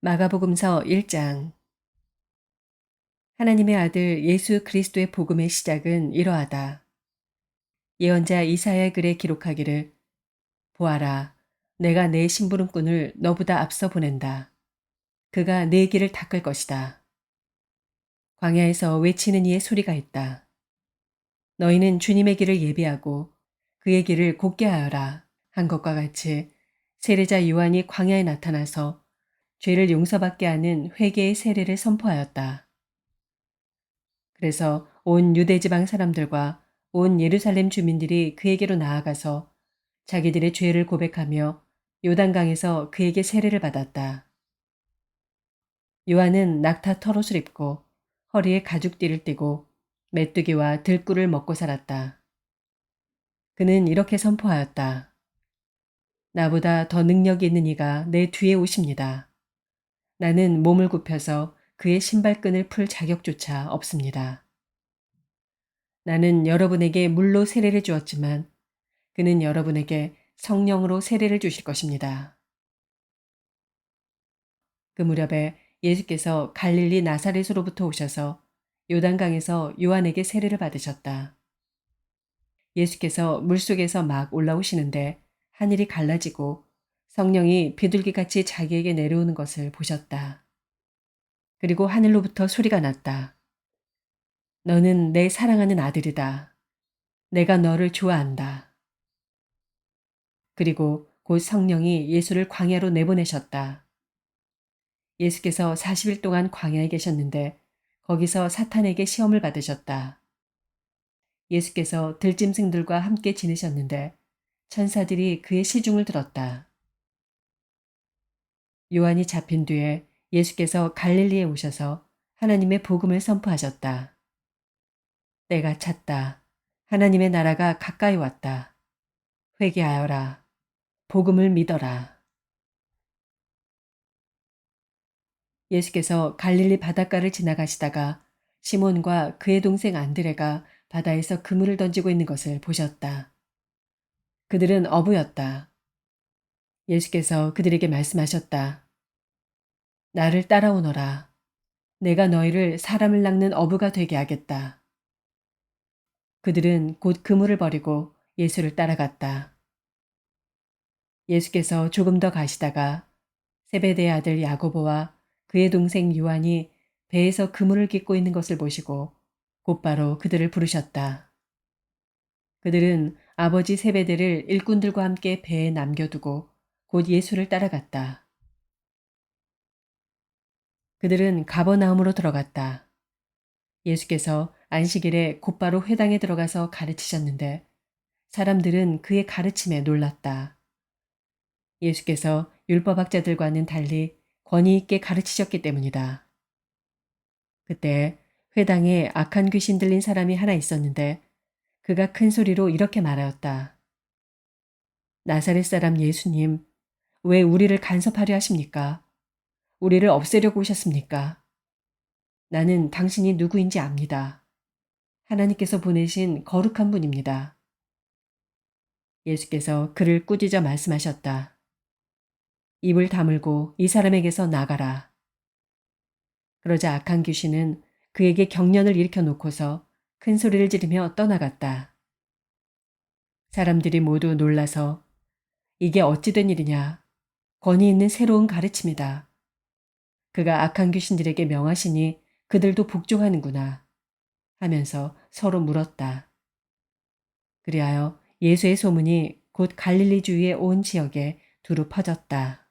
마가복음서 1장. 하나님의 아들 예수 그리스도의 복음의 시작은 이러하다. 예언자 이사야의 글에 기록하기를 보아라, 내가 내 심부름꾼을 너보다 앞서 보낸다. 그가 내 길을 닦을 것이다. 광야에서 외치는 이의 소리가 있다. 너희는 주님의 길을 예비하고 그의 길을 곧게 하여라 한 것과 같이 세례자 요한이 광야에 나타나서 죄를 용서받게 하는 회개의 세례를 선포하였다. 그래서 온 유대지방 사람들과 온 예루살렘 주민들이 그에게로 나아가서 자기들의 죄를 고백하며 요단강에서 그에게 세례를 받았다. 요한은 낙타 털옷을 입고 허리에 가죽띠를 띠고 메뚜기와 들꿀을 먹고 살았다. 그는 이렇게 선포하였다. 나보다 더 능력이 있는 이가 내 뒤에 오십니다. 나는 몸을 굽혀서 그의 신발끈을 풀 자격조차 없습니다. 나는 여러분에게 물로 세례를 주었지만 그는 여러분에게 성령으로 세례를 주실 것입니다. 그 무렵에 예수께서 갈릴리 나사렛으로부터 오셔서 요단강에서 요한에게 세례를 받으셨다. 예수께서 물속에서 막 올라오시는데 하늘이 갈라지고 성령이 비둘기같이 자기에게 내려오는 것을 보셨다. 그리고 하늘로부터 소리가 났다. 너는 내 사랑하는 아들이다. 내가 너를 좋아한다. 그리고 곧 성령이 예수를 광야로 내보내셨다. 예수께서 40일 동안 광야에 계셨는데 거기서 사탄에게 시험을 받으셨다. 예수께서 들짐승들과 함께 지내셨는데 천사들이 그의 시중을 들었다. 요한이 잡힌 뒤에 예수께서 갈릴리에 오셔서 하나님의 복음을 선포하셨다. 때가 찼다. 하나님의 나라가 가까이 왔다. 회개하여라. 복음을 믿어라. 예수께서 갈릴리 바닷가를 지나가시다가 시몬과 그의 동생 안드레가 바다에서 그물을 던지고 있는 것을 보셨다. 그들은 어부였다. 예수께서 그들에게 말씀하셨다. 나를 따라오너라. 내가 너희를 사람을 낚는 어부가 되게 하겠다. 그들은 곧 그물을 버리고 예수를 따라갔다. 예수께서 조금 더 가시다가 세베대의 아들 야고보와 그의 동생 요한이 배에서 그물을 깃고 있는 것을 보시고 곧바로 그들을 부르셨다. 그들은 아버지 세베대를 일꾼들과 함께 배에 남겨두고 곧 예수를 따라갔다. 그들은 가버나움으로 들어갔다. 예수께서 안식일에 곧바로 회당에 들어가서 가르치셨는데 사람들은 그의 가르침에 놀랐다. 예수께서 율법학자들과는 달리 권위 있게 가르치셨기 때문이다. 그때 회당에 악한 귀신 들린 사람이 하나 있었는데 그가 큰 소리로 이렇게 말하였다. 나사렛 사람 예수님, 왜 우리를 간섭하려 하십니까? 우리를 없애려고 오셨습니까? 나는 당신이 누구인지 압니다. 하나님께서 보내신 거룩한 분입니다. 예수께서 그를 꾸짖어 말씀하셨다. 입을 다물고 이 사람에게서 나가라. 그러자 악한 귀신은 그에게 경련을 일으켜 놓고서 큰 소리를 지르며 떠나갔다. 사람들이 모두 놀라서 이게 어찌 된 일이냐. 권위 있는 새로운 가르침이다. 그가 악한 귀신들에게 명하시니 그들도 복종하는구나 하면서 서로 물었다. 그리하여 예수의 소문이 곧 갈릴리 주위의 온 지역에 두루 퍼졌다.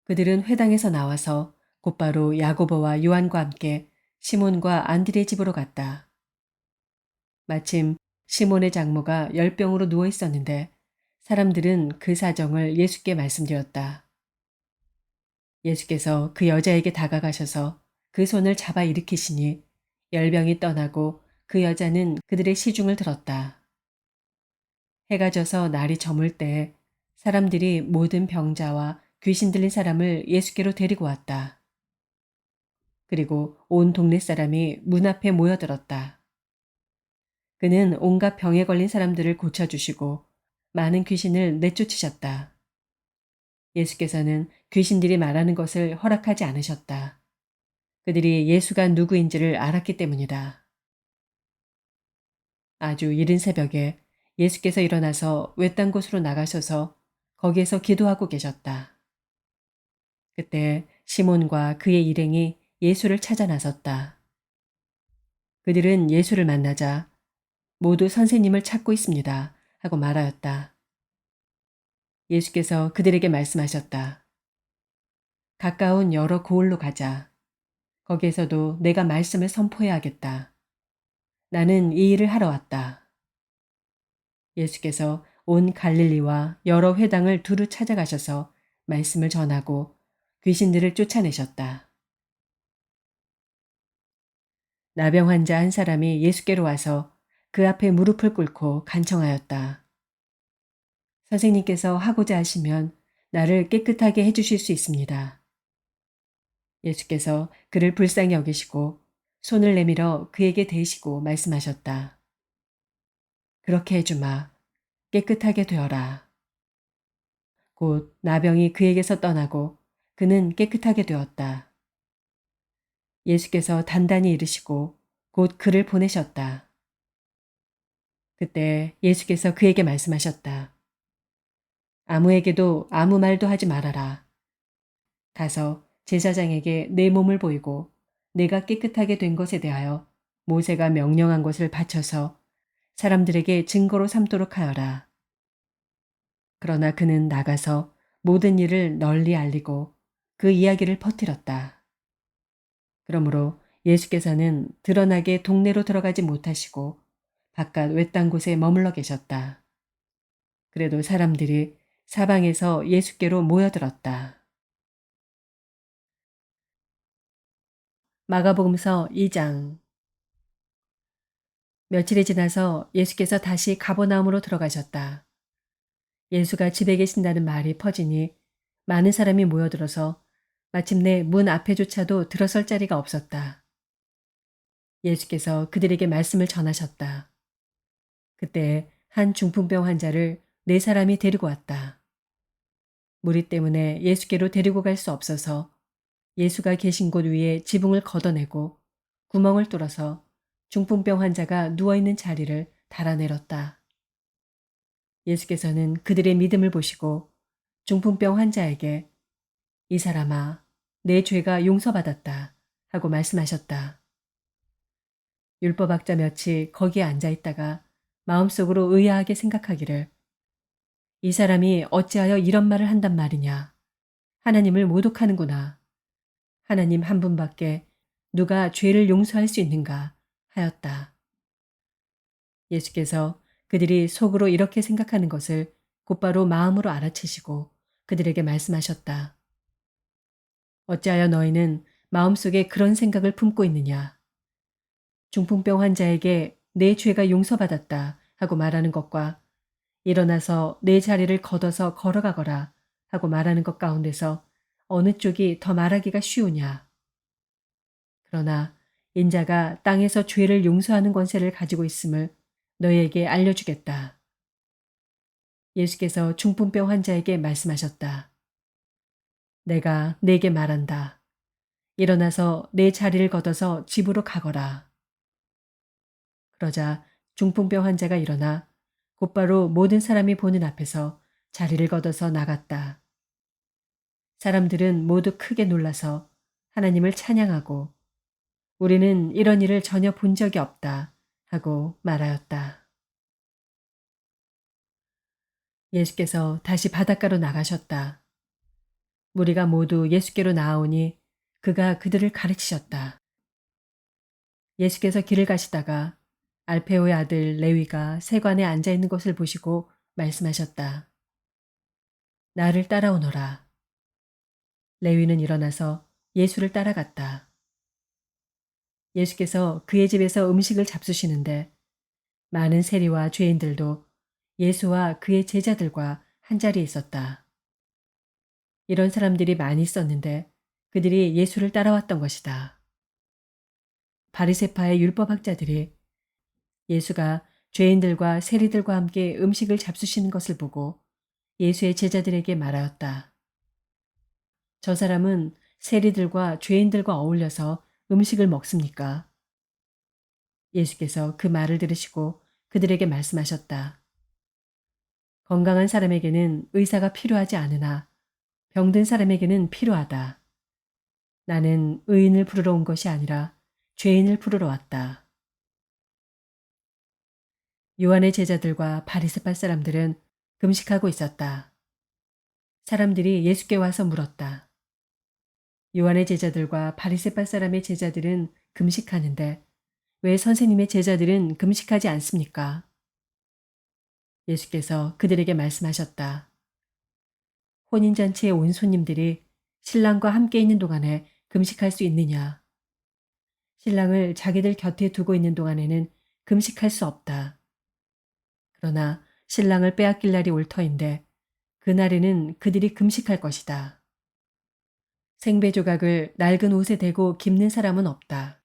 그들은 회당에서 나와서 곧바로 야고보와 요한과 함께 시몬과 안드레 집으로 갔다. 마침 시몬의 장모가 열병으로 누워 있었는데 사람들은 그 사정을 예수께 말씀드렸다. 예수께서 그 여자에게 다가가셔서 그 손을 잡아 일으키시니 열병이 떠나고 그 여자는 그들의 시중을 들었다. 해가 져서 날이 저물 때 사람들이 모든 병자와 귀신 들린 사람을 예수께로 데리고 왔다. 그리고 온 동네 사람이 문 앞에 모여들었다. 그는 온갖 병에 걸린 사람들을 고쳐주시고 많은 귀신을 내쫓으셨다. 예수께서는 귀신들이 말하는 것을 허락하지 않으셨다. 그들이 예수가 누구인지를 알았기 때문이다. 아주 이른 새벽에 예수께서 일어나서 외딴 곳으로 나가셔서 거기에서 기도하고 계셨다. 그때 시몬과 그의 일행이 예수를 찾아 나섰다. 그들은 예수를 만나자 모두 선생님을 찾고 있습니다 하고 말하였다. 예수께서 그들에게 말씀하셨다. 가까운 여러 고을로 가자. 거기에서도 내가 말씀을 선포해야겠다. 나는 이 일을 하러 왔다. 예수께서 온 갈릴리와 여러 회당을 두루 찾아가셔서 말씀을 전하고 귀신들을 쫓아내셨다. 나병 환자 한 사람이 예수께로 와서 그 앞에 무릎을 꿇고 간청하였다. 선생님께서 하고자 하시면 나를 깨끗하게 해주실 수 있습니다. 예수께서 그를 불쌍히 여기시고 손을 내밀어 그에게 대시고 말씀하셨다. 그렇게 해주마. 깨끗하게 되어라. 곧 나병이 그에게서 떠나고 그는 깨끗하게 되었다. 예수께서 단단히 이르시고 곧 그를 보내셨다. 그때 예수께서 그에게 말씀하셨다. 아무에게도 아무 말도 하지 말아라. 가서 제사장에게 내 몸을 보이고 내가 깨끗하게 된 것에 대하여 모세가 명령한 것을 바쳐서 사람들에게 증거로 삼도록 하여라. 그러나 그는 나가서 모든 일을 널리 알리고 그 이야기를 퍼뜨렸다. 그러므로 예수께서는 드러나게 동네로 들어가지 못하시고 바깥 외딴 곳에 머물러 계셨다. 그래도 사람들이 사방에서 예수께로 모여들었다. 마가복음서 2장. 며칠이 지나서 예수께서 다시 가버나움으로 들어가셨다. 예수가 집에 계신다는 말이 퍼지니 많은 사람이 모여들어서 마침내 문 앞에조차도 들어설 자리가 없었다. 예수께서 그들에게 말씀을 전하셨다. 그때 한 중풍병 환자를 네 사람이 데리고 왔다. 무리 때문에 예수께로 데리고 갈 수 없어서 예수가 계신 곳 위에 지붕을 걷어내고 구멍을 뚫어서 중풍병 환자가 누워있는 자리를 달아내렸다. 예수께서는 그들의 믿음을 보시고 중풍병 환자에게 이 사람아, 내 죄가 용서받았다 하고 말씀하셨다. 율법학자 몇이 거기에 앉아있다가 마음속으로 의아하게 생각하기를 이 사람이 어찌하여 이런 말을 한단 말이냐. 하나님을 모독하는구나. 하나님 한 분밖에 누가 죄를 용서할 수 있는가 하였다. 예수께서 그들이 속으로 이렇게 생각하는 것을 곧바로 마음으로 알아채시고 그들에게 말씀하셨다. 어찌하여 너희는 마음속에 그런 생각을 품고 있느냐. 중풍병 환자에게 내 죄가 용서받았다 하고 말하는 것과 일어나서 내 자리를 걷어서 걸어가거라 하고 말하는 것 가운데서 어느 쪽이 더 말하기가 쉬우냐. 그러나 인자가 땅에서 죄를 용서하는 권세를 가지고 있음을 너희에게 알려주겠다. 예수께서 중풍병 환자에게 말씀하셨다. 내가 네게 말한다. 일어나서 내 자리를 걷어서 집으로 가거라. 그러자 중풍병 환자가 일어나 곧바로 모든 사람이 보는 앞에서 자리를 걷어서 나갔다. 사람들은 모두 크게 놀라서 하나님을 찬양하고 우리는 이런 일을 전혀 본 적이 없다 하고 말하였다. 예수께서 다시 바닷가로 나가셨다. 무리가 모두 예수께로 나아오니 그가 그들을 가르치셨다. 예수께서 길을 가시다가 알페오의 아들 레위가 세관에 앉아 있는 것을 보시고 말씀하셨다. 나를 따라오너라. 레위는 일어나서 예수를 따라갔다. 예수께서 그의 집에서 음식을 잡수시는데 많은 세리와 죄인들도 예수와 그의 제자들과 한자리에 있었다. 이런 사람들이 많이 있었는데 그들이 예수를 따라왔던 것이다. 바리새파의 율법학자들이 예수가 죄인들과 세리들과 함께 음식을 잡수시는 것을 보고 예수의 제자들에게 말하였다. 저 사람은 세리들과 죄인들과 어울려서 음식을 먹습니까? 예수께서 그 말을 들으시고 그들에게 말씀하셨다. 건강한 사람에게는 의사가 필요하지 않으나 병든 사람에게는 필요하다. 나는 의인을 부르러 온 것이 아니라 죄인을 부르러 왔다. 요한의 제자들과 바리새파 사람들은 금식하고 있었다. 사람들이 예수께 와서 물었다. 요한의 제자들과 바리새파 사람의 제자들은 금식하는데 왜 선생님의 제자들은 금식하지 않습니까? 예수께서 그들에게 말씀하셨다. 혼인잔치에 온 손님들이 신랑과 함께 있는 동안에 금식할 수 있느냐? 신랑을 자기들 곁에 두고 있는 동안에는 금식할 수 없다. 그러나 신랑을 빼앗길 날이 올 터인데 그날에는 그들이 금식할 것이다. 생배 조각을 낡은 옷에 대고 깁는 사람은 없다.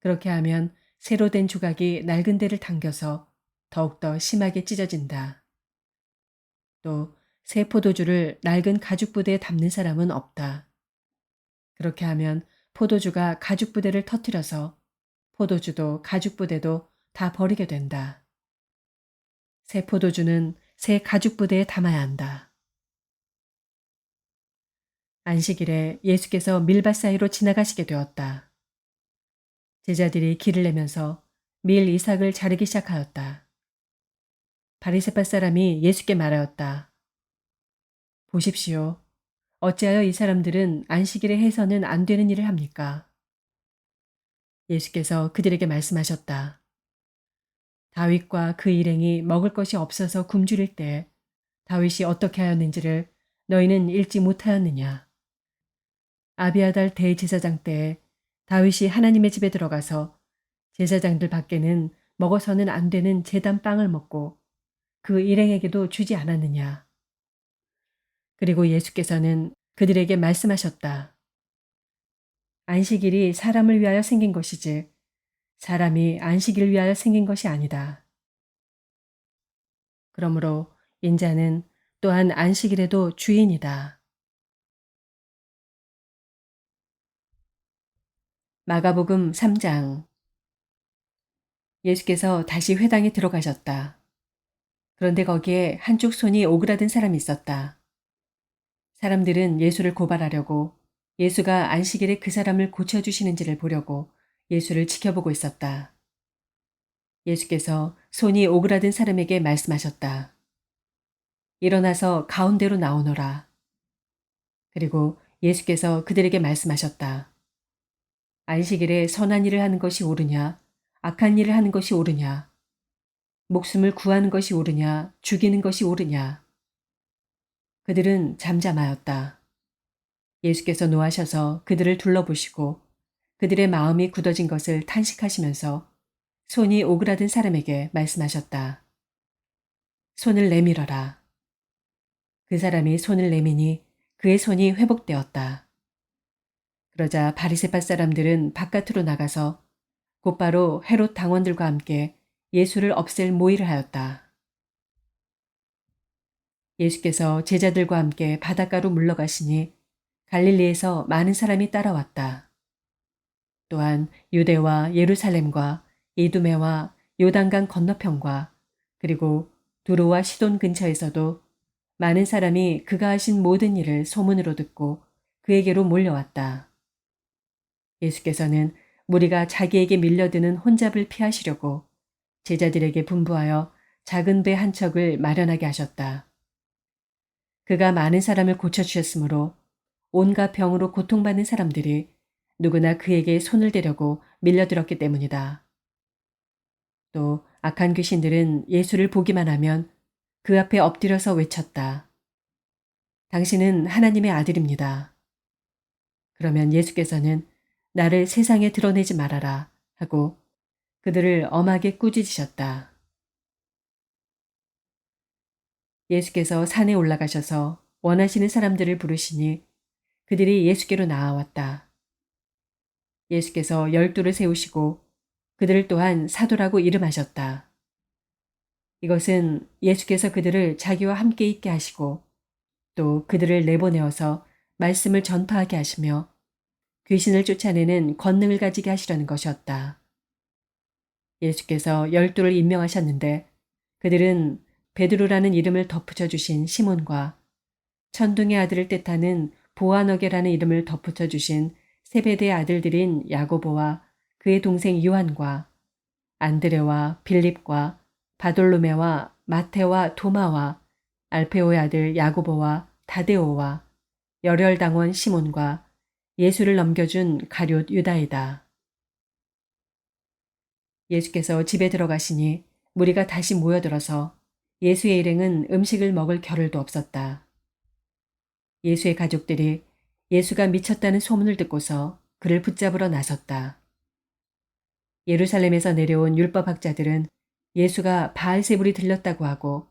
그렇게 하면 새로 된 조각이 낡은 데를 당겨서 더욱더 심하게 찢어진다. 또 새 포도주를 낡은 가죽 부대에 담는 사람은 없다. 그렇게 하면 포도주가 가죽 부대를 터뜨려서 포도주도 가죽 부대도 다 버리게 된다. 새 포도주는 새 가죽 부대에 담아야 한다. 안식일에 예수께서 밀밭 사이로 지나가시게 되었다. 제자들이 길을 내면서 밀 이삭을 자르기 시작하였다. 바리새파 사람이 예수께 말하였다. 보십시오. 어찌하여 이 사람들은 안식일에 해서는 안 되는 일을 합니까? 예수께서 그들에게 말씀하셨다. 다윗과 그 일행이 먹을 것이 없어서 굶주릴 때 다윗이 어떻게 하였는지를 너희는 읽지 못하였느냐? 아비아달 대제사장 때에 다윗이 하나님의 집에 들어가서 제사장들 밖에는 먹어서는 안 되는 제단 빵을 먹고 그 일행에게도 주지 않았느냐? 그리고 예수께서는 그들에게 말씀하셨다. 안식일이 사람을 위하여 생긴 것이지 사람이 안식일을 위하여 생긴 것이 아니다. 그러므로 인자는 또한 안식일에도 주인이다. 마가복음 3장. 예수께서 다시 회당에 들어가셨다. 그런데 거기에 한쪽 손이 오그라든 사람이 있었다. 사람들은 예수를 고발하려고 예수가 안식일에 그 사람을 고쳐주시는지를 보려고 예수를 지켜보고 있었다. 예수께서 손이 오그라든 사람에게 말씀하셨다. 일어나서 가운데로 나오너라. 그리고 예수께서 그들에게 말씀하셨다. 안식일에 선한 일을 하는 것이 옳으냐, 악한 일을 하는 것이 옳으냐, 목숨을 구하는 것이 옳으냐, 죽이는 것이 옳으냐. 그들은 잠잠하였다. 예수께서 노하셔서 그들을 둘러보시고 그들의 마음이 굳어진 것을 탄식하시면서 손이 오그라든 사람에게 말씀하셨다. 손을 내밀어라. 그 사람이 손을 내미니 그의 손이 회복되었다. 그러자 바리새파 사람들은 바깥으로 나가서 곧바로 헤롯 당원들과 함께 예수를 없앨 모의를 하였다. 예수께서 제자들과 함께 바닷가로 물러가시니 갈릴리에서 많은 사람이 따라왔다. 또한 유대와 예루살렘과 이두메와 요단강 건너편과 그리고 두로와 시돈 근처에서도 많은 사람이 그가 하신 모든 일을 소문으로 듣고 그에게로 몰려왔다. 예수께서는 무리가 자기에게 밀려드는 혼잡을 피하시려고 제자들에게 분부하여 작은 배 한 척을 마련하게 하셨다. 그가 많은 사람을 고쳐주셨으므로 온갖 병으로 고통받는 사람들이 누구나 그에게 손을 대려고 밀려들었기 때문이다. 또 악한 귀신들은 예수를 보기만 하면 그 앞에 엎드려서 외쳤다. 당신은 하나님의 아들입니다. 그러면 예수께서는 나를 세상에 드러내지 말아라 하고 그들을 엄하게 꾸짖으셨다. 예수께서 산에 올라가셔서 원하시는 사람들을 부르시니 그들이 예수께로 나아왔다. 예수께서 12를 세우시고 그들을 또한 사도라고 이름하셨다. 이것은 예수께서 그들을 자기와 함께 있게 하시고 또 그들을 내보내어서 말씀을 전파하게 하시며 귀신을 쫓아내는 권능을 가지게 하시려는 것이었다. 예수께서 12를 임명하셨는데 그들은 베드로라는 이름을 덧붙여 주신 시몬과 천둥의 아들을 뜻하는 보아너게라는 이름을 덧붙여 주신 세베대의 아들들인 야고보와 그의 동생 요한과 안드레와 빌립과 바돌로메와 마테와 도마와 알페오의 아들 야고보와 다데오와 열혈당원 시몬과 예수를 넘겨준 가룟 유다이다. 예수께서 집에 들어가시니 무리가 다시 모여들어서 예수의 일행은 음식을 먹을 겨를도 없었다. 예수의 가족들이 예수가 미쳤다는 소문을 듣고서 그를 붙잡으러 나섰다. 예루살렘에서 내려온 율법학자들은 예수가 바알세불이 들렸다고 하고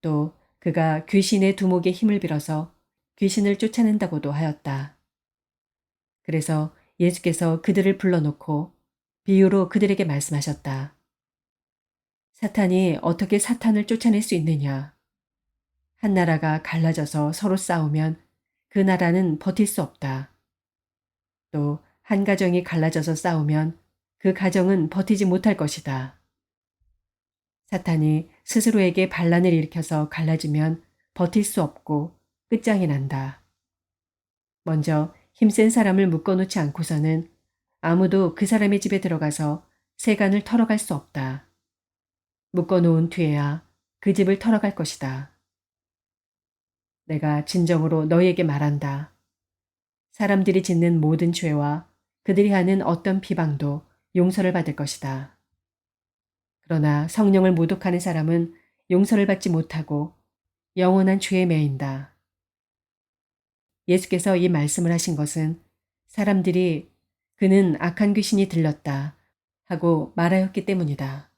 또 그가 귀신의 두목에 힘을 빌어서 귀신을 쫓아낸다고도 하였다. 그래서 예수께서 그들을 불러놓고 비유로 그들에게 말씀하셨다. 사탄이 어떻게 사탄을 쫓아낼 수 있느냐? 한 나라가 갈라져서 서로 싸우면 그 나라는 버틸 수 없다. 또 한 가정이 갈라져서 싸우면 그 가정은 버티지 못할 것이다. 사탄이 스스로에게 반란을 일으켜서 갈라지면 버틸 수 없고 끝장이 난다. 먼저 힘센 사람을 묶어놓지 않고서는 아무도 그 사람의 집에 들어가서 세간을 털어갈 수 없다. 묶어놓은 뒤에야 그 집을 털어갈 것이다. 내가 진정으로 너희에게 말한다. 사람들이 짓는 모든 죄와 그들이 하는 어떤 비방도 용서를 받을 것이다. 그러나 성령을 모독하는 사람은 용서를 받지 못하고 영원한 죄에 매인다. 예수께서 이 말씀을 하신 것은 사람들이 그는 악한 귀신이 들렸다 하고 말하였기 때문이다.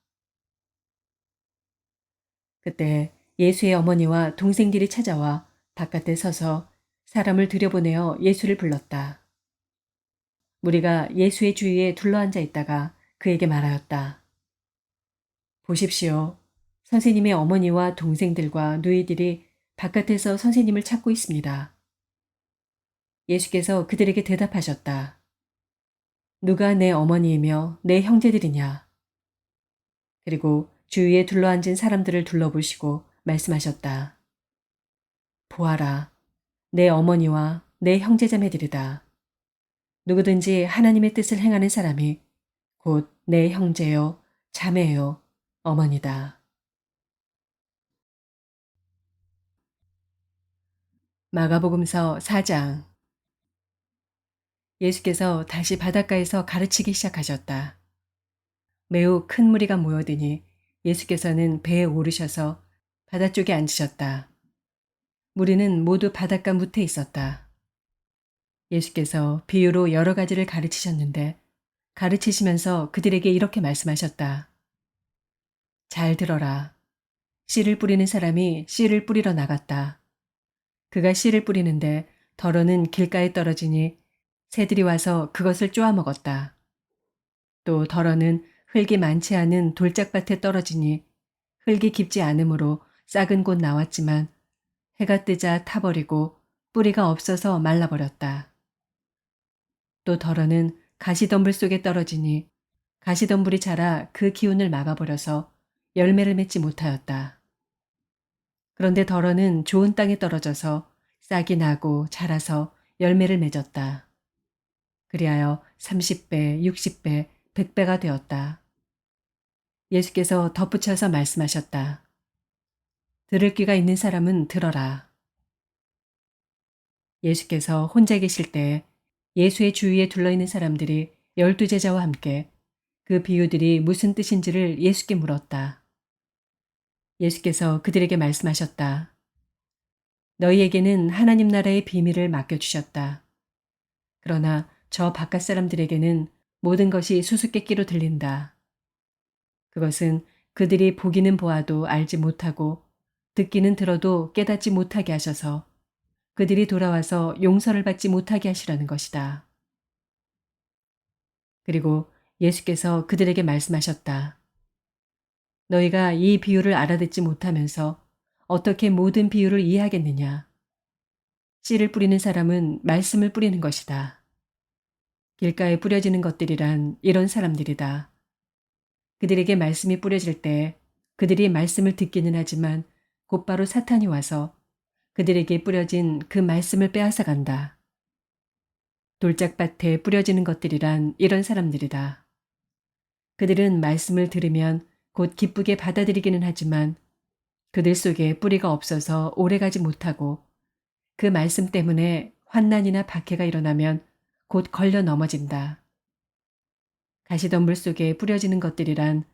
그때 예수의 어머니와 동생들이 찾아와 바깥에 서서 사람을 들여보내어 예수를 불렀다. 무리가 예수의 주위에 둘러앉아 있다가 그에게 말하였다. 보십시오. 선생님의 어머니와 동생들과 누이들이 바깥에서 선생님을 찾고 있습니다. 예수께서 그들에게 대답하셨다. 누가 내 어머니이며 내 형제들이냐? 그리고 주위에 둘러앉은 사람들을 둘러보시고 말씀하셨다. 보아라, 내 어머니와 내 형제자매들이다. 누구든지 하나님의 뜻을 행하는 사람이 곧 내 형제요, 자매요, 어머니다. 마가복음서 4장. 예수께서 다시 바닷가에서 가르치기 시작하셨다. 매우 큰 무리가 모여드니 예수께서는 배에 오르셔서 바다 쪽에 앉으셨다. 무리는 모두 바닷가 무태에 있었다. 예수께서 비유로 여러 가지를 가르치셨는데 가르치시면서 그들에게 이렇게 말씀하셨다. 잘 들어라. 씨를 뿌리는 사람이 씨를 뿌리러 나갔다. 그가 씨를 뿌리는데 덜어는 길가에 떨어지니 새들이 와서 그것을 쪼아 먹었다. 또 덜어는 흙이 많지 않은 돌짝밭에 떨어지니 흙이 깊지 않으므로 싹은 곧 나왔지만 해가 뜨자 타버리고 뿌리가 없어서 말라버렸다. 또 덜어는 가시덤불 속에 떨어지니 가시덤불이 자라 그 기운을 막아버려서 열매를 맺지 못하였다. 그런데 덜어는 좋은 땅에 떨어져서 싹이 나고 자라서 열매를 맺었다. 그리하여 30배, 60배, 100배가 되었다. 예수께서 덧붙여서 말씀하셨다. 들을 귀가 있는 사람은 들어라. 예수께서 혼자 계실 때 예수의 주위에 둘러있는 사람들이 12제자와 함께 그 비유들이 무슨 뜻인지를 예수께 물었다. 예수께서 그들에게 말씀하셨다. 너희에게는 하나님 나라의 비밀을 맡겨주셨다. 그러나 저 바깥 사람들에게는 모든 것이 수수께끼로 들린다. 그것은 그들이 보기는 보아도 알지 못하고 듣기는 들어도 깨닫지 못하게 하셔서 그들이 돌아와서 용서를 받지 못하게 하시려는 것이다. 그리고 예수께서 그들에게 말씀하셨다. 너희가 이 비유를 알아듣지 못하면서 어떻게 모든 비유를 이해하겠느냐? 씨를 뿌리는 사람은 말씀을 뿌리는 것이다. 길가에 뿌려지는 것들이란 이런 사람들이다. 그들에게 말씀이 뿌려질 때 그들이 말씀을 듣기는 하지만 곧바로 사탄이 와서 그들에게 뿌려진 그 말씀을 빼앗아 간다. 돌짝밭에 뿌려지는 것들이란 이런 사람들이다. 그들은 말씀을 들으면 곧 기쁘게 받아들이기는 하지만 그들 속에 뿌리가 없어서 오래가지 못하고 그 말씀 때문에 환난이나 박해가 일어나면 곧 걸려 넘어진다. 가시덤불 속에 뿌려지는 것들이란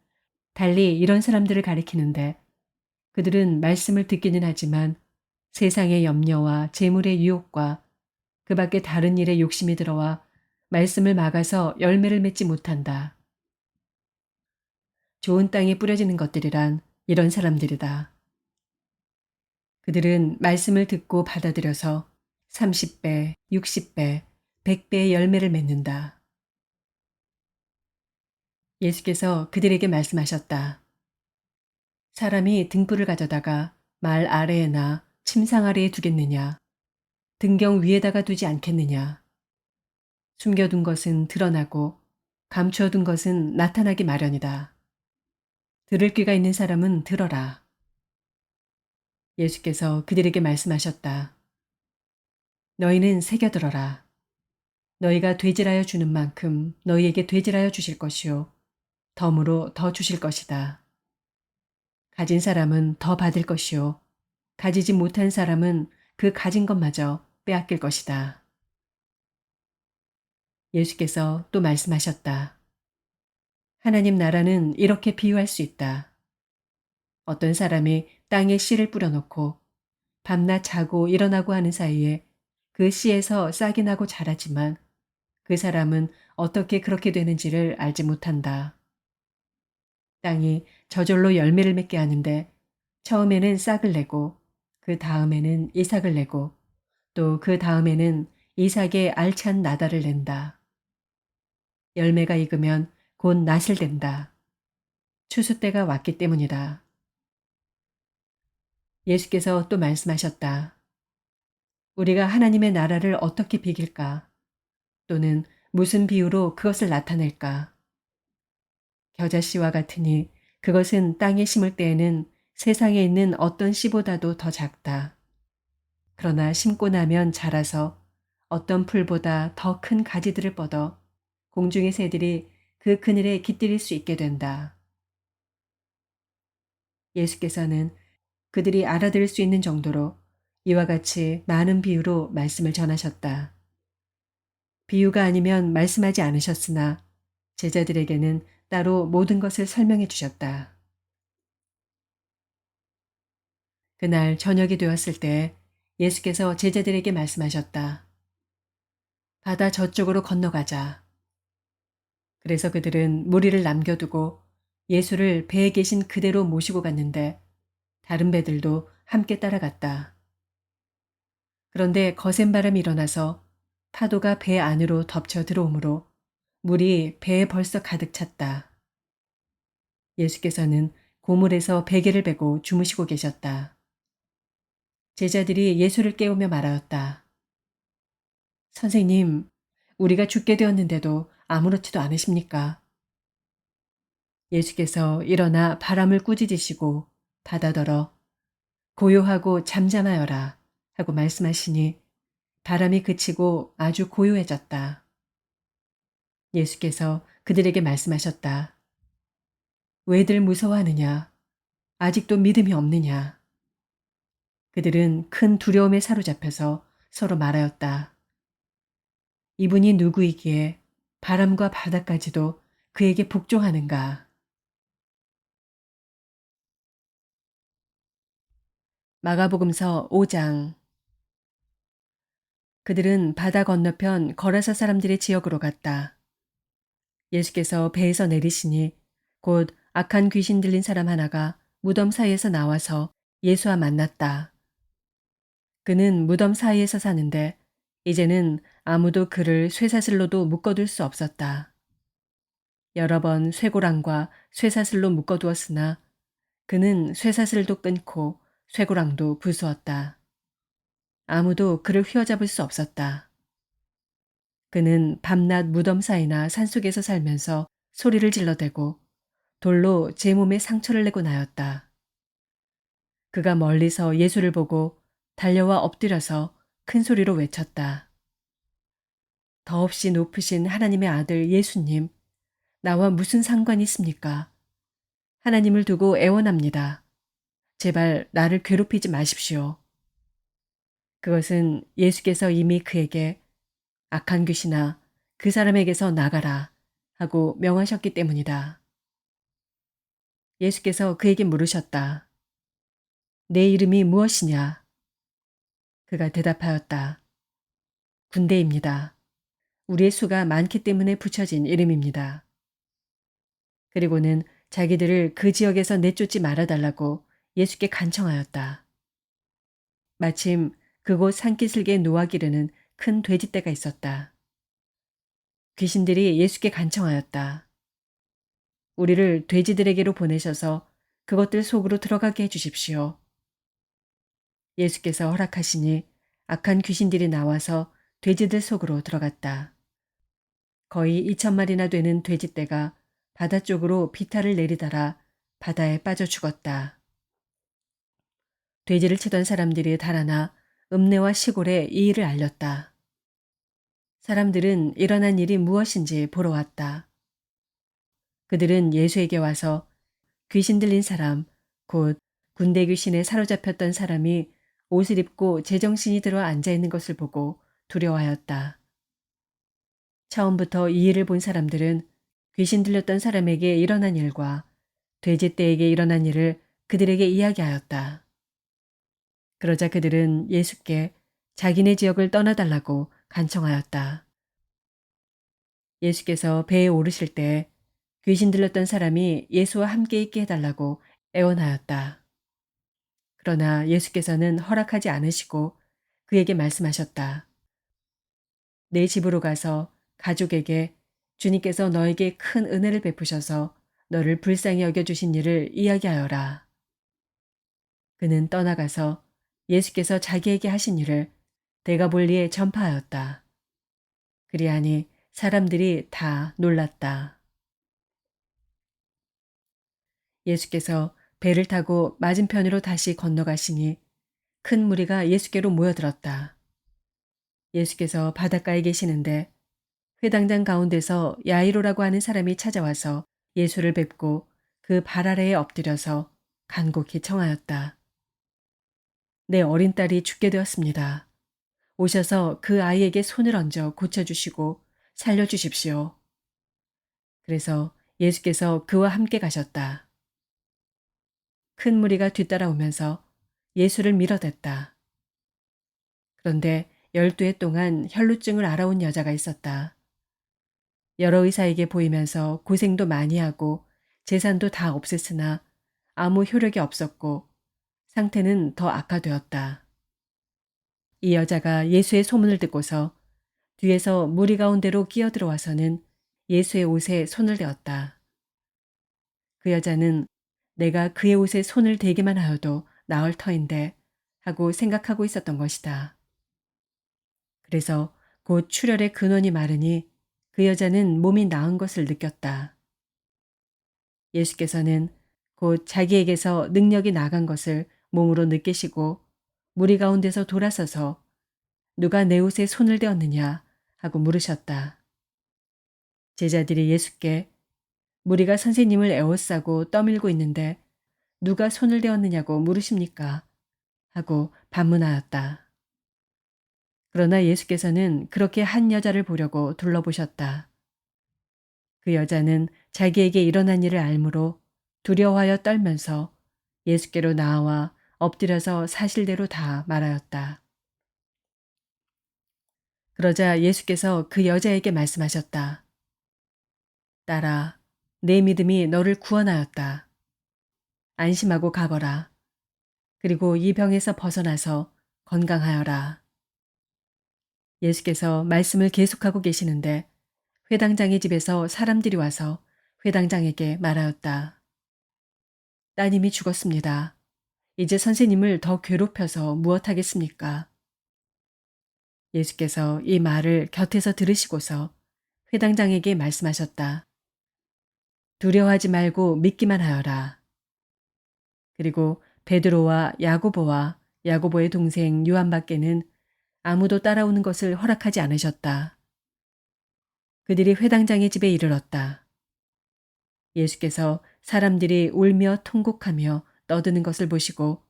달리 이런 사람들을 가리키는데 그들은 말씀을 듣기는 하지만 세상의 염려와 재물의 유혹과 그 밖에 다른 일에 욕심이 들어와 말씀을 막아서 열매를 맺지 못한다. 좋은 땅에 뿌려지는 것들이란 이런 사람들이다. 그들은 말씀을 듣고 받아들여서 30배, 60배, 100배의 열매를 맺는다. 예수께서 그들에게 말씀하셨다. 사람이 등불을 가져다가 말 아래에나 침상 아래에 두겠느냐? 등경 위에다가 두지 않겠느냐? 숨겨둔 것은 드러나고 감추어둔 것은 나타나기 마련이다. 들을 귀가 있는 사람은 들어라. 예수께서 그들에게 말씀하셨다. 너희는 새겨들어라. 너희가 되질하여 주는 만큼 너희에게 되질하여 주실 것이요. 덤으로 더 주실 것이다. 가진 사람은 더 받을 것이요. 가지지 못한 사람은 그 가진 것마저 빼앗길 것이다. 예수께서 또 말씀하셨다. 하나님 나라는 이렇게 비유할 수 있다. 어떤 사람이 땅에 씨를 뿌려놓고 밤낮 자고 일어나고 하는 사이에 그 씨에서 싹이 나고 자라지만 그 사람은 어떻게 그렇게 되는지를 알지 못한다. 땅이 저절로 열매를 맺게 하는데 처음에는 싹을 내고 그 다음에는 이삭을 내고 또 그 다음에는 이삭의 알찬 나달을 낸다. 열매가 익으면 곧 낫을 댄다. 추수 때가 왔기 때문이다. 예수께서 또 말씀하셨다. 우리가 하나님의 나라를 어떻게 비길까? 또는 무슨 비유로 그것을 나타낼까? 겨자씨와 같으니 그것은 땅에 심을 때에는 세상에 있는 어떤 씨보다도 더 작다. 그러나 심고 나면 자라서 어떤 풀보다 더 큰 가지들을 뻗어 공중의 새들이 그 그늘에 깃들일 수 있게 된다. 예수께서는 그들이 알아들을 수 있는 정도로 이와 같이 많은 비유로 말씀을 전하셨다. 비유가 아니면 말씀하지 않으셨으나 제자들에게는 따로 모든 것을 설명해 주셨다. 그날 저녁이 되었을 때 예수께서 제자들에게 말씀하셨다. 바다 저쪽으로 건너가자. 그래서 그들은 무리를 남겨두고 예수를 배에 계신 그대로 모시고 갔는데 다른 배들도 함께 따라갔다. 그런데 거센 바람이 일어나서 파도가 배 안으로 덮쳐 들어오므로 물이 배에 벌써 가득 찼다. 예수께서는 고물에서 베개를 베고 주무시고 계셨다. 제자들이 예수를 깨우며 말하였다. 선생님, 우리가 죽게 되었는데도 아무렇지도 않으십니까? 예수께서 일어나 바람을 꾸짖으시고 바다더러 고요하고 잠잠하여라 하고 말씀하시니 바람이 그치고 아주 고요해졌다. 예수께서 그들에게 말씀하셨다. 왜들 무서워하느냐? 아직도 믿음이 없느냐? 그들은 큰 두려움에 사로잡혀서 서로 말하였다. 이분이 누구이기에 바람과 바다까지도 그에게 복종하는가? 마가복음서 5장. 그들은 바다 건너편 거라사 사람들의 지역으로 갔다. 예수께서 배에서 내리시니 곧 악한 귀신 들린 사람 하나가 무덤 사이에서 나와서 예수와 만났다. 그는 무덤 사이에서 사는데 이제는 아무도 그를 쇠사슬로도 묶어둘 수 없었다. 여러 번 쇠고랑과 쇠사슬로 묶어두었으나 그는 쇠사슬도 끊고 쇠고랑도 부수었다. 아무도 그를 휘어잡을 수 없었다. 그는 밤낮 무덤 사이나 산속에서 살면서 소리를 질러대고 돌로 제 몸에 상처를 내고 나였다. 그가 멀리서 예수를 보고 달려와 엎드려서 큰 소리로 외쳤다. 더없이 높으신 하나님의 아들 예수님, 나와 무슨 상관이 있습니까? 하나님을 두고 애원합니다. 제발 나를 괴롭히지 마십시오. 그것은 예수께서 이미 그에게 악한 귀신아, 그 사람에게서 나가라 하고 명하셨기 때문이다. 예수께서 그에게 물으셨다. 내 이름이 무엇이냐? 그가 대답하였다. 군대입니다. 우리의 수가 많기 때문에 붙여진 이름입니다. 그리고는 자기들을 그 지역에서 내쫓지 말아달라고 예수께 간청하였다. 마침 그곳 산기슭에 노하기르는 큰 돼지떼가 있었다. 귀신들이 예수께 간청하였다. 우리를 돼지들에게로 보내셔서 그것들 속으로 들어가게 해주십시오. 예수께서 허락하시니 악한 귀신들이 나와서 돼지들 속으로 들어갔다. 거의 2,000마리나 되는 돼지떼가 바다 쪽으로 비탈을 내리달아 바다에 빠져 죽었다. 돼지를 치던 사람들이 달아나 읍내와 시골에 이 일을 알렸다. 사람들은 일어난 일이 무엇인지 보러 왔다. 그들은 예수에게 와서 귀신 들린 사람, 곧 군대 귀신에 사로잡혔던 사람이 옷을 입고 제정신이 들어 앉아있는 것을 보고 두려워하였다. 처음부터 이 일을 본 사람들은 귀신 들렸던 사람에게 일어난 일과 돼지떼에게 일어난 일을 그들에게 이야기하였다. 그러자 그들은 예수께 자기네 지역을 떠나달라고 간청하였다. 예수께서 배에 오르실 때 귀신 들렸던 사람이 예수와 함께 있게 해달라고 애원하였다. 그러나 예수께서는 허락하지 않으시고 그에게 말씀하셨다. 내 집으로 가서 가족에게 주님께서 너에게 큰 은혜를 베푸셔서 너를 불쌍히 여겨주신 일을 이야기하여라. 그는 떠나가서 예수께서 자기에게 하신 일을 데가볼리에 전파하였다. 그리하니 사람들이 다 놀랐다. 예수께서 배를 타고 맞은편으로 다시 건너가시니 큰 무리가 예수께로 모여들었다. 예수께서 바닷가에 계시는데 회당장 가운데서 야이로라고 하는 사람이 찾아와서 예수를 뵙고 그 발 아래에 엎드려서 간곡히 청하였다. 내 어린 딸이 죽게 되었습니다. 오셔서 그 아이에게 손을 얹어 고쳐주시고 살려주십시오. 그래서 예수께서 그와 함께 가셨다. 큰 무리가 뒤따라오면서 예수를 밀어댔다. 그런데 12해 동안 혈루증을 앓아온 여자가 있었다. 여러 의사에게 보이면서 고생도 많이 하고 재산도 다 없앴으나 아무 효력이 없었고 상태는 더 악화되었다. 이 여자가 예수의 소문을 듣고서 뒤에서 무리 가운데로 끼어들어와서는 예수의 옷에 손을 대었다. 그 여자는 내가 그의 옷에 손을 대기만 하여도 나을 터인데 하고 생각하고 있었던 것이다. 그래서 곧 출혈의 근원이 마르니 그 여자는 몸이 나은 것을 느꼈다. 예수께서는 곧 자기에게서 능력이 나간 것을 몸으로 느끼시고 무리 가운데서 돌아서서 누가 내 옷에 손을 대었느냐 하고 물으셨다. 제자들이 예수께 무리가 선생님을 에워싸고 떠밀고 있는데 누가 손을 대었느냐고 물으십니까? 하고 반문하였다. 그러나 예수께서는 그렇게 한 여자를 보려고 둘러보셨다. 그 여자는 자기에게 일어난 일을 알므로 두려워하여 떨면서 예수께로 나와 엎드려서 사실대로 다 말하였다. 그러자 예수께서 그 여자에게 말씀하셨다. 딸아, 내 믿음이 너를 구원하였다. 안심하고 가거라. 그리고 이 병에서 벗어나서 건강하여라. 예수께서 말씀을 계속하고 계시는데 회당장의 집에서 사람들이 와서 회당장에게 말하였다. 따님이 죽었습니다. 이제 선생님을 더 괴롭혀서 무엇하겠습니까? 예수께서 이 말을 곁에서 들으시고서 회당장에게 말씀하셨다. 두려워하지 말고 믿기만 하여라. 그리고 베드로와 야고보와 야고보의 동생 요한밖에는 아무도 따라오는 것을 허락하지 않으셨다. 그들이 회당장의 집에 이르렀다. 예수께서 사람들이 울며 통곡하며 떠드는 것을 보시고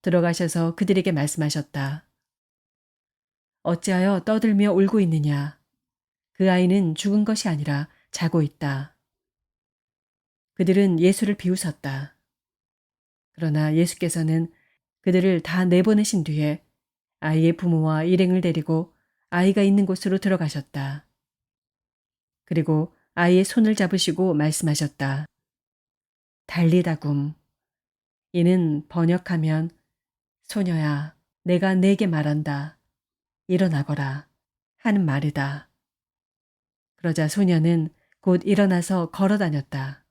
들어가셔서 그들에게 말씀하셨다. 어찌하여 떠들며 울고 있느냐? 그 아이는 죽은 것이 아니라 자고 있다. 그들은 예수를 비웃었다. 그러나 예수께서는 그들을 다 내보내신 뒤에 아이의 부모와 일행을 데리고 아이가 있는 곳으로 들어가셨다. 그리고 아이의 손을 잡으시고 말씀하셨다. 달리다굼. 이는 번역하면 소녀야, 내가 네게 말한다. 일어나거라. 하는 말이다. 그러자 소녀는 곧 일어나서 걸어 다녔다.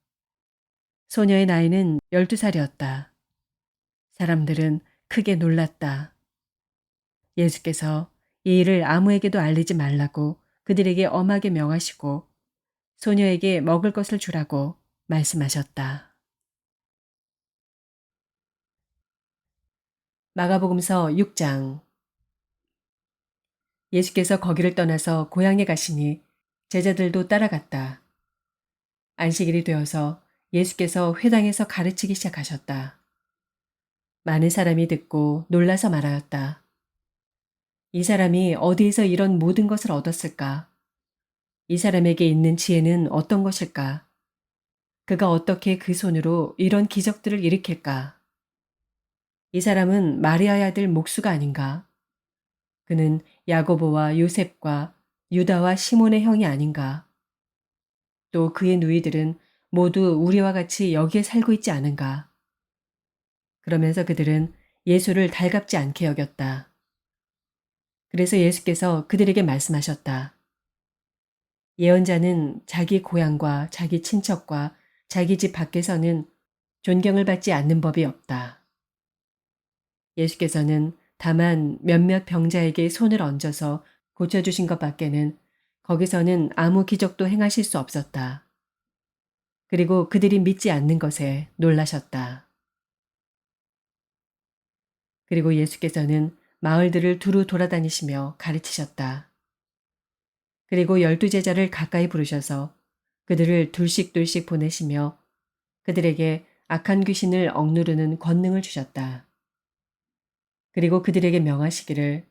소녀의 나이는 12살이었다. 사람들은 크게 놀랐다. 예수께서 이 일을 아무에게도 알리지 말라고 그들에게 엄하게 명하시고 소녀에게 먹을 것을 주라고 말씀하셨다. 마가복음서 6장. 예수께서 거기를 떠나서 고향에 가시니 제자들도 따라갔다. 안식일이 되어서 예수께서 회당에서 가르치기 시작하셨다. 많은 사람이 듣고 놀라서 말하였다. 이 사람이 어디에서 이런 모든 것을 얻었을까? 이 사람에게 있는 지혜는 어떤 것일까? 그가 어떻게 그 손으로 이런 기적들을 일으킬까? 이 사람은 마리아의 아들 목수가 아닌가? 그는 야고보와 요셉과 유다와 시몬의 형이 아닌가? 또 그의 누이들은 모두 우리와 같이 여기에 살고 있지 않은가? 그러면서 그들은 예수를 달갑지 않게 여겼다. 그래서 예수께서 그들에게 말씀하셨다. 예언자는 자기 고향과 자기 친척과 자기 집 밖에서는 존경을 받지 않는 법이 없다. 예수께서는 다만 몇몇 병자에게 손을 얹어서 고쳐주신 것 밖에는 거기서는 아무 기적도 행하실 수 없었다. 그리고 그들이 믿지 않는 것에 놀라셨다. 그리고 예수께서는 마을들을 두루 돌아다니시며 가르치셨다. 그리고 12제자를 가까이 부르셔서 그들을 둘씩 보내시며 그들에게 악한 귀신을 억누르는 권능을 주셨다. 그리고 그들에게 명하시기를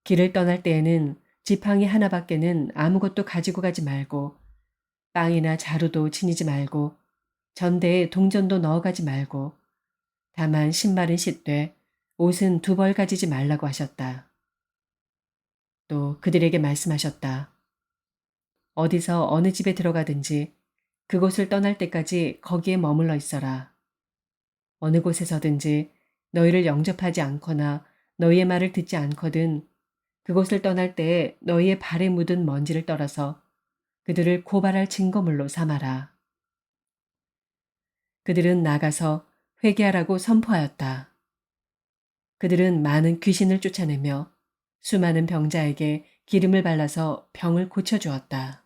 길을 떠날 때에는 지팡이 하나밖에는 아무것도 가지고 가지 말고 빵이나 자루도 지니지 말고 전대에 동전도 넣어가지 말고 다만 신발은 씻되 옷은 2벌 가지지 말라고 하셨다. 또 그들에게 말씀하셨다. 어디서 어느 집에 들어가든지 그곳을 떠날 때까지 거기에 머물러 있어라. 어느 곳에서든지 너희를 영접하지 않거나 너희의 말을 듣지 않거든 그곳을 떠날 때에 너희의 발에 묻은 먼지를 떨어서 그들을 고발할 증거물로 삼아라. 그들은 나가서 회개하라고 선포하였다. 그들은 많은 귀신을 쫓아내며 수많은 병자에게 기름을 발라서 병을 고쳐주었다.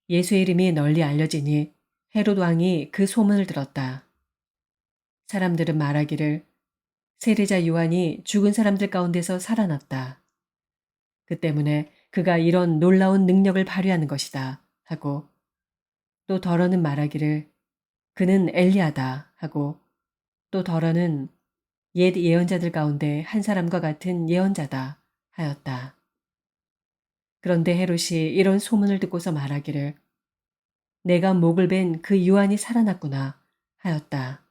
예수의 이름이 널리 알려지니 헤롯 왕이 그 소문을 들었다. 사람들은 말하기를 세례자 요한이 죽은 사람들 가운데서 살아났다. 그 때문에 그가 이런 놀라운 능력을 발휘하는 것이다 하고 또 더러는 말하기를 그는 엘리야다 하고 또 더러는 옛 예언자들 가운데 한 사람과 같은 예언자다 하였다. 그런데 헤롯이 이런 소문을 듣고서 말하기를 내가 목을 벤 그 요한이 살아났구나 하였다.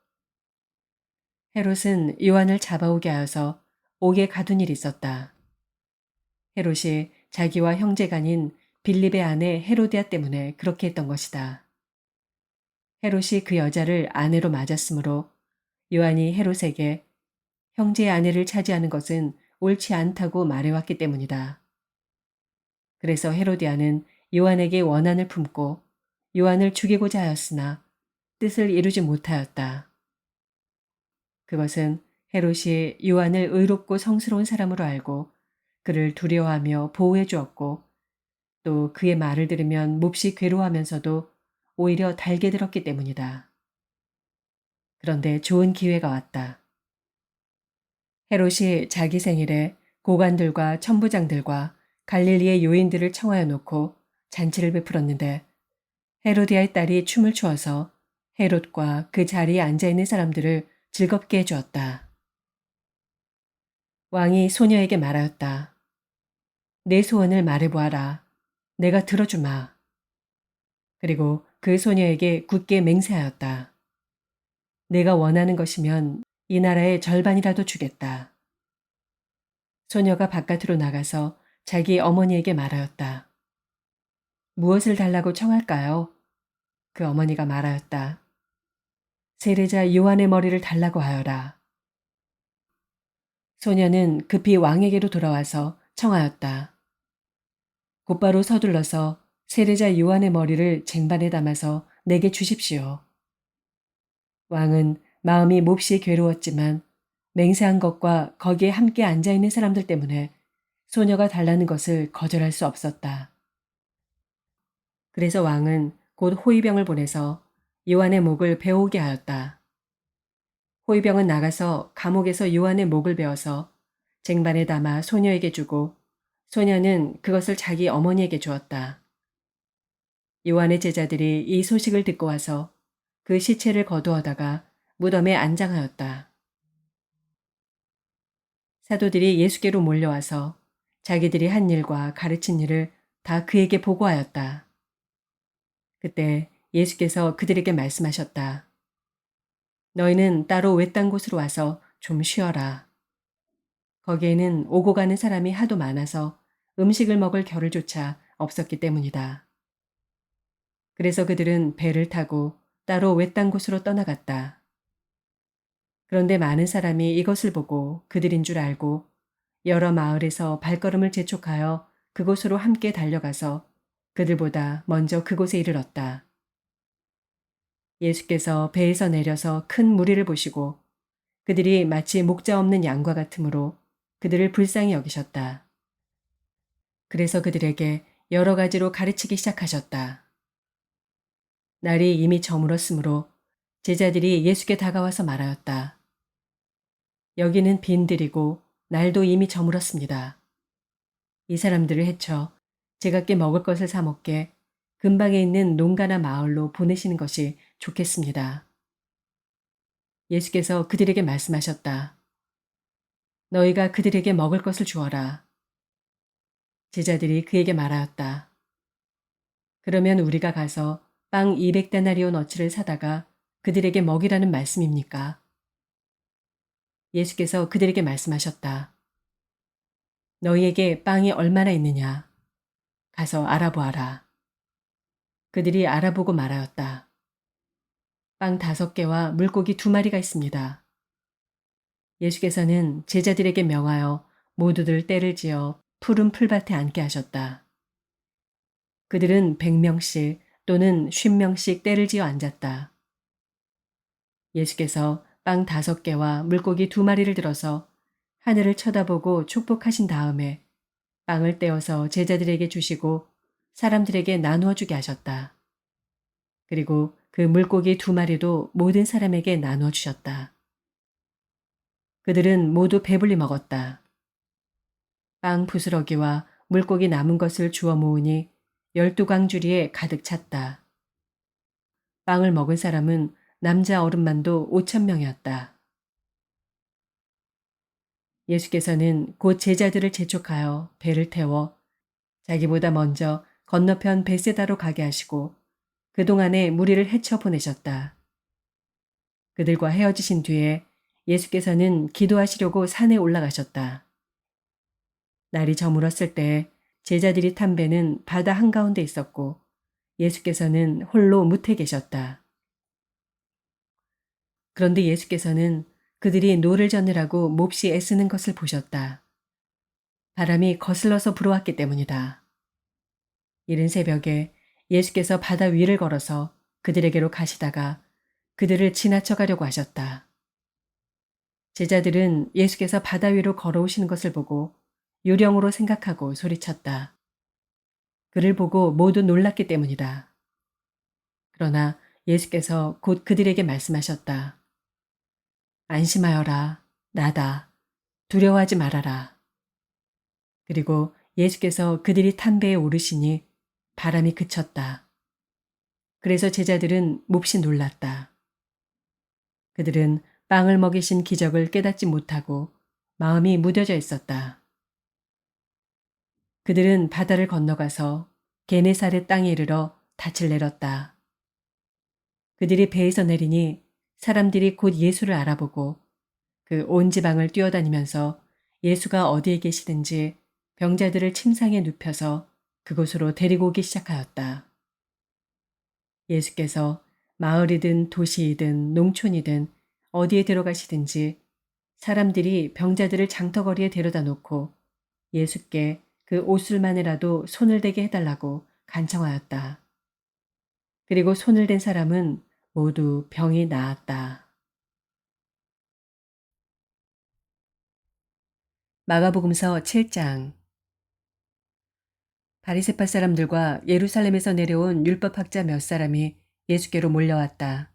헤롯은 요한을 잡아오게 하여서 옥에 가둔 일이 있었다. 헤롯이 자기와 형제간인 빌립의 아내 헤로디아 때문에 그렇게 했던 것이다. 헤롯이 그 여자를 아내로 맞았으므로 요한이 헤롯에게 형제의 아내를 차지하는 것은 옳지 않다고 말해왔기 때문이다. 그래서 헤로디아는 요한에게 원한을 품고 요한을 죽이고자 하였으나 뜻을 이루지 못하였다. 그것은 헤롯이 요한을 의롭고 성스러운 사람으로 알고 그를 두려워하며 보호해 주었고 또 그의 말을 들으면 몹시 괴로워하면서도 오히려 달게 들었기 때문이다. 그런데 좋은 기회가 왔다. 헤롯이 자기 생일에 고관들과 천부장들과 갈릴리의 요인들을 청하여 놓고 잔치를 베풀었는데 헤로디아의 딸이 춤을 추어서 헤롯과 그 자리에 앉아있는 사람들을 즐겁게 해주었다. 왕이 소녀에게 말하였다. 내 소원을 말해보아라. 내가 들어주마. 그리고 그 소녀에게 굳게 맹세하였다. 내가 원하는 것이면 이 나라의 절반이라도 주겠다. 소녀가 바깥으로 나가서 자기 어머니에게 말하였다. 무엇을 달라고 청할까요? 그 어머니가 말하였다. 세례자 요한의 머리를 달라고 하여라. 소녀는 급히 왕에게로 돌아와서 청하였다. 곧바로 서둘러서 세례자 요한의 머리를 쟁반에 담아서 내게 주십시오. 왕은 마음이 몹시 괴로웠지만 맹세한 것과 거기에 함께 앉아있는 사람들 때문에 소녀가 달라는 것을 거절할 수 없었다. 그래서 왕은 곧 호위병을 보내서 요한의 목을 베어오게 하였다. 호위병은 나가서 감옥에서 요한의 목을 베어서 쟁반에 담아 소녀에게 주고 소녀는 그것을 자기 어머니에게 주었다. 요한의 제자들이 이 소식을 듣고 와서 그 시체를 거두어다가 무덤에 안장하였다. 사도들이 예수께로 몰려와서 자기들이 한 일과 가르친 일을 다 그에게 보고하였다. 그때 예수께서 그들에게 말씀하셨다. 너희는 따로 외딴 곳으로 와서 좀 쉬어라. 거기에는 오고 가는 사람이 하도 많아서 음식을 먹을 겨를조차 없었기 때문이다. 그래서 그들은 배를 타고 따로 외딴 곳으로 떠나갔다. 그런데 많은 사람이 이것을 보고 그들인 줄 알고 여러 마을에서 발걸음을 재촉하여 그곳으로 함께 달려가서 그들보다 먼저 그곳에 이르렀다. 예수께서 배에서 내려서 큰 무리를 보시고 그들이 마치 목자 없는 양과 같으므로 그들을 불쌍히 여기셨다. 그래서 그들에게 여러 가지로 가르치기 시작하셨다. 날이 이미 저물었으므로 제자들이 예수께 다가와서 말하였다. 여기는 빈들이고 날도 이미 저물었습니다. 이 사람들을 해쳐 제각기 먹을 것을 사 먹게 근방에 있는 농가나 마을로 보내시는 것이 좋겠습니다. 예수께서 그들에게 말씀하셨다. 너희가 그들에게 먹을 것을 주어라. 제자들이 그에게 말하였다. 그러면 우리가 가서 빵 200데나리온 어치를 사다가 그들에게 먹이라는 말씀입니까? 예수께서 그들에게 말씀하셨다. 너희에게 빵이 얼마나 있느냐? 가서 알아보아라. 그들이 알아보고 말하였다. 빵 5개와 물고기 2마리가 있습니다. 예수께서는 제자들에게 명하여 모두들 떼를 지어 푸른 풀밭에 앉게 하셨다. 그들은 100명씩 또는 50명씩 떼를 지어 앉았다. 예수께서 빵 5개와 물고기 2마리를 들어서 하늘을 쳐다보고 축복하신 다음에 빵을 떼어서 제자들에게 주시고 사람들에게 나누어 주게 하셨다. 그리고 그 물고기 2마리도 모든 사람에게 나누어 주셨다. 그들은 모두 배불리 먹었다. 빵 부스러기와 물고기 남은 것을 주워 모으니 12광주리에 가득 찼다. 빵을 먹은 사람은 남자 어른만도 5,000명이었다. 예수께서는 곧 제자들을 재촉하여 배를 태워 자기보다 먼저 건너편 베세다로 가게 하시고 그동안에 무리를 헤쳐 보내셨다. 그들과 헤어지신 뒤에 예수께서는 기도하시려고 산에 올라가셨다. 날이 저물었을 때 제자들이 탄 배는 바다 한가운데 있었고 예수께서는 홀로 무태 계셨다. 그런데 예수께서는 그들이 노를 저느라고 몹시 애쓰는 것을 보셨다. 바람이 거슬러서 불어왔기 때문이다. 이른 새벽에 예수께서 바다 위를 걸어서 그들에게로 가시다가 그들을 지나쳐 가려고 하셨다. 제자들은 예수께서 바다 위로 걸어오시는 것을 보고 요령으로 생각하고 소리쳤다. 그를 보고 모두 놀랐기 때문이다. 그러나 예수께서 곧 그들에게 말씀하셨다. 안심하여라. 나다. 두려워하지 말아라. 그리고 예수께서 그들이 탄 배에 오르시니 바람이 그쳤다. 그래서 제자들은 몹시 놀랐다. 그들은 빵을 먹이신 기적을 깨닫지 못하고 마음이 무뎌져 있었다. 그들은 바다를 건너가서 게네사렛 땅에 이르러 닻을 내렸다. 그들이 배에서 내리니 사람들이 곧 예수를 알아보고 그 온 지방을 뛰어다니면서 예수가 어디에 계시든지 병자들을 침상에 눕혀서 그곳으로 데리고 오기 시작하였다. 예수께서 마을이든 도시이든 농촌이든 어디에 들어가시든지 사람들이 병자들을 장터거리에 데려다 놓고 예수께 그 옷술만이라도 손을 대게 해달라고 간청하였다. 그리고 손을 댄 사람은 모두 병이 나았다. 마가복음서 7장. 바리새파 사람들과 예루살렘에서 내려온 율법학자 몇 사람이 예수께로 몰려왔다.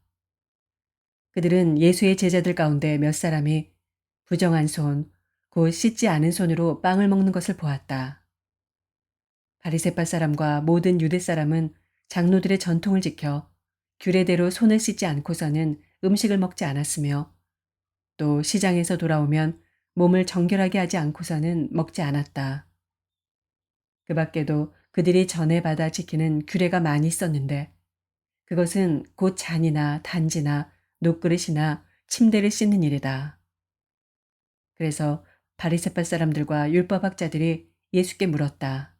그들은 예수의 제자들 가운데 몇 사람이 부정한 손, 곧 씻지 않은 손으로 빵을 먹는 것을 보았다. 바리새파 사람과 모든 유대 사람은 장로들의 전통을 지켜 규례대로 손을 씻지 않고서는 음식을 먹지 않았으며 또 시장에서 돌아오면 몸을 정결하게 하지 않고서는 먹지 않았다. 그 밖에도 그들이 전에 받아 지키는 규례가 많이 있었는데 그것은 곧 잔이나 단지나 녹그릇이나 침대를 씻는 일이다. 그래서 바리새파 사람들과 율법학자들이 예수께 물었다.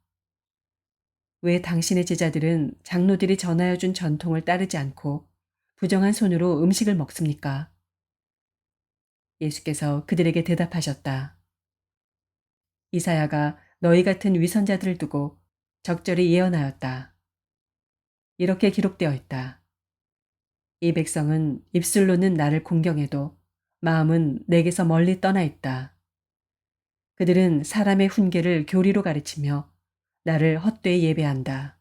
왜 당신의 제자들은 장로들이 전하여 준 전통을 따르지 않고 부정한 손으로 음식을 먹습니까? 예수께서 그들에게 대답하셨다. 이사야가 너희 같은 위선자들을 두고 적절히 예언하였다. 이렇게 기록되어 있다. 이 백성은 입술로는 나를 공경해도 마음은 내게서 멀리 떠나 있다. 그들은 사람의 훈계를 교리로 가르치며 나를 헛되이 예배한다.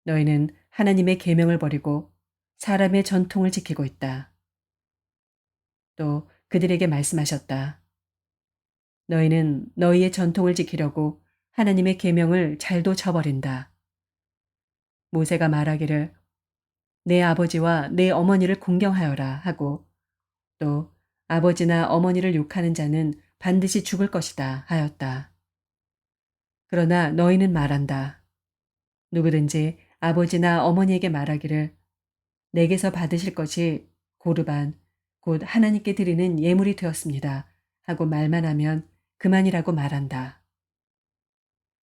너희는 하나님의 계명을 버리고 사람의 전통을 지키고 있다. 또 그들에게 말씀하셨다. 너희는 너희의 전통을 지키려고 하나님의 계명을 잘도 저버린다. 모세가 말하기를 내 아버지와 내 어머니를 공경하여라 하고 또 아버지나 어머니를 욕하는 자는 반드시 죽을 것이다 하였다. 그러나 너희는 말한다. 누구든지 아버지나 어머니에게 말하기를 내게서 받으실 것이 고르반 곧 하나님께 드리는 예물이 되었습니다 하고 말만 하면 그만이라고 말한다.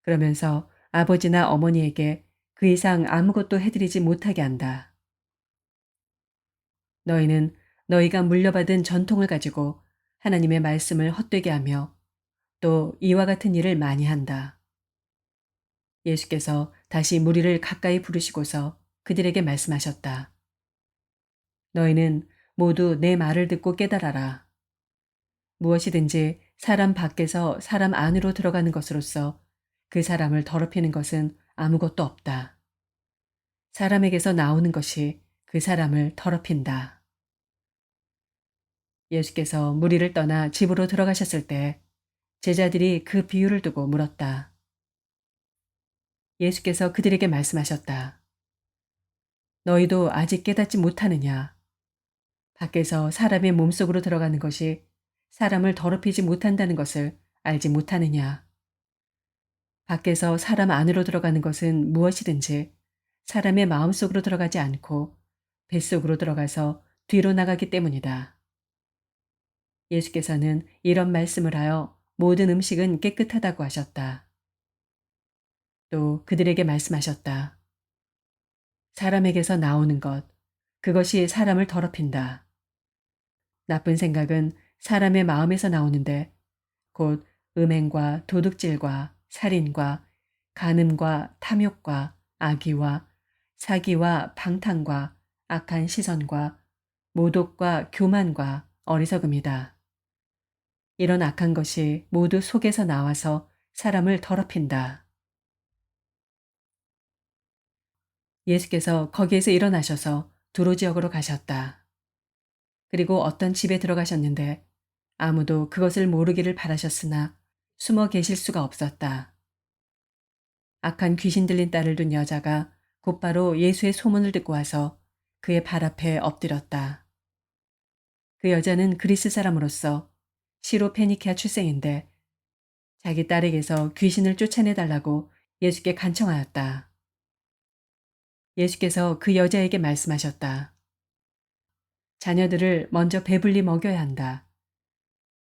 그러면서 아버지나 어머니에게 그 이상 아무것도 해드리지 못하게 한다. 너희는 너희가 물려받은 전통을 가지고 하나님의 말씀을 헛되게 하며 또 이와 같은 일을 많이 한다. 예수께서 다시 무리를 가까이 부르시고서 그들에게 말씀하셨다. 너희는 모두 내 말을 듣고 깨달아라. 무엇이든지 사람 밖에서 사람 안으로 들어가는 것으로서 그 사람을 더럽히는 것은 아무것도 없다. 사람에게서 나오는 것이 그 사람을 더럽힌다. 예수께서 무리를 떠나 집으로 들어가셨을 때 제자들이 그 비유를 두고 물었다. 예수께서 그들에게 말씀하셨다. 너희도 아직 깨닫지 못하느냐? 밖에서 사람의 몸속으로 들어가는 것이 사람을 더럽히지 못한다는 것을 알지 못하느냐? 밖에서 사람 안으로 들어가는 것은 무엇이든지 사람의 마음속으로 들어가지 않고 뱃속으로 들어가서 뒤로 나가기 때문이다. 예수께서는 이런 말씀을 하여 모든 음식은 깨끗하다고 하셨다. 또 그들에게 말씀하셨다. 사람에게서 나오는 것, 그것이 사람을 더럽힌다. 나쁜 생각은 사람의 마음에서 나오는데 곧 음행과 도둑질과 살인과 간음과 탐욕과 악의와 사기와 방탕과 악한 시선과 모독과 교만과 어리석음이다. 이런 악한 것이 모두 속에서 나와서 사람을 더럽힌다. 예수께서 거기에서 일어나셔서 두로 지역으로 가셨다. 그리고 어떤 집에 들어가셨는데 아무도 그것을 모르기를 바라셨으나 숨어 계실 수가 없었다. 악한 귀신 들린 딸을 둔 여자가 곧바로 예수의 소문을 듣고 와서 그의 발 앞에 엎드렸다. 그 여자는 그리스 사람으로서 시로페니키아 출생인데 자기 딸에게서 귀신을 쫓아내달라고 예수께 간청하였다. 예수께서 그 여자에게 말씀하셨다. 자녀들을 먼저 배불리 먹여야 한다.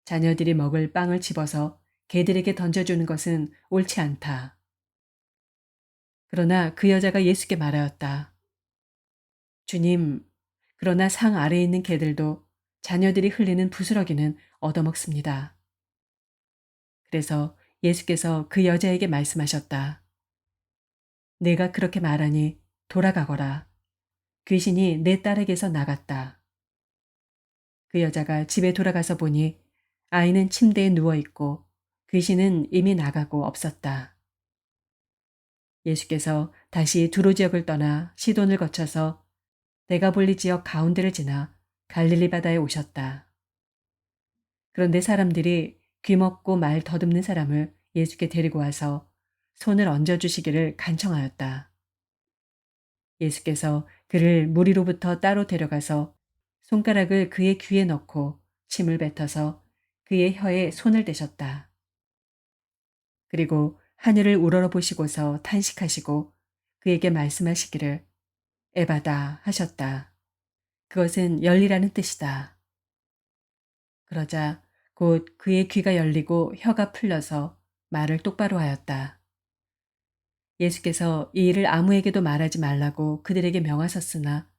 자녀들이 먹을 빵을 집어서 개들에게 던져주는 것은 옳지 않다. 그러나 그 여자가 예수께 말하였다. 주님, 그러나 상 아래에 있는 개들도 자녀들이 흘리는 부스러기는 얻어먹습니다. 그래서 예수께서 그 여자에게 말씀하셨다. 내가 그렇게 말하니 돌아가거라. 귀신이 내 딸에게서 나갔다. 그 여자가 집에 돌아가서 보니 아이는 침대에 누워있고 귀신은 이미 나가고 없었다. 예수께서 다시 두로 지역을 떠나 시돈을 거쳐서 데가볼리 지역 가운데를 지나 갈릴리 바다에 오셨다. 그런데 사람들이 귀먹고 말 더듬는 사람을 예수께 데리고 와서 손을 얹어주시기를 간청하였다. 예수께서 그를 무리로부터 따로 데려가서 손가락을 그의 귀에 넣고 침을 뱉어서 그의 혀에 손을 대셨다. 그리고 하늘을 우러러보시고서 탄식하시고 그에게 말씀하시기를 에바다 하셨다. 그것은 열리라는 뜻이다. 그러자 곧 그의 귀가 열리고 혀가 풀려서 말을 똑바로 하였다. 예수께서 이 일을 아무에게도 말하지 말라고 그들에게 명하셨으나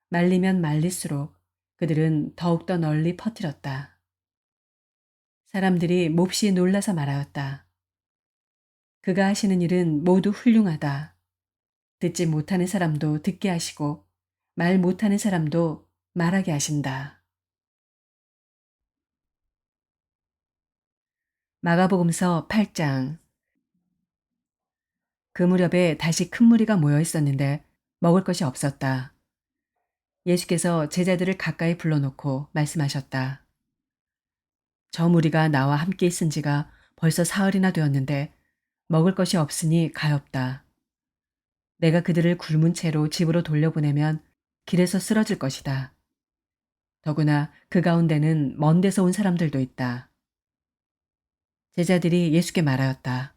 말리면 말릴수록 그들은 더욱더 널리 퍼뜨렸다. 사람들이 몹시 놀라서 말하였다. 그가 하시는 일은 모두 훌륭하다. 듣지 못하는 사람도 듣게 하시고 말 못하는 사람도 말하게 하신다. 마가복음서 8장. 그 무렵에 다시 큰 무리가 모여 있었는데 먹을 것이 없었다. 예수께서 제자들을 가까이 불러놓고 말씀하셨다. 저 무리가 나와 함께 있은 지가 벌써 사흘이나 되었는데 먹을 것이 없으니 가엾다. 내가 그들을 굶은 채로 집으로 돌려보내면 길에서 쓰러질 것이다. 더구나 그 가운데는 먼 데서 온 사람들도 있다. 제자들이 예수께 말하였다.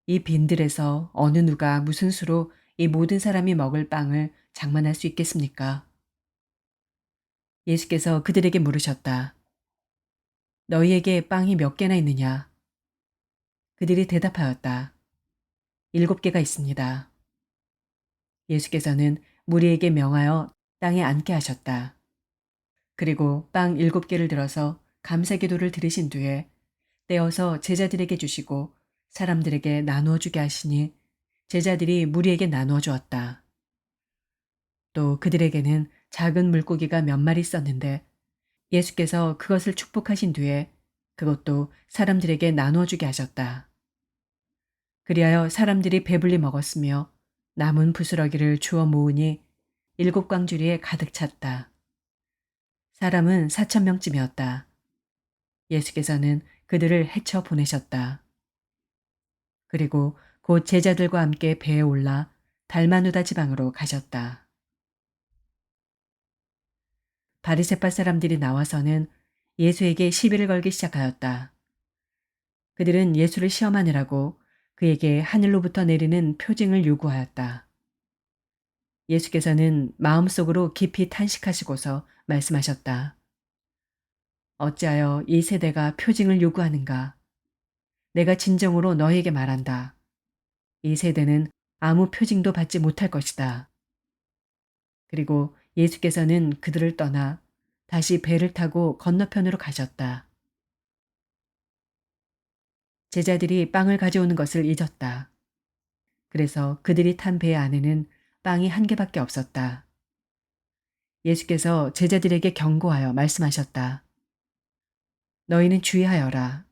이 빈들에서 어느 누가 무슨 수로 이 모든 사람이 먹을 빵을 장만할 수 있겠습니까? 예수께서 그들에게 물으셨다. 너희에게 빵이 몇 개나 있느냐? 그들이 대답하였다. 7개가 있습니다. 예수께서는 무리에게 명하여 땅에 앉게 하셨다. 그리고 빵 7개를 들어서 감사기도를 드리신 뒤에 떼어서 제자들에게 주시고 사람들에게 나누어 주게 하시니 제자들이 무리에게 나누어 주었다. 또 그들에게는 작은 물고기가 몇 마리 있었는데 예수께서 그것을 축복하신 뒤에 그것도 사람들에게 나누어 주게 하셨다. 그리하여 사람들이 배불리 먹었으며 남은 부스러기를 주워 모으니 7광주리에 가득 찼다. 사람은 4,000명쯤이었다. 예수께서는 그들을 헤쳐 보내셨다. 그리고 곧 제자들과 함께 배에 올라 달마누다 지방으로 가셨다. 바리새파 사람들이 나와서는 예수에게 시비를 걸기 시작하였다. 그들은 예수를 시험하느라고 그에게 하늘로부터 내리는 표징을 요구하였다. 예수께서는 마음속으로 깊이 탄식하시고서 말씀하셨다. 어찌하여 이 세대가 표징을 요구하는가? 내가 진정으로 너희에게 말한다. 이 세대는 아무 표징도 받지 못할 것이다. 그리고 예수께서는 그들을 떠나 다시 배를 타고 건너편으로 가셨다. 제자들이 빵을 가져오는 것을 잊었다. 그래서 그들이 탄 배 안에는 빵이 1개밖에 없었다. 예수께서 제자들에게 경고하여 말씀하셨다. 너희는 주의하여라.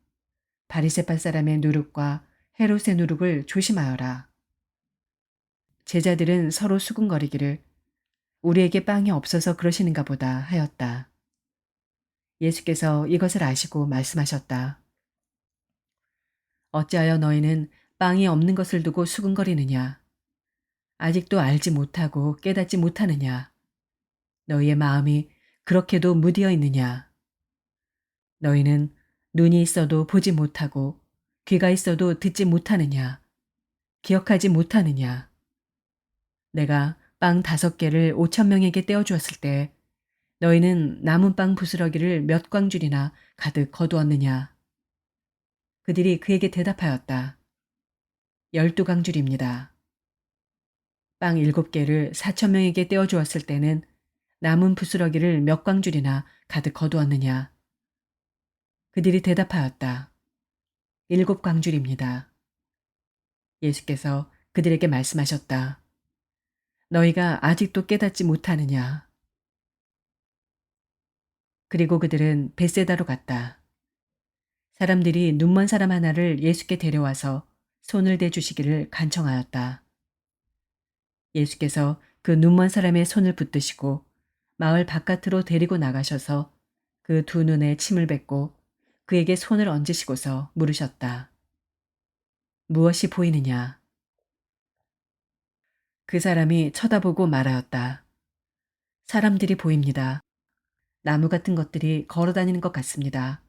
바리새파 사람의 누룩과 헤롯의 누룩을 조심하여라. 제자들은 서로 수군거리기를 우리에게 빵이 없어서 그러시는가 보다 하였다. 예수께서 이것을 아시고 말씀하셨다. 어찌하여 너희는 빵이 없는 것을 두고 수군거리느냐? 아직도 알지 못하고 깨닫지 못하느냐? 너희의 마음이 그렇게도 무디어 있느냐? 너희는 눈이 있어도 보지 못하고 귀가 있어도 듣지 못하느냐? 기억하지 못하느냐? 내가 빵 5개를 5,000명에게 떼어주었을 때 너희는 남은 빵 부스러기를 몇 광줄이나 가득 거두었느냐? 그들이 그에게 대답하였다. 12광줄입니다. 빵 7개를 4,000명에게 떼어주었을 때는 남은 부스러기를 몇 광줄이나 가득 거두었느냐? 그들이 대답하였다. 7광줄입니다. 예수께서 그들에게 말씀하셨다. 너희가 아직도 깨닫지 못하느냐? 그리고 그들은 벳세다로 갔다. 사람들이 눈먼 사람 하나를 예수께 데려와서 손을 대주시기를 간청하였다. 예수께서 그 눈먼 사람의 손을 붙드시고 마을 바깥으로 데리고 나가셔서 그 두 눈에 침을 뱉고 그에게 손을 얹으시고서 물으셨다. 무엇이 보이느냐? 그 사람이 쳐다보고 말하였다. 사람들이 보입니다. 나무 같은 것들이 걸어다니는 것 같습니다.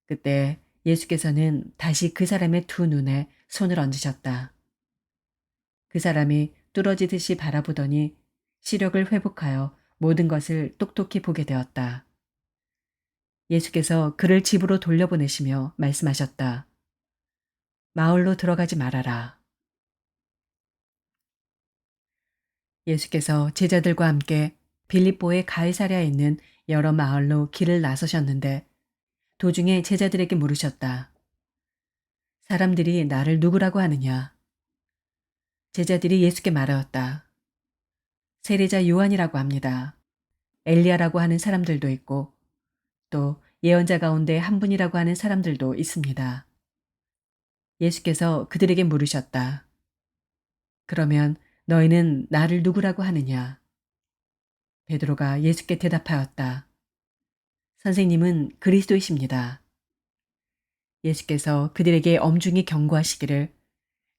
그때 예수께서는 다시 그 사람의 두 눈에 손을 얹으셨다. 그 사람이 뚫어지듯이 바라보더니 시력을 회복하여 모든 것을 똑똑히 보게 되었다. 예수께서 그를 집으로 돌려보내시며 말씀하셨다. 마을로 들어가지 말아라. 예수께서 제자들과 함께 빌립보의 가이사랴에 있는 여러 마을로 길을 나서셨는데 도중에 제자들에게 물으셨다. 사람들이 나를 누구라고 하느냐? 제자들이 예수께 말하였다. 세례자 요한이라고 합니다. 엘리야라고 하는 사람들도 있고 또 예언자 가운데 한 분이라고 하는 사람들도 있습니다. 예수께서 그들에게 물으셨다. 그러면 너희는 나를 누구라고 하느냐? 베드로가 예수께 대답하였다. 선생님은 그리스도이십니다. 예수께서 그들에게 엄중히 경고하시기를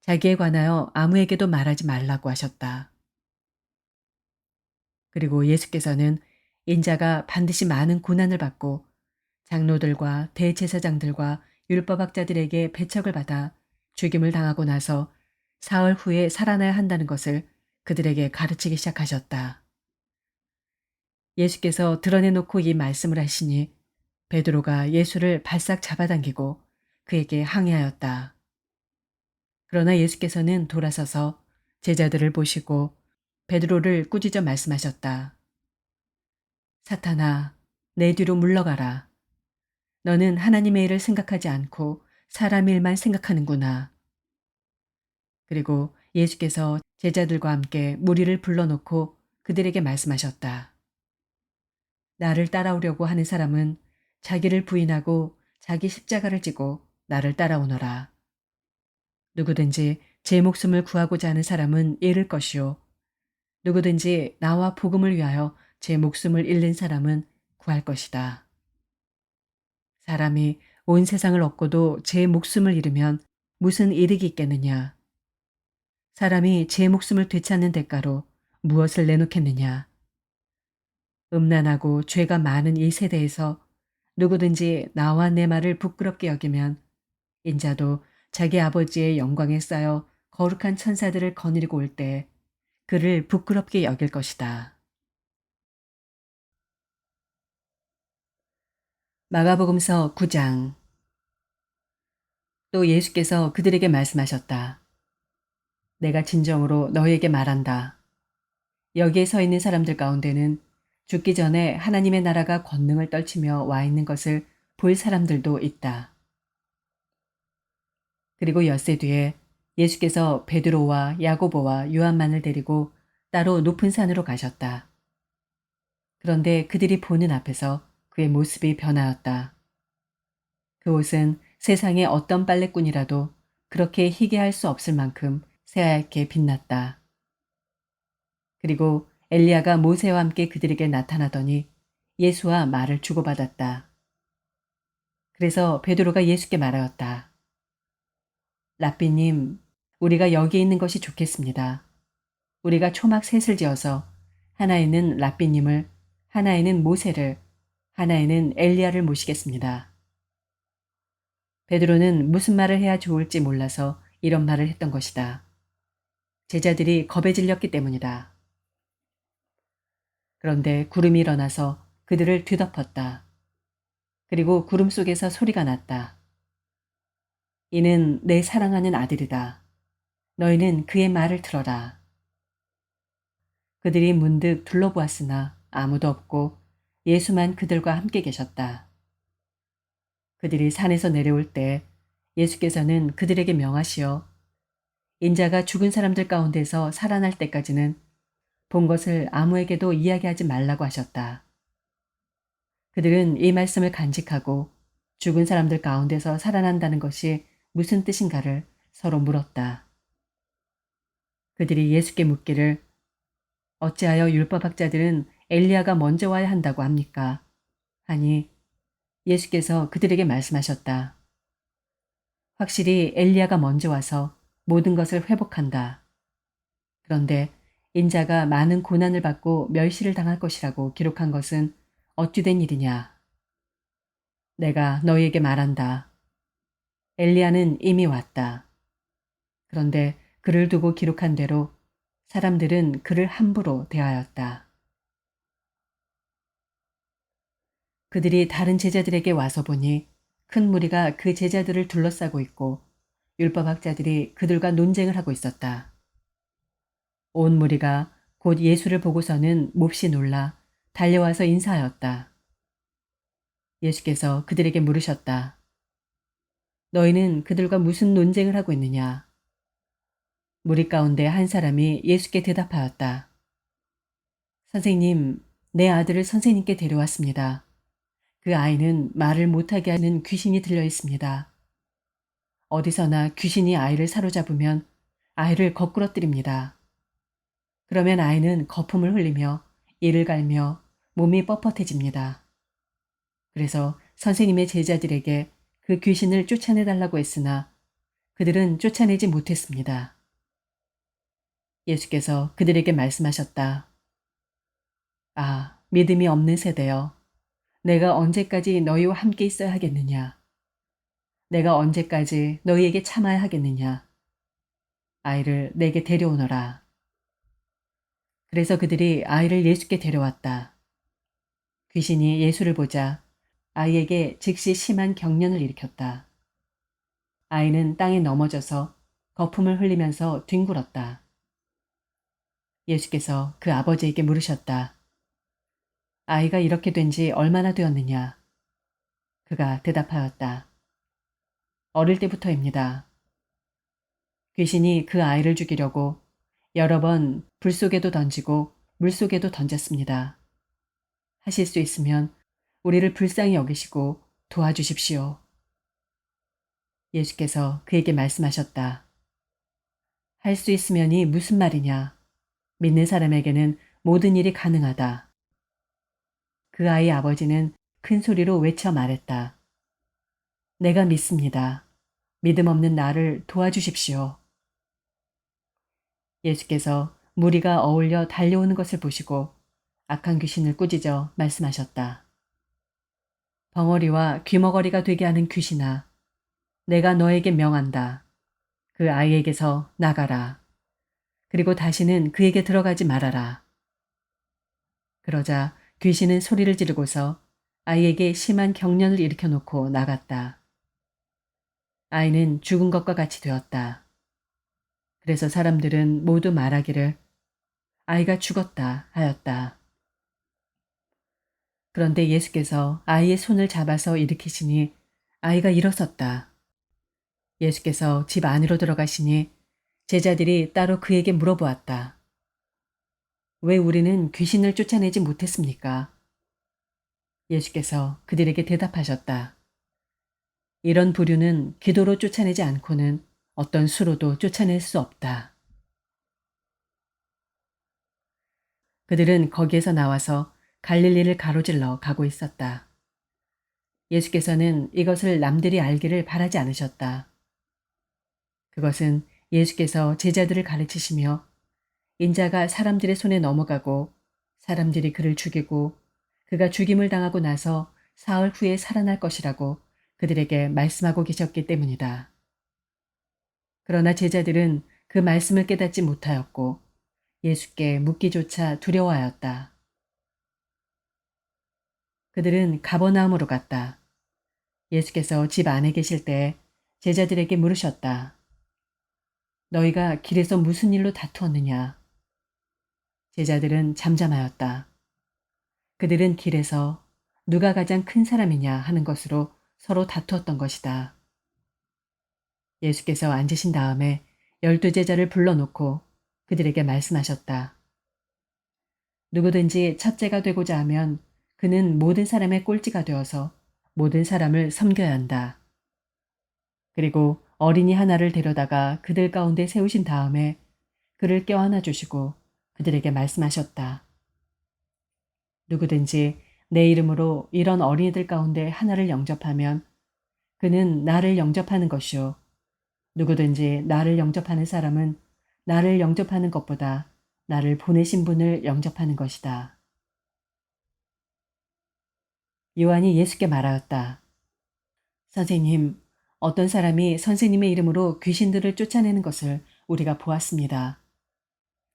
자기에 관하여 아무에게도 말하지 말라고 하셨다. 그리고 예수께서는 인자가 반드시 많은 고난을 받고 장로들과 대제사장들과 율법학자들에게 배척을 받아 죽임을 당하고 나서 사흘 후에 살아나야 한다는 것을 그들에게 가르치기 시작하셨다. 예수께서 드러내놓고 이 말씀을 하시니 베드로가 예수를 발싹 잡아당기고 그에게 항의하였다. 그러나 예수께서는 돌아서서 제자들을 보시고 베드로를 꾸짖어 말씀하셨다. 사탄아, 내 뒤로 물러가라. 너는 하나님의 일을 생각하지 않고 사람 일만 생각하는구나. 그리고 예수께서 제자들과 함께 무리를 불러놓고 그들에게 말씀하셨다. 나를 따라오려고 하는 사람은 자기를 부인하고 자기 십자가를 지고 나를 따라오너라. 누구든지 제 목숨을 구하고자 하는 사람은 잃을 것이요. 누구든지 나와 복음을 위하여 제 목숨을 잃는 사람은 구할 것이다. 사람이 온 세상을 얻고도 제 목숨을 잃으면 무슨 이득이 있겠느냐. 사람이 제 목숨을 되찾는 대가로 무엇을 내놓겠느냐. 음란하고 죄가 많은 이 세대에서 누구든지 나와 내 말을 부끄럽게 여기면 인자도 자기 아버지의 영광에 쌓여 거룩한 천사들을 거느리고 올 때 그를 부끄럽게 여길 것이다. 마가복음서 9장. 또 예수께서 그들에게 말씀하셨다. 내가 진정으로 너희에게 말한다. 여기에 서 있는 사람들 가운데는 죽기 전에 하나님의 나라가 권능을 떨치며 와 있는 것을 볼 사람들도 있다. 그리고 엿새 뒤에 예수께서 베드로와 야고보와 요한만을 데리고 따로 높은 산으로 가셨다. 그런데 그들이 보는 앞에서 그의 모습이 변하였다. 그 옷은 세상의 어떤 빨래꾼이라도 그렇게 희게 할 수 없을 만큼 새하얗게 빛났다. 그리고 엘리야가 모세와 함께 그들에게 나타나더니 예수와 말을 주고받았다. 그래서 베드로가 예수께 말하였다. 랍비님, 우리가 여기 있는 것이 좋겠습니다. 우리가 초막 셋을 지어서 하나에는 랍비님을, 하나에는 모세를, 하나에는 엘리야를 모시겠습니다. 베드로는 무슨 말을 해야 좋을지 몰라서 이런 말을 했던 것이다. 제자들이 겁에 질렸기 때문이다. 그런데 구름이 일어나서 그들을 뒤덮었다. 그리고 구름 속에서 소리가 났다. 이는 내 사랑하는 아들이다. 너희는 그의 말을 들어라. 그들이 문득 둘러보았으나 아무도 없고 예수만 그들과 함께 계셨다. 그들이 산에서 내려올 때 예수께서는 그들에게 명하시어 인자가 죽은 사람들 가운데서 살아날 때까지는 본 것을 아무에게도 이야기하지 말라고 하셨다. 그들은 이 말씀을 간직하고 죽은 사람들 가운데서 살아난다는 것이 무슨 뜻인가를 서로 물었다. 그들이 예수께 묻기를 어찌하여 율법학자들은 엘리야가 먼저 와야 한다고 합니까? 하니 예수께서 그들에게 말씀하셨다. 확실히 엘리야가 먼저 와서 모든 것을 회복한다. 그런데 인자가 많은 고난을 받고 멸시를 당할 것이라고 기록한 것은 어찌 된 일이냐? 내가 너희에게 말한다. 엘리야는 이미 왔다. 그런데 그를 두고 기록한 대로 사람들은 그를 함부로 대하였다. 그들이 다른 제자들에게 와서 보니 큰 무리가 그 제자들을 둘러싸고 있고 율법학자들이 그들과 논쟁을 하고 있었다. 온 무리가 곧 예수를 보고서는 몹시 놀라 달려와서 인사하였다. 예수께서 그들에게 물으셨다. 너희는 그들과 무슨 논쟁을 하고 있느냐? 무리 가운데 한 사람이 예수께 대답하였다. 선생님, 내 아들을 선생님께 데려왔습니다. 그 아이는 말을 못하게 하는 귀신이 들려 있습니다. 어디서나 귀신이 아이를 사로잡으면 아이를 거꾸러뜨립니다. 그러면 아이는 거품을 흘리며 이를 갈며 몸이 뻣뻣해집니다. 그래서 선생님의 제자들에게 그 귀신을 쫓아내달라고 했으나 그들은 쫓아내지 못했습니다. 예수께서 그들에게 말씀하셨다. 아, 믿음이 없는 세대여. 내가 언제까지 너희와 함께 있어야 하겠느냐? 내가 언제까지 너희에게 참아야 하겠느냐? 아이를 내게 데려오너라. 그래서 그들이 아이를 예수께 데려왔다. 귀신이 예수를 보자 아이에게 즉시 심한 경련을 일으켰다. 아이는 땅에 넘어져서 거품을 흘리면서 뒹굴었다. 예수께서 그 아버지에게 물으셨다. 아이가 이렇게 된 지 얼마나 되었느냐? 그가 대답하였다. 어릴 때부터입니다. 귀신이 그 아이를 죽이려고 여러 번 불 속에도 던지고 물 속에도 던졌습니다. 하실 수 있으면 우리를 불쌍히 여기시고 도와주십시오. 예수께서 그에게 말씀하셨다. 할 수 있으면이 무슨 말이냐? 믿는 사람에게는 모든 일이 가능하다. 그 아이 아버지는 큰 소리로 외쳐 말했다. 내가 믿습니다. 믿음 없는 나를 도와주십시오. 예수께서 무리가 어울려 달려오는 것을 보시고 악한 귀신을 꾸짖어 말씀하셨다. 벙어리와 귀머거리가 되게 하는 귀신아, 내가 너에게 명한다. 그 아이에게서 나가라. 그리고 다시는 그에게 들어가지 말아라. 그러자 귀신은 소리를 지르고서 아이에게 심한 경련을 일으켜 놓고 나갔다. 아이는 죽은 것과 같이 되었다. 그래서 사람들은 모두 말하기를 아이가 죽었다 하였다. 그런데 예수께서 아이의 손을 잡아서 일으키시니 아이가 일어섰다. 예수께서 집 안으로 들어가시니 제자들이 따로 그에게 물어보았다. 왜 우리는 귀신을 쫓아내지 못했습니까? 예수께서 그들에게 대답하셨다. 이런 부류는 기도로 쫓아내지 않고는 어떤 수로도 쫓아낼 수 없다. 그들은 거기에서 나와서 갈릴리를 가로질러 가고 있었다. 예수께서는 이것을 남들이 알기를 바라지 않으셨다. 그것은 예수께서 제자들을 가르치시며 인자가 사람들의 손에 넘어가고 사람들이 그를 죽이고 그가 죽임을 당하고 나서 사흘 후에 살아날 것이라고 그들에게 말씀하고 계셨기 때문이다. 그러나 제자들은 그 말씀을 깨닫지 못하였고 예수께 묻기조차 두려워하였다. 그들은 가버나움으로 갔다. 예수께서 집 안에 계실 때 제자들에게 물으셨다. 너희가 길에서 무슨 일로 다투었느냐? 제자들은 잠잠하였다. 그들은 길에서 누가 가장 큰 사람이냐 하는 것으로 서로 다투었던 것이다. 예수께서 앉으신 다음에 12제자를 불러놓고 그들에게 말씀하셨다. 누구든지 첫째가 되고자 하면 그는 모든 사람의 꼴찌가 되어서 모든 사람을 섬겨야 한다. 그리고 어린이 하나를 데려다가 그들 가운데 세우신 다음에 그를 껴안아 주시고 그들에게 말씀하셨다. 누구든지 내 이름으로 이런 어린이들 가운데 하나를 영접하면 그는 나를 영접하는 것이요. 누구든지 나를 영접하는 사람은 나를 영접하는 것보다 나를 보내신 분을 영접하는 것이다. 요한이 예수께 말하였다. 선생님, 어떤 사람이 선생님의 이름으로 귀신들을 쫓아내는 것을 우리가 보았습니다.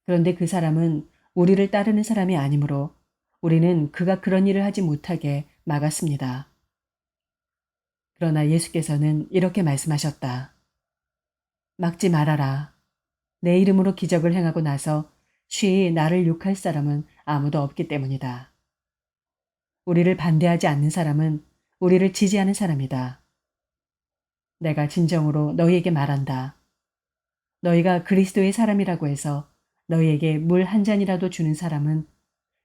그런데 그 사람은 우리를 따르는 사람이 아니므로 우리는 그가 그런 일을 하지 못하게 막았습니다. 그러나 예수께서는 이렇게 말씀하셨다. 막지 말아라. 내 이름으로 기적을 행하고 나서 쉬이 나를 욕할 사람은 아무도 없기 때문이다. 우리를 반대하지 않는 사람은 우리를 지지하는 사람이다. 내가 진정으로 너희에게 말한다. 너희가 그리스도의 사람이라고 해서 너희에게 물 한 잔이라도 주는 사람은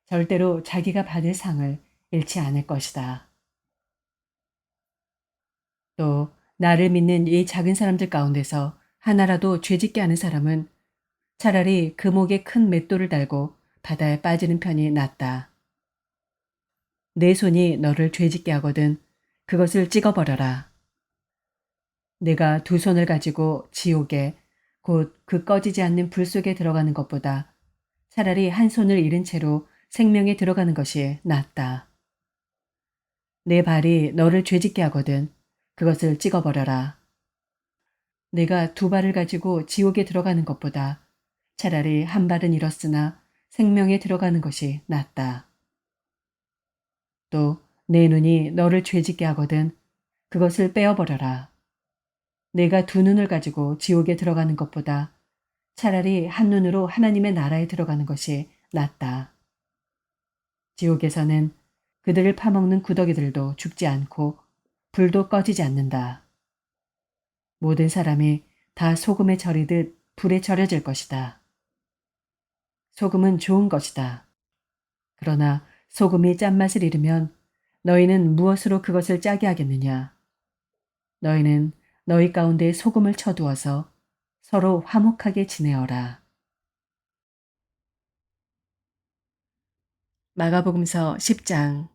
절대로 자기가 받을 상을 잃지 않을 것이다. 또 나를 믿는 이 작은 사람들 가운데서 하나라도 죄짓게 하는 사람은 차라리 그 목에 큰 맷돌을 달고 바다에 빠지는 편이 낫다. 내 손이 너를 죄짓게 하거든 그것을 찍어버려라. 내가 두 손을 가지고 지옥에 곧 그 꺼지지 않는 불 속에 들어가는 것보다 차라리 한 손을 잃은 채로 생명에 들어가는 것이 낫다. 내 발이 너를 죄짓게 하거든 그것을 찍어버려라. 내가 두 발을 가지고 지옥에 들어가는 것보다 차라리 한 발은 잃었으나 생명에 들어가는 것이 낫다. 또 내 눈이 너를 죄짓게 하거든 그것을 빼어버려라. 내가 두 눈을 가지고 지옥에 들어가는 것보다 차라리 한 눈으로 하나님의 나라에 들어가는 것이 낫다. 지옥에서는 그들을 파먹는 구더기들도 죽지 않고 불도 꺼지지 않는다. 모든 사람이 다 소금에 절이듯 불에 절여질 것이다. 소금은 좋은 것이다. 그러나 소금이 짠맛을 잃으면 너희는 무엇으로 그것을 짜게 하겠느냐? 너희는 너희 가운데 소금을 쳐두어서 서로 화목하게 지내어라. 마가복음서 10장.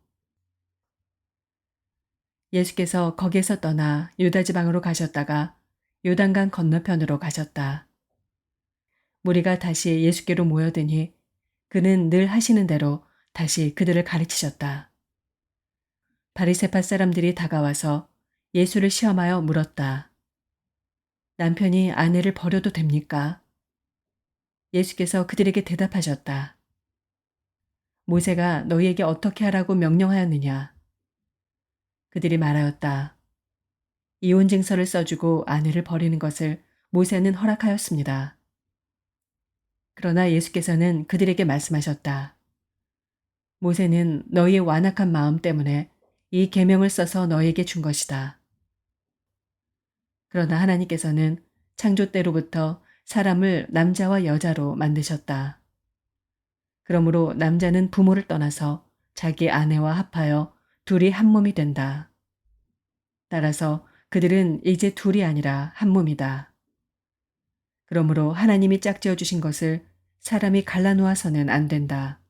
예수께서 거기에서 떠나 유다 지방으로 가셨다가 요단강 건너편으로 가셨다. 무리가 다시 예수께로 모여드니 그는 늘 하시는 대로 다시 그들을 가르치셨다. 바리새파 사람들이 다가와서 예수를 시험하여 물었다. 남편이 아내를 버려도 됩니까? 예수께서 그들에게 대답하셨다. 모세가 너희에게 어떻게 하라고 명령하였느냐? 그들이 말하였다. 이혼 증서를 써주고 아내를 버리는 것을 모세는 허락하였습니다. 그러나 예수께서는 그들에게 말씀하셨다. 모세는 너희의 완악한 마음 때문에 이 계명을 써서 너희에게 준 것이다. 그러나 하나님께서는 창조 때로부터 사람을 남자와 여자로 만드셨다. 그러므로 남자는 부모를 떠나서 자기 아내와 합하여 둘이 한 몸이 된다. 따라서 그들은 이제 둘이 아니라 한 몸이다. 그러므로 하나님이 짝지어 주신 것을 사람이 갈라놓아서는 안 된다.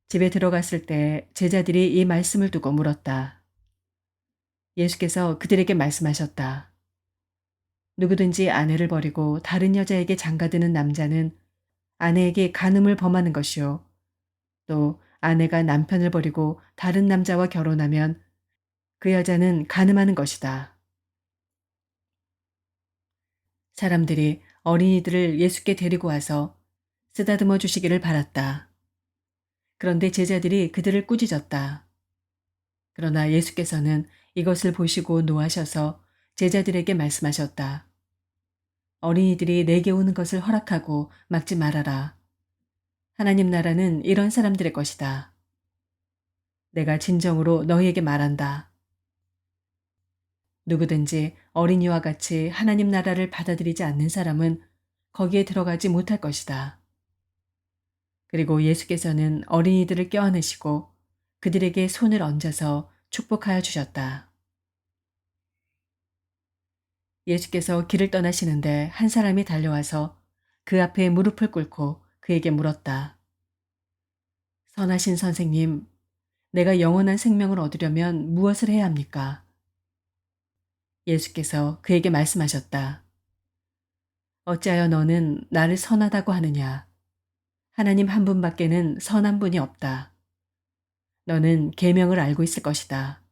집에 들어갔을 때 제자들이 이 말씀을 두고 물었다. 예수께서 그들에게 말씀하셨다. 누구든지 아내를 버리고 다른 여자에게 장가드는 남자는 아내에게 간음을 범하는 것이요. 또 아내가 남편을 버리고 다른 남자와 결혼하면 그 여자는 간음하는 것이다. 사람들이 어린이들을 예수께 데리고 와서 쓰다듬어 주시기를 바랐다. 그런데 제자들이 그들을 꾸짖었다. 그러나 예수께서는 이것을 보시고 노하셔서 제자들에게 말씀하셨다. 어린이들이 내게 오는 것을 허락하고 막지 말아라. 하나님 나라는 이런 사람들의 것이다. 내가 진정으로 너희에게 말한다. 누구든지 어린이와 같이 하나님 나라를 받아들이지 않는 사람은 거기에 들어가지 못할 것이다. 그리고 예수께서는 어린이들을 껴안으시고 그들에게 손을 얹어서 축복하여 주셨다. 예수께서 길을 떠나시는데 한 사람이 달려와서 그 앞에 무릎을 꿇고 그에게 물었다. 선하신 선생님, 내가 영원한 생명을 얻으려면 무엇을 해야 합니까? 예수께서 그에게 말씀하셨다. 어찌하여 너는 나를 선하다고 하느냐? 하나님 한 분밖에는 선한 분이 없다. 너는 계명을 알고 있을 것이다.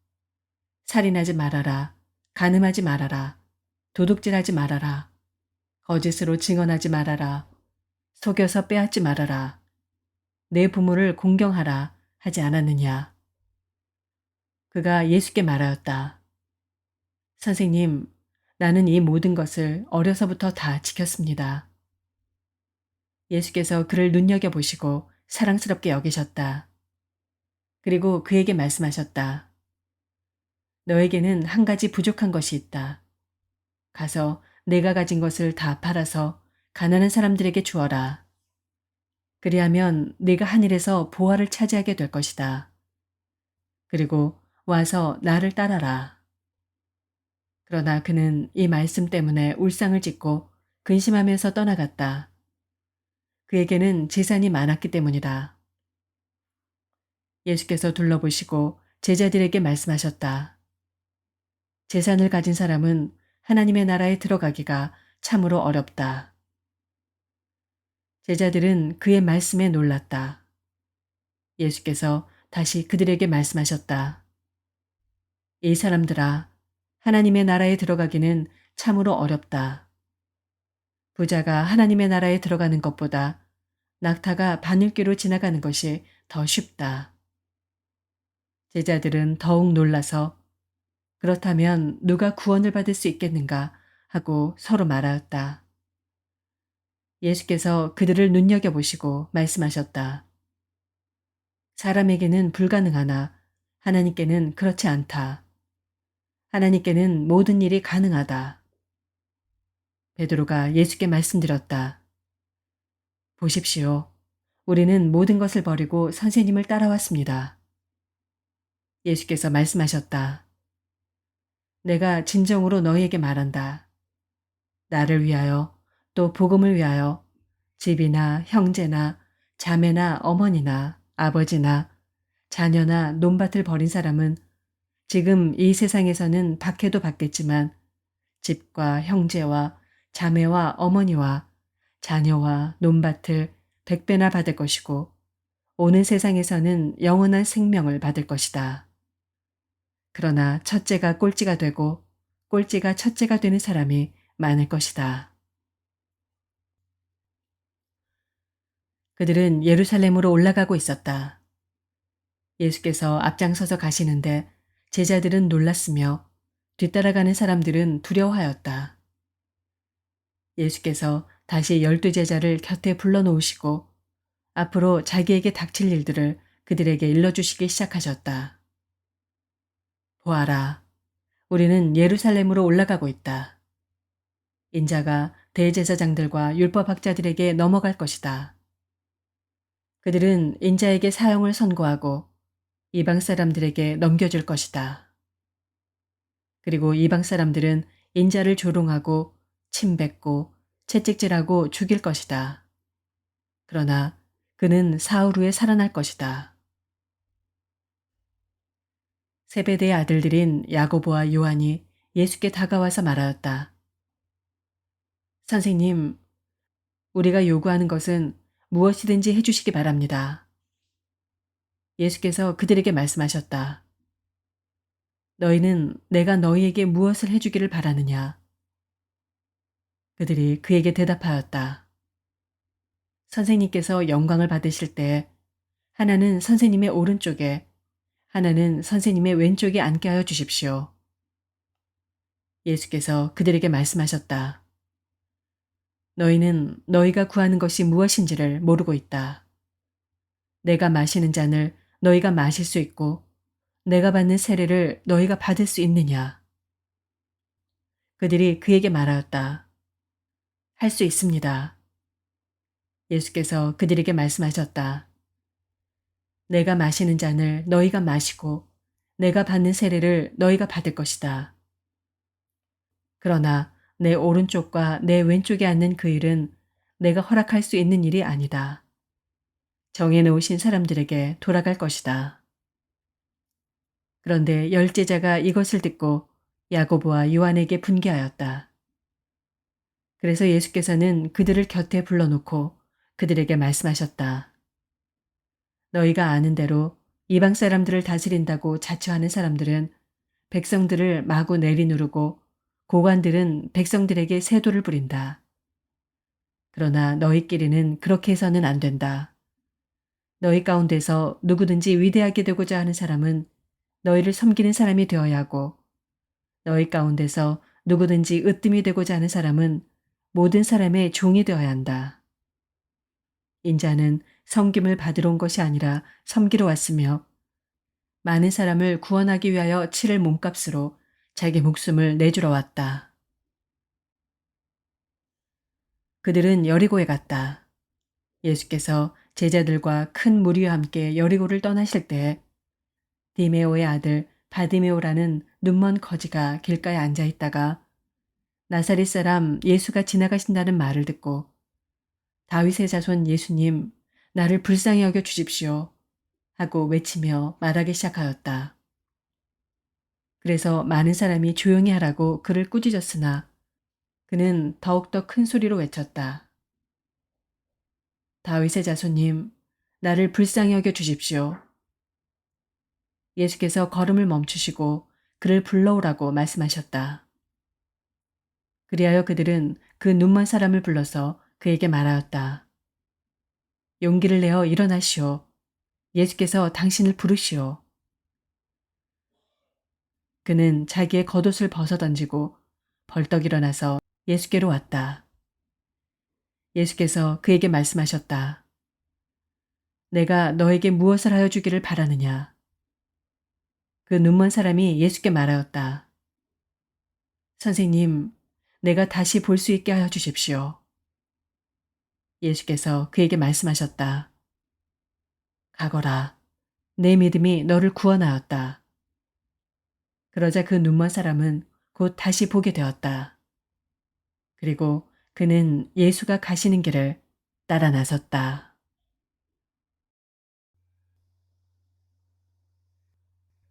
살인하지 말아라. 간음하지 말아라. 도둑질하지 말아라. 거짓으로 증언하지 말아라. 속여서 빼앗지 말아라. 내 부모를 공경하라 하지 않았느냐? 그가 예수께 말하였다. 선생님, 나는 이 모든 것을 어려서부터 다 지켰습니다. 예수께서 그를 눈여겨보시고 사랑스럽게 여기셨다. 그리고 그에게 말씀하셨다. 너에게는 한 가지 부족한 것이 있다. 가서 내가 가진 것을 다 팔아서 가난한 사람들에게 주어라. 그리하면 네가 하늘에서 보화를 차지하게 될 것이다. 그리고 와서 나를 따라라. 그러나 그는 이 말씀 때문에 울상을 짓고 근심하면서 떠나갔다. 그에게는 재산이 많았기 때문이다. 예수께서 둘러보시고 제자들에게 말씀하셨다. 재산을 가진 사람은 하나님의 나라에 들어가기가 참으로 어렵다. 제자들은 그의 말씀에 놀랐다. 예수께서 다시 그들에게 말씀하셨다. 이 사람들아, 하나님의 나라에 들어가기는 참으로 어렵다. 부자가 하나님의 나라에 들어가는 것보다 낙타가 바늘귀로 지나가는 것이 더 쉽다. 제자들은 더욱 놀라서 그렇다면 누가 구원을 받을 수 있겠는가 하고 서로 말하였다. 예수께서 그들을 눈여겨보시고 말씀하셨다. 사람에게는 불가능하나 하나님께는 그렇지 않다. 하나님께는 모든 일이 가능하다. 베드로가 예수께 말씀드렸다. 보십시오. 우리는 모든 것을 버리고 선생님을 따라왔습니다. 예수께서 말씀하셨다. 내가 진정으로 너희에게 말한다. 나를 위하여 또 복음을 위하여 집이나 형제나 자매나 어머니나 아버지나 자녀나 논밭을 버린 사람은 지금 이 세상에서는 박해도 받겠지만 집과 형제와 자매와 어머니와 자녀와 논밭을 100배나 받을 것이고 오는 세상에서는 영원한 생명을 받을 것이다. 그러나 첫째가 꼴찌가 되고 꼴찌가 첫째가 되는 사람이 많을 것이다. 그들은 예루살렘으로 올라가고 있었다. 예수께서 앞장서서 가시는데 제자들은 놀랐으며 뒤따라가는 사람들은 두려워하였다. 예수께서 다시 12 제자를 곁에 불러놓으시고 앞으로 자기에게 닥칠 일들을 그들에게 일러주시기 시작하셨다. 보아라, 우리는 예루살렘으로 올라가고 있다. 인자가 대제사장들과 율법학자들에게 넘어갈 것이다. 그들은 인자에게 사형을 선고하고 이방 사람들에게 넘겨줄 것이다. 그리고 이방 사람들은 인자를 조롱하고 침뱉고 채찍질하고 죽일 것이다. 그러나 그는 사흘 후에 살아날 것이다. 세베대의 아들들인 야고보와 요한이 예수께 다가와서 말하였다. 선생님, 우리가 요구하는 것은 무엇이든지 해주시기 바랍니다. 예수께서 그들에게 말씀하셨다. 너희는 내가 너희에게 무엇을 해주기를 바라느냐? 그들이 그에게 대답하였다. 선생님께서 영광을 받으실 때 하나는 선생님의 오른쪽에 하나는 선생님의 왼쪽에 앉게 하여 주십시오. 예수께서 그들에게 말씀하셨다. 너희는 너희가 구하는 것이 무엇인지를 모르고 있다. 내가 마시는 잔을 너희가 마실 수 있고 내가 받는 세례를 너희가 받을 수 있느냐? 그들이 그에게 말하였다. 할 수 있습니다. 예수께서 그들에게 말씀하셨다. 내가 마시는 잔을 너희가 마시고 내가 받는 세례를 너희가 받을 것이다. 그러나 내 오른쪽과 내 왼쪽에 앉는 그 일은 내가 허락할 수 있는 일이 아니다. 정해놓으신 사람들에게 돌아갈 것이다. 그런데 열제자가 이것을 듣고 야고보와 요한에게 분개하였다. 그래서 예수께서는 그들을 곁에 불러놓고 그들에게 말씀하셨다. 너희가 아는 대로 이방 사람들을 다스린다고 자처하는 사람들은 백성들을 마구 내리누르고 고관들은 백성들에게 세도를 부린다. 그러나 너희끼리는 그렇게 해서는 안 된다. 너희 가운데서 누구든지 위대하게 되고자 하는 사람은 너희를 섬기는 사람이 되어야 하고 너희 가운데서 누구든지 으뜸이 되고자 하는 사람은 모든 사람의 종이 되어야 한다. 인자는 섬김을 받으러 온 것이 아니라 섬기러 왔으며 많은 사람을 구원하기 위하여 치를 몸값으로 자기 목숨을 내주러 왔다. 그들은 여리고에 갔다. 예수께서 제자들과 큰 무리와 함께 여리고를 떠나실 때 디메오의 아들 바디메오라는 눈먼 거지가 길가에 앉아 있다가 나사렛 사람 예수가 지나가신다는 말을 듣고 다윗의 자손 예수님, 나를 불쌍히 여겨 주십시오 하고 외치며 말하기 시작하였다. 그래서 많은 사람이 조용히 하라고 그를 꾸짖었으나 그는 더욱더 큰 소리로 외쳤다. 다윗의 자손님, 나를 불쌍히 여겨 주십시오. 예수께서 걸음을 멈추시고 그를 불러오라고 말씀하셨다. 그리하여 그들은 그 눈먼 사람을 불러서 그에게 말하였다. 용기를 내어 일어나시오. 예수께서 당신을 부르시오. 그는 자기의 겉옷을 벗어던지고 벌떡 일어나서 예수께로 왔다. 예수께서 그에게 말씀하셨다. 내가 너에게 무엇을 하여 주기를 바라느냐? 그 눈먼 사람이 예수께 말하였다. 선생님, 내가 다시 볼 수 있게 하여 주십시오. 예수께서 그에게 말씀하셨다. 가거라. 내 믿음이 너를 구원하였다. 그러자 그 눈먼 사람은 곧 다시 보게 되었다. 그리고 그는 예수가 가시는 길을 따라 나섰다.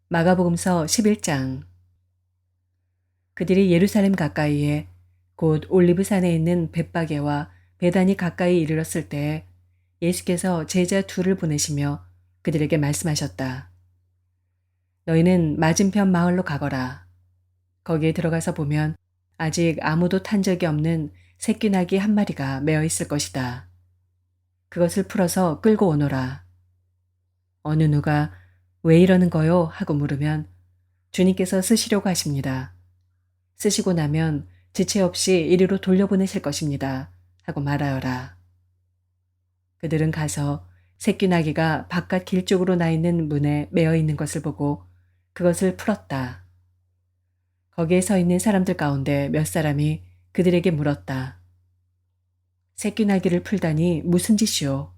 마가복음서 11장. 그들이 예루살렘 가까이에 곧 올리브산에 있는 벳바게와 베단이 가까이 이르렀을 때 예수께서 제자 둘을 보내시며 그들에게 말씀하셨다. 너희는 맞은편 마을로 가거라. 거기에 들어가서 보면 아직 아무도 탄 적이 없는 새끼 나귀 한 마리가 매어 있을 것이다. 그것을 풀어서 끌고 오너라. 어느 누가 왜 이러는 거요? 하고 물으면 주님께서 쓰시려고 하십니다. 쓰시고 나면 지체 없이 이리로 돌려보내실 것입니다. 하고 말하여라. 그들은 가서 새끼 나귀가 바깥 길 쪽으로 나 있는 문에 매어 있는 것을 보고 그것을 풀었다. 거기에 서 있는 사람들 가운데 몇 사람이 그들에게 물었다. 새끼 나귀를 풀다니 무슨 짓이오?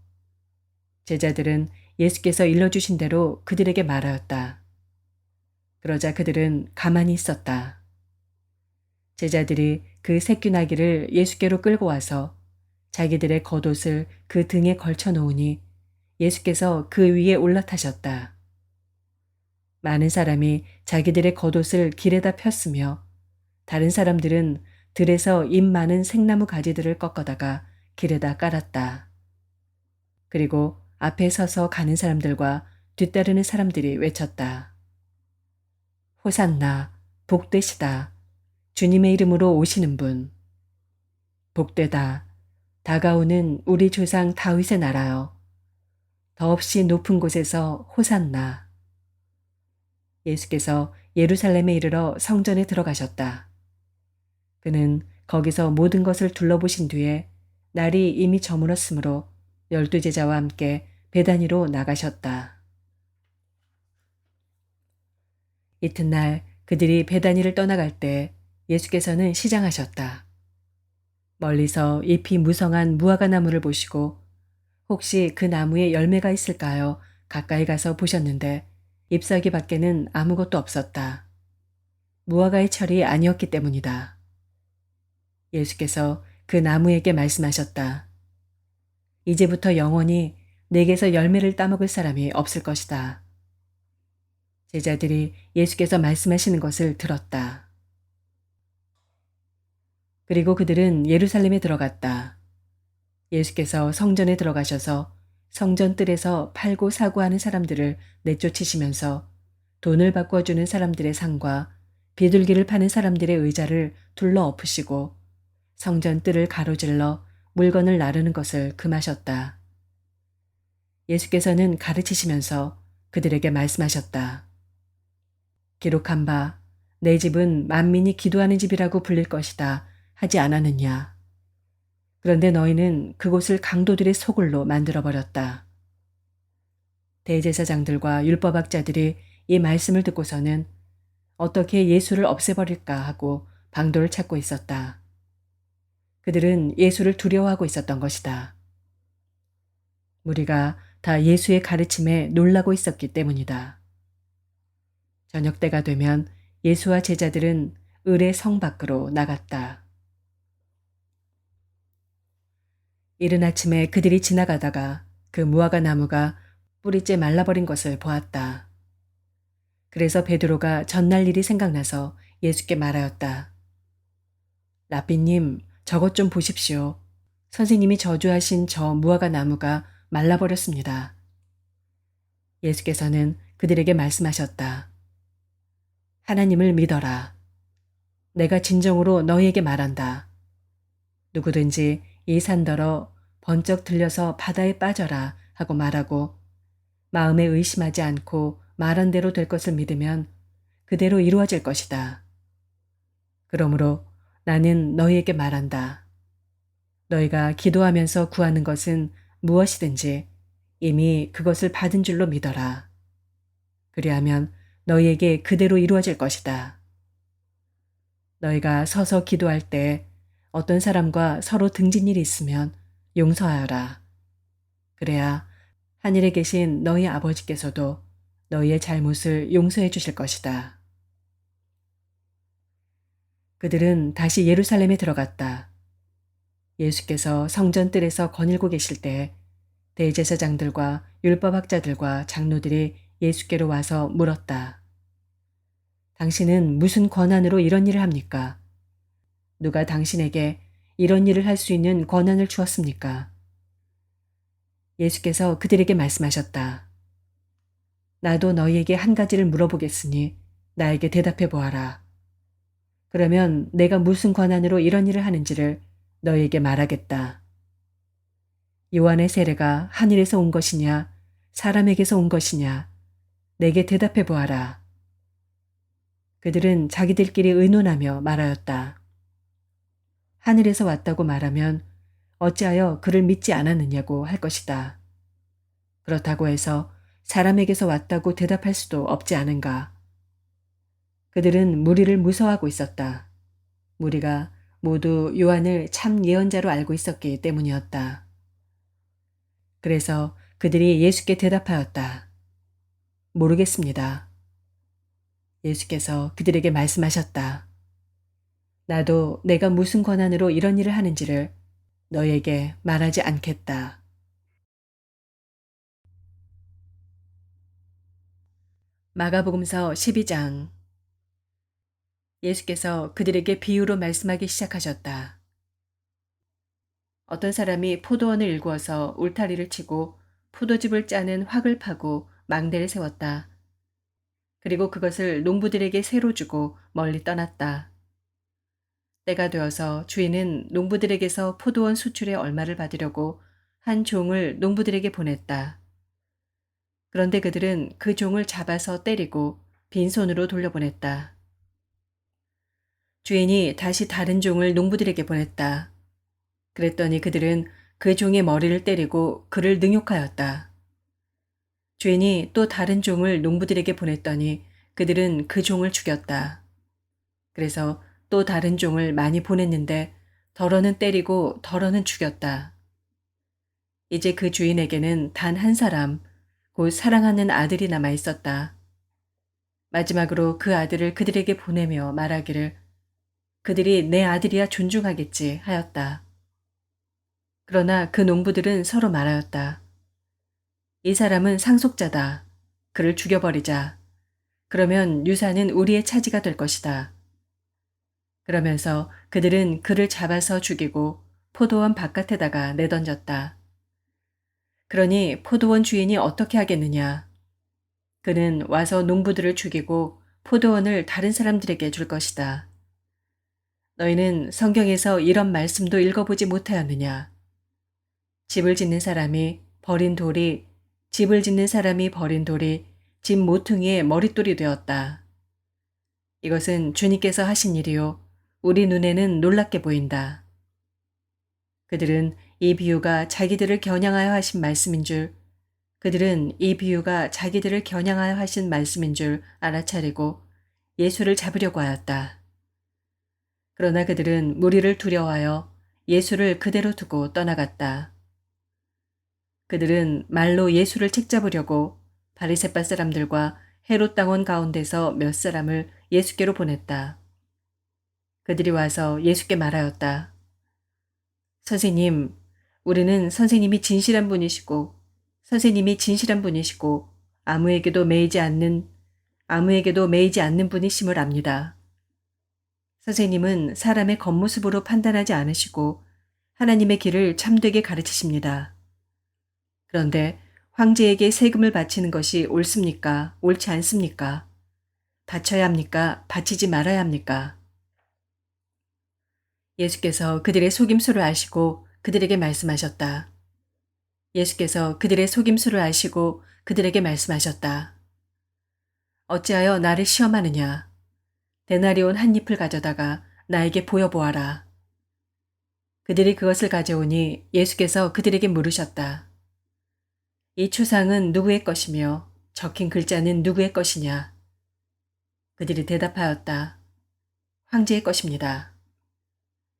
제자들은 예수께서 일러주신 대로 그들에게 말하였다. 그러자 그들은 가만히 있었다. 제자들이 그 새끼나귀를 예수께로 끌고 와서 자기들의 겉옷을 그 등에 걸쳐 놓으니 예수께서 그 위에 올라타셨다. 많은 사람이 자기들의 겉옷을 길에다 폈으며 다른 사람들은 들에서 잎 많은 생나무 가지들을 꺾어다가 길에다 깔았다. 그리고 앞에 서서 가는 사람들과 뒤따르는 사람들이 외쳤다. 호산나, 복되시다. 주님의 이름으로 오시는 분. 복되다. 다가오는 우리 조상 다윗의 나라여. 더없이 높은 곳에서 호산나. 예수께서 예루살렘에 이르러 성전에 들어가셨다. 그는 거기서 모든 것을 둘러보신 뒤에 날이 이미 저물었으므로 12제자와 함께 베다니로 나가셨다. 이튿날 그들이 베다니를 떠나갈 때 예수께서는 시장하셨다. 멀리서 잎이 무성한 무화과 나무를 보시고 혹시 그 나무에 열매가 있을까요? 가까이 가서 보셨는데 잎사귀 밖에는 아무것도 없었다. 무화과의 철이 아니었기 때문이다. 예수께서 그 나무에게 말씀하셨다. 이제부터 영원히 내게서 열매를 따먹을 사람이 없을 것이다. 제자들이 예수께서 말씀하시는 것을 들었다. 그리고 그들은 예루살렘에 들어갔다. 예수께서 성전에 들어가셔서 성전 뜰에서 팔고 사고 하는 사람들을 내쫓으시면서 돈을 바꿔주는 사람들의 상과 비둘기를 파는 사람들의 의자를 둘러 엎으시고 성전 뜰을 가로질러 물건을 나르는 것을 금하셨다. 예수께서는 가르치시면서 그들에게 말씀하셨다. 기록한 바 내 집은 만민이 기도하는 집이라고 불릴 것이다 하지 않았느냐. 그런데 너희는 그곳을 강도들의 소굴로 만들어버렸다. 대제사장들과 율법학자들이 이 말씀을 듣고서는 어떻게 예수를 없애버릴까 하고 방도를 찾고 있었다. 그들은 예수를 두려워하고 있었던 것이다. 무리가 다 예수의 가르침에 놀라고 있었기 때문이다. 저녁 때가 되면 예수와 제자들은 을의 성 밖으로 나갔다. 이른 아침에 그들이 지나가다가 그 무화과 나무가 뿌리째 말라버린 것을 보았다. 그래서 베드로가 전날 일이 생각나서 예수께 말하였다. 라삐님, 저것 좀 보십시오. 선생님이 저주하신 저 무화과 나무가 말라버렸습니다. 예수께서는 그들에게 말씀하셨다. 하나님을 믿어라. 내가 진정으로 너희에게 말한다. 누구든지 이 산더러 번쩍 들려서 바다에 빠져라 하고 말하고 마음에 의심하지 않고 말한 대로 될 것을 믿으면 그대로 이루어질 것이다. 그러므로 나는 너희에게 말한다. 너희가 기도하면서 구하는 것은 무엇이든지 이미 그것을 받은 줄로 믿어라. 그리하면 너희에게 그대로 이루어질 것이다. 너희가 서서 기도할 때 어떤 사람과 서로 등진 일이 있으면 용서하여라. 그래야 하늘에 계신 너희 아버지께서도 너희의 잘못을 용서해 주실 것이다. 그들은 다시 예루살렘에 들어갔다. 예수께서 성전 뜰에서 거닐고 계실 때 대제사장들과 율법학자들과 장로들이 예수께로 와서 물었다. 당신은 무슨 권한으로 이런 일을 합니까? 누가 당신에게 이런 일을 할 수 있는 권한을 주었습니까? 예수께서 그들에게 말씀하셨다. 나도 너희에게 한 가지를 물어보겠으니 나에게 대답해 보아라. 그러면 내가 무슨 권한으로 이런 일을 하는지를 너희에게 말하겠다. 요한의 세례가 하늘에서 온 것이냐 사람에게서 온 것이냐 내게 대답해 보아라. 그들은 자기들끼리 의논하며 말하였다. 하늘에서 왔다고 말하면 어찌하여 그를 믿지 않았느냐고 할 것이다. 그렇다고 해서 사람에게서 왔다고 대답할 수도 없지 않은가. 그들은 무리를 무서워하고 있었다. 무리가 모두 요한을 참 예언자로 알고 있었기 때문이었다. 그래서 그들이 예수께 대답하였다. 모르겠습니다. 예수께서 그들에게 말씀하셨다. 나도 내가 무슨 권한으로 이런 일을 하는지를 너에게 말하지 않겠다. 마가복음서 12장. 예수께서 그들에게 비유로 말씀하기 시작하셨다. 어떤 사람이 포도원을 일구어서 울타리를 치고 포도즙을 짜는 확을 파고 망대를 세웠다. 그리고 그것을 농부들에게 새로 주고 멀리 떠났다. 때가 되어서 주인은 농부들에게서 포도원 수출의 얼마를 받으려고 한 종을 농부들에게 보냈다. 그런데 그들은 그 종을 잡아서 때리고 빈손으로 돌려보냈다. 주인이 다시 다른 종을 농부들에게 보냈다. 그랬더니 그들은 그 종의 머리를 때리고 그를 능욕하였다. 주인이 또 다른 종을 농부들에게 보냈더니 그들은 그 종을 죽였다. 그래서 또 다른 종을 많이 보냈는데 덜어는 때리고 덜어는 죽였다. 이제 그 주인에게는 단 한 사람, 곧 사랑하는 아들이 남아 있었다. 마지막으로 그 아들을 그들에게 보내며 말하기를 그들이 내 아들이야 존중하겠지 하였다. 그러나 그 농부들은 서로 말하였다. 이 사람은 상속자다. 그를 죽여버리자. 그러면 유산은 우리의 차지가 될 것이다. 그러면서 그들은 그를 잡아서 죽이고 포도원 바깥에다가 내던졌다. 그러니 포도원 주인이 어떻게 하겠느냐. 그는 와서 농부들을 죽이고 포도원을 다른 사람들에게 줄 것이다. 너희는 성경에서 이런 말씀도 읽어보지 못하였느냐. 집을 짓는 사람이 버린 돌이 집 모퉁이의 머릿돌이 되었다. 이것은 주님께서 하신 일이요. 우리 눈에는 놀랍게 보인다. 그들은 이 비유가 자기들을 겨냥하여 하신 말씀인 줄 알아차리고 예수를 잡으려고 하였다. 그러나 그들은 무리를 두려워하여 예수를 그대로 두고 떠나갔다. 그들은 말로 예수를 책잡으려고 바리새파 사람들과 헤롯 당원 가운데서 몇 사람을 예수께로 보냈다. 그들이 와서 예수께 말하였다. 선생님, 우리는 선생님이 진실한 분이시고 아무에게도 매이지 않는 분이심을 압니다. 선생님은 사람의 겉모습으로 판단하지 않으시고 하나님의 길을 참되게 가르치십니다. 그런데 황제에게 세금을 바치는 것이 옳습니까? 옳지 않습니까? 바쳐야 합니까? 바치지 말아야 합니까? 예수께서 그들의 속임수를 아시고 그들에게 말씀하셨다. 어찌하여 나를 시험하느냐? 데나리온 한 잎을 가져다가 나에게 보여보아라. 그들이 그것을 가져오니 예수께서 그들에게 물으셨다. 이 추상은 누구의 것이며 적힌 글자는 누구의 것이냐? 그들이 대답하였다. 황제의 것입니다.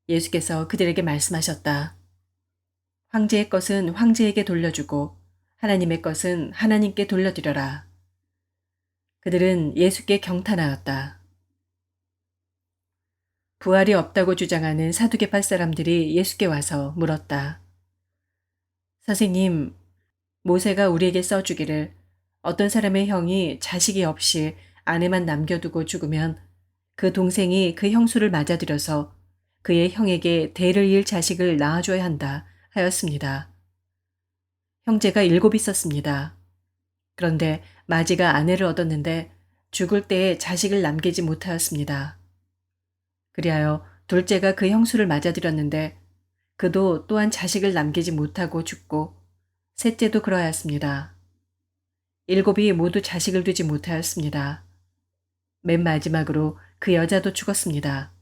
예수께서 그들에게 말씀하셨다. 황제의 것은 황제에게 돌려주고 하나님의 것은 하나님께 돌려드려라. 그들은 예수께 경탄하였다. 부활이 없다고 주장하는 사두개파 사람들이 예수께 와서 물었다. 선생님, 모세가 우리에게 써주기를 어떤 사람의 형이 자식이 없이 아내만 남겨두고 죽으면 그 동생이 그 형수를 맞아들여서 그의 형에게 대를 이을 자식을 낳아줘야 한다 하였습니다. 형제가 7 있었습니다. 그런데 마지가 아내를 얻었는데 죽을 때에 자식을 남기지 못하였습니다. 그리하여 둘째가 그 형수를 맞아들였는데 그도 또한 자식을 남기지 못하고 죽고 셋째도 그러하였습니다. 7이 모두 자식을 두지 못하였습니다. 맨 마지막으로 그 여자도 죽었습니다.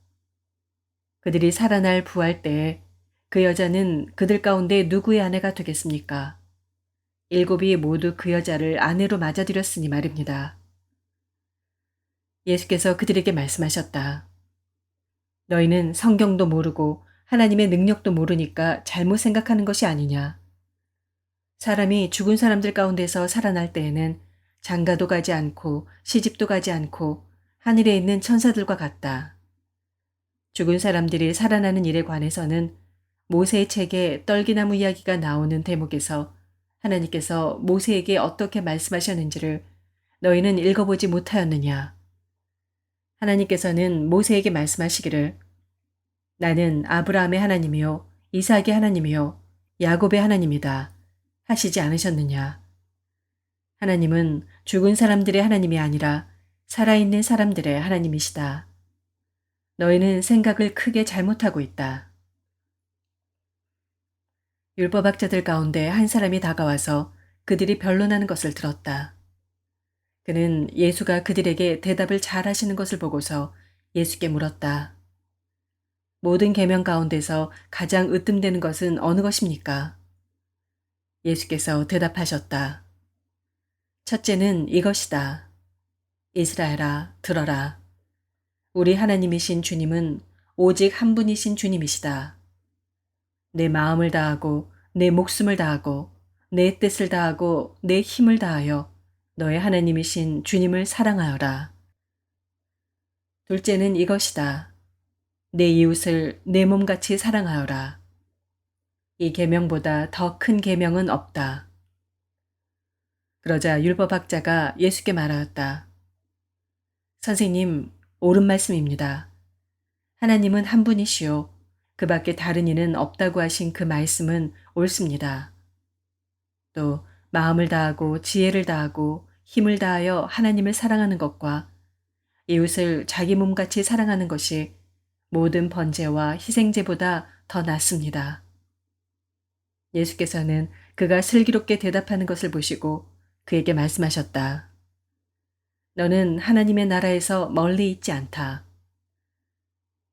그들이 살아날 부활 때에 그 여자는 그들 가운데 누구의 아내가 되겠습니까? 7이 모두 그 여자를 아내로 맞아들였으니 말입니다. 예수께서 그들에게 말씀하셨다. 너희는 성경도 모르고 하나님의 능력도 모르니까 잘못 생각하는 것이 아니냐. 사람이 죽은 사람들 가운데서 살아날 때에는 장가도 가지 않고 시집도 가지 않고 하늘에 있는 천사들과 같다. 죽은 사람들이 살아나는 일에 관해서는 모세의 책에 떨기나무 이야기가 나오는 대목에서 하나님께서 모세에게 어떻게 말씀하셨는지를 너희는 읽어보지 못하였느냐. 하나님께서는 모세에게 말씀하시기를 나는 아브라함의 하나님이요 이삭의 하나님이요 야곱의 하나님이다 하시지 않으셨느냐. 하나님은 죽은 사람들의 하나님이 아니라 살아있는 사람들의 하나님이시다. 너희는 생각을 크게 잘못하고 있다. 율법학자들 가운데 한 사람이 다가와서 그들이 변론하는 것을 들었다. 그는 예수가 그들에게 대답을 잘 하시는 것을 보고서 예수께 물었다. 모든 계명 가운데서 가장 으뜸되는 것은 어느 것입니까? 예수께서 대답하셨다. 첫째는 이것이다. 이스라엘아, 들어라. 우리 하나님이신 주님은 오직 한 분이신 주님이시다. 내 마음을 다하고 내 목숨을 다하고 내 뜻을 다하고 내 힘을 다하여 너의 하나님이신 주님을 사랑하여라. 둘째는 이것이다. 내 이웃을 내 몸같이 사랑하여라. 이 계명보다 더 큰 계명은 없다. 그러자 율법학자가 예수께 말하였다. 선생님, 옳은 말씀입니다. 하나님은 한 분이시오. 그 밖에 다른 이는 없다고 하신 그 말씀은 옳습니다. 또 마음을 다하고 지혜를 다하고 힘을 다하여 하나님을 사랑하는 것과 이웃을 자기 몸같이 사랑하는 것이 모든 번제와 희생제보다 더 낫습니다. 예수께서는 그가 슬기롭게 대답하는 것을 보시고 그에게 말씀하셨다. 너는 하나님의 나라에서 멀리 있지 않다.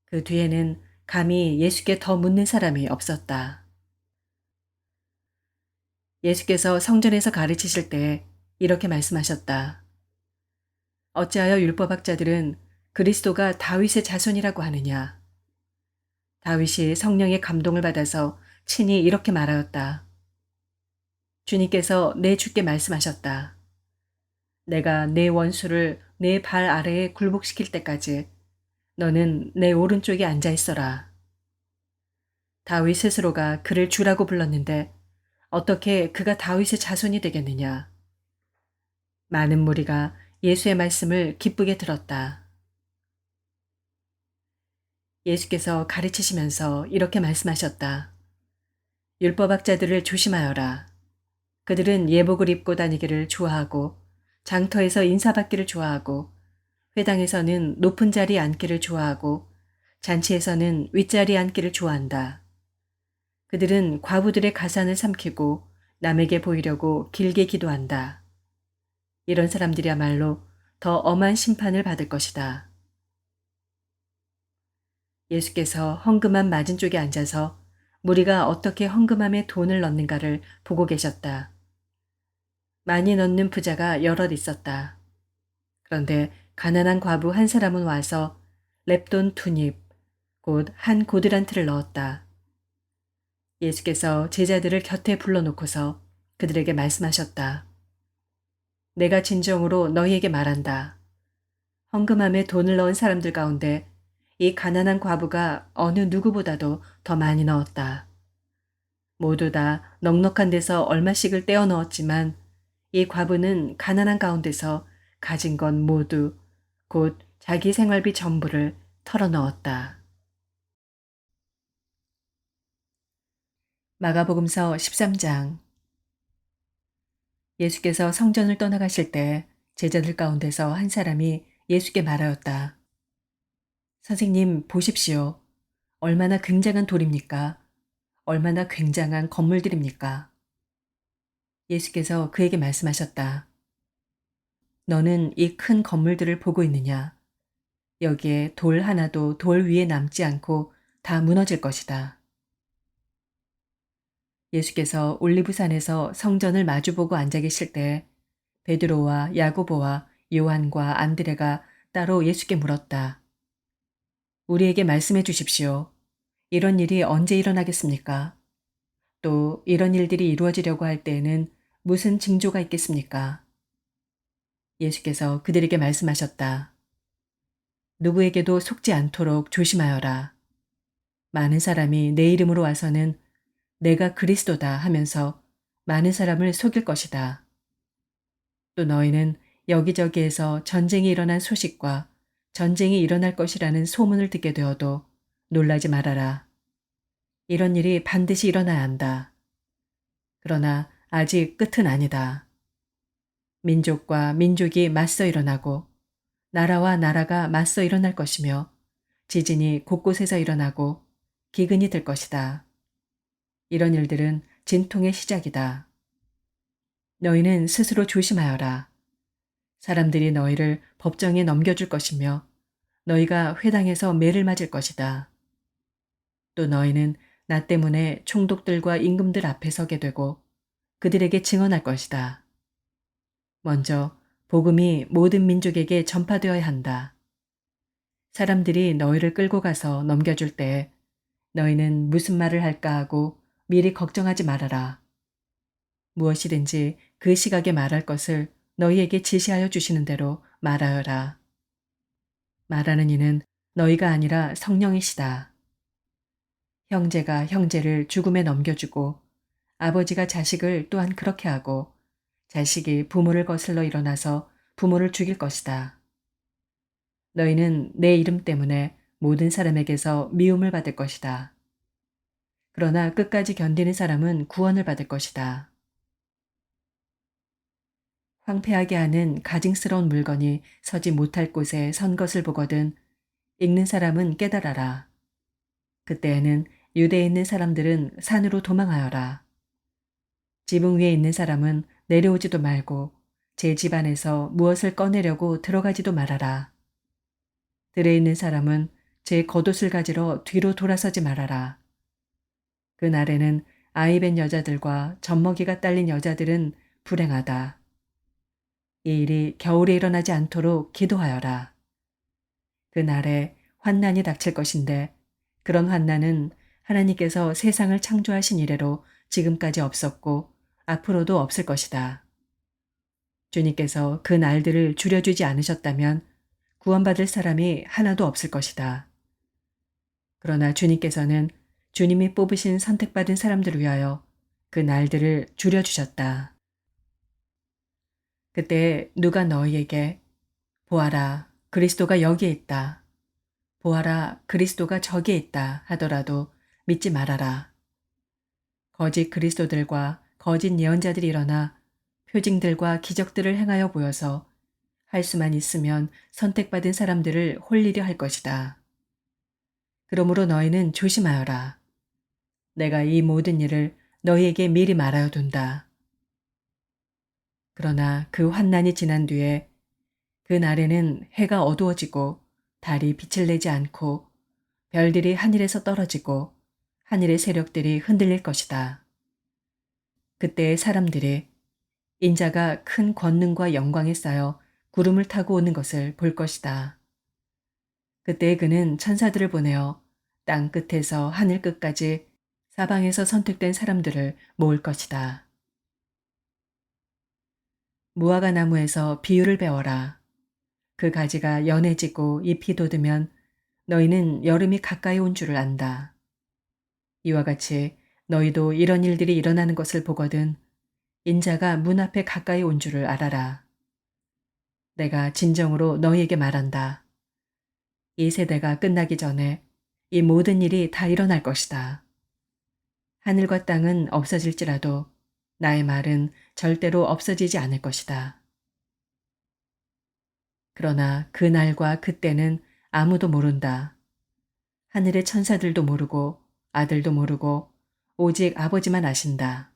그 뒤에는 감히 예수께 더 묻는 사람이 없었다. 예수께서 성전에서 가르치실 때 이렇게 말씀하셨다. 어찌하여 율법학자들은 그리스도가 다윗의 자손이라고 하느냐. 다윗이 성령의 감동을 받아서 친히 이렇게 말하였다. 주님께서 내 주께 말씀하셨다. 내가 내 원수를 내 발 아래에 굴복시킬 때까지 너는 내 오른쪽에 앉아 있어라. 다윗 스스로가 그를 주라고 불렀는데 어떻게 그가 다윗의 자손이 되겠느냐. 많은 무리가 예수의 말씀을 기쁘게 들었다. 예수께서 가르치시면서 이렇게 말씀하셨다. 율법학자들을 조심하여라. 그들은 예복을 입고 다니기를 좋아하고 장터에서 인사받기를 좋아하고 회당에서는 높은 자리에 앉기를 좋아하고 잔치에서는 윗자리에 앉기를 좋아한다. 그들은 과부들의 가산을 삼키고 남에게 보이려고 길게 기도한다. 이런 사람들이야말로 더 엄한 심판을 받을 것이다. 예수께서 헌금함 맞은쪽에 앉아서 무리가 어떻게 헌금함에 돈을 넣는가를 보고 계셨다. 많이 넣는 부자가 여럿 있었다. 그런데 가난한 과부 한 사람은 와서 렙돈 2닙, 곧 한 고드란트를 넣었다. 예수께서 제자들을 곁에 불러놓고서 그들에게 말씀하셨다. 내가 진정으로 너희에게 말한다. 헌금함에 돈을 넣은 사람들 가운데 이 가난한 과부가 어느 누구보다도 더 많이 넣었다. 모두 다 넉넉한 데서 얼마씩을 떼어 넣었지만 이 과부는 가난한 가운데서 가진 건 모두 곧 자기 생활비 전부를 털어 넣었다. 마가복음서 13장. 예수께서 성전을 떠나가실 때 제자들 가운데서 한 사람이 예수께 말하였다. 선생님, 보십시오. 얼마나 굉장한 돌입니까? 얼마나 굉장한 건물들입니까? 예수께서 그에게 말씀하셨다. 너는 이 큰 건물들을 보고 있느냐? 여기에 돌 하나도 돌 위에 남지 않고 다 무너질 것이다. 예수께서 올리브산에서 성전을 마주보고 앉아 계실 때 베드로와 야고보와 요한과 안드레가 따로 예수께 물었다. 우리에게 말씀해 주십시오. 이런 일이 언제 일어나겠습니까? 또 이런 일들이 이루어지려고 할 때에는 무슨 징조가 있겠습니까? 예수께서 그들에게 말씀하셨다. 누구에게도 속지 않도록 조심하여라. 많은 사람이 내 이름으로 와서는 내가 그리스도다 하면서 많은 사람을 속일 것이다. 또 너희는 여기저기에서 전쟁이 일어난 소식과 전쟁이 일어날 것이라는 소문을 듣게 되어도 놀라지 말아라. 이런 일이 반드시 일어나야 한다. 그러나 아직 끝은 아니다. 민족과 민족이 맞서 일어나고 나라와 나라가 맞서 일어날 것이며 지진이 곳곳에서 일어나고 기근이 될 것이다. 이런 일들은 진통의 시작이다. 너희는 스스로 조심하여라. 사람들이 너희를 법정에 넘겨줄 것이며 너희가 회당에서 매를 맞을 것이다. 또 너희는 나 때문에 총독들과 임금들 앞에 서게 되고 그들에게 증언할 것이다. 먼저 복음이 모든 민족에게 전파되어야 한다. 사람들이 너희를 끌고 가서 넘겨줄 때 너희는 무슨 말을 할까 하고 미리 걱정하지 말아라. 무엇이든지 그 시각에 말할 것을 너희에게 지시하여 주시는 대로 말하여라. 말하는 이는 너희가 아니라 성령이시다. 형제가 형제를 죽음에 넘겨주고 아버지가 자식을 또한 그렇게 하고 자식이 부모를 거슬러 일어나서 부모를 죽일 것이다. 너희는 내 이름 때문에 모든 사람에게서 미움을 받을 것이다. 그러나 끝까지 견디는 사람은 구원을 받을 것이다. 황폐하게 하는 가증스러운 물건이 서지 못할 곳에 선 것을 보거든 읽는 사람은 깨달아라. 그때에는 유대에 있는 사람들은 산으로 도망하여라. 지붕 위에 있는 사람은 내려오지도 말고 제 집안에서 무엇을 꺼내려고 들어가지도 말아라. 들에 있는 사람은 제 겉옷을 가지러 뒤로 돌아서지 말아라. 그날에는 아이 뵌 여자들과 젖먹이가 딸린 여자들은 불행하다. 이 일이 겨울에 일어나지 않도록 기도하여라. 그날에 환난이 닥칠 것인데 그런 환난은 하나님께서 세상을 창조하신 이래로 지금까지 없었고 앞으로도 없을 것이다. 주님께서 그 날들을 줄여주지 않으셨다면 구원받을 사람이 하나도 없을 것이다. 그러나 주님께서는 주님이 뽑으신 선택받은 사람들을 위하여 그 날들을 줄여주셨다. 그때 누가 너희에게 보아라, 그리스도가 여기에 있다. 보아라, 그리스도가 저기에 있다 하더라도 믿지 말아라. 거짓 그리스도들과 거짓 예언자들이 일어나 표징들과 기적들을 행하여 보여서 할 수만 있으면 선택받은 사람들을 홀리려 할 것이다. 그러므로 너희는 조심하여라. 내가 이 모든 일을 너희에게 미리 말하여 둔다. 그러나 그 환난이 지난 뒤에 그 날에는 해가 어두워지고 달이 빛을 내지 않고 별들이 하늘에서 떨어지고 하늘의 세력들이 흔들릴 것이다. 그때 사람들이 인자가 큰 권능과 영광에 쌓여 구름을 타고 오는 것을 볼 것이다. 그때 그는 천사들을 보내어 땅 끝에서 하늘 끝까지 사방에서 선택된 사람들을 모을 것이다. 무화과 나무에서 비유를 배워라. 그 가지가 연해지고 잎이 돋으면 너희는 여름이 가까이 온 줄을 안다. 이와 같이 너희도 이런 일들이 일어나는 것을 보거든 인자가 문 앞에 가까이 온 줄을 알아라. 내가 진정으로 너희에게 말한다. 이 세대가 끝나기 전에 이 모든 일이 다 일어날 것이다. 하늘과 땅은 없어질지라도 나의 말은 절대로 없어지지 않을 것이다. 그러나 그 날과 그때는 아무도 모른다. 하늘의 천사들도 모르고 아들도 모르고 오직 아버지만 아신다.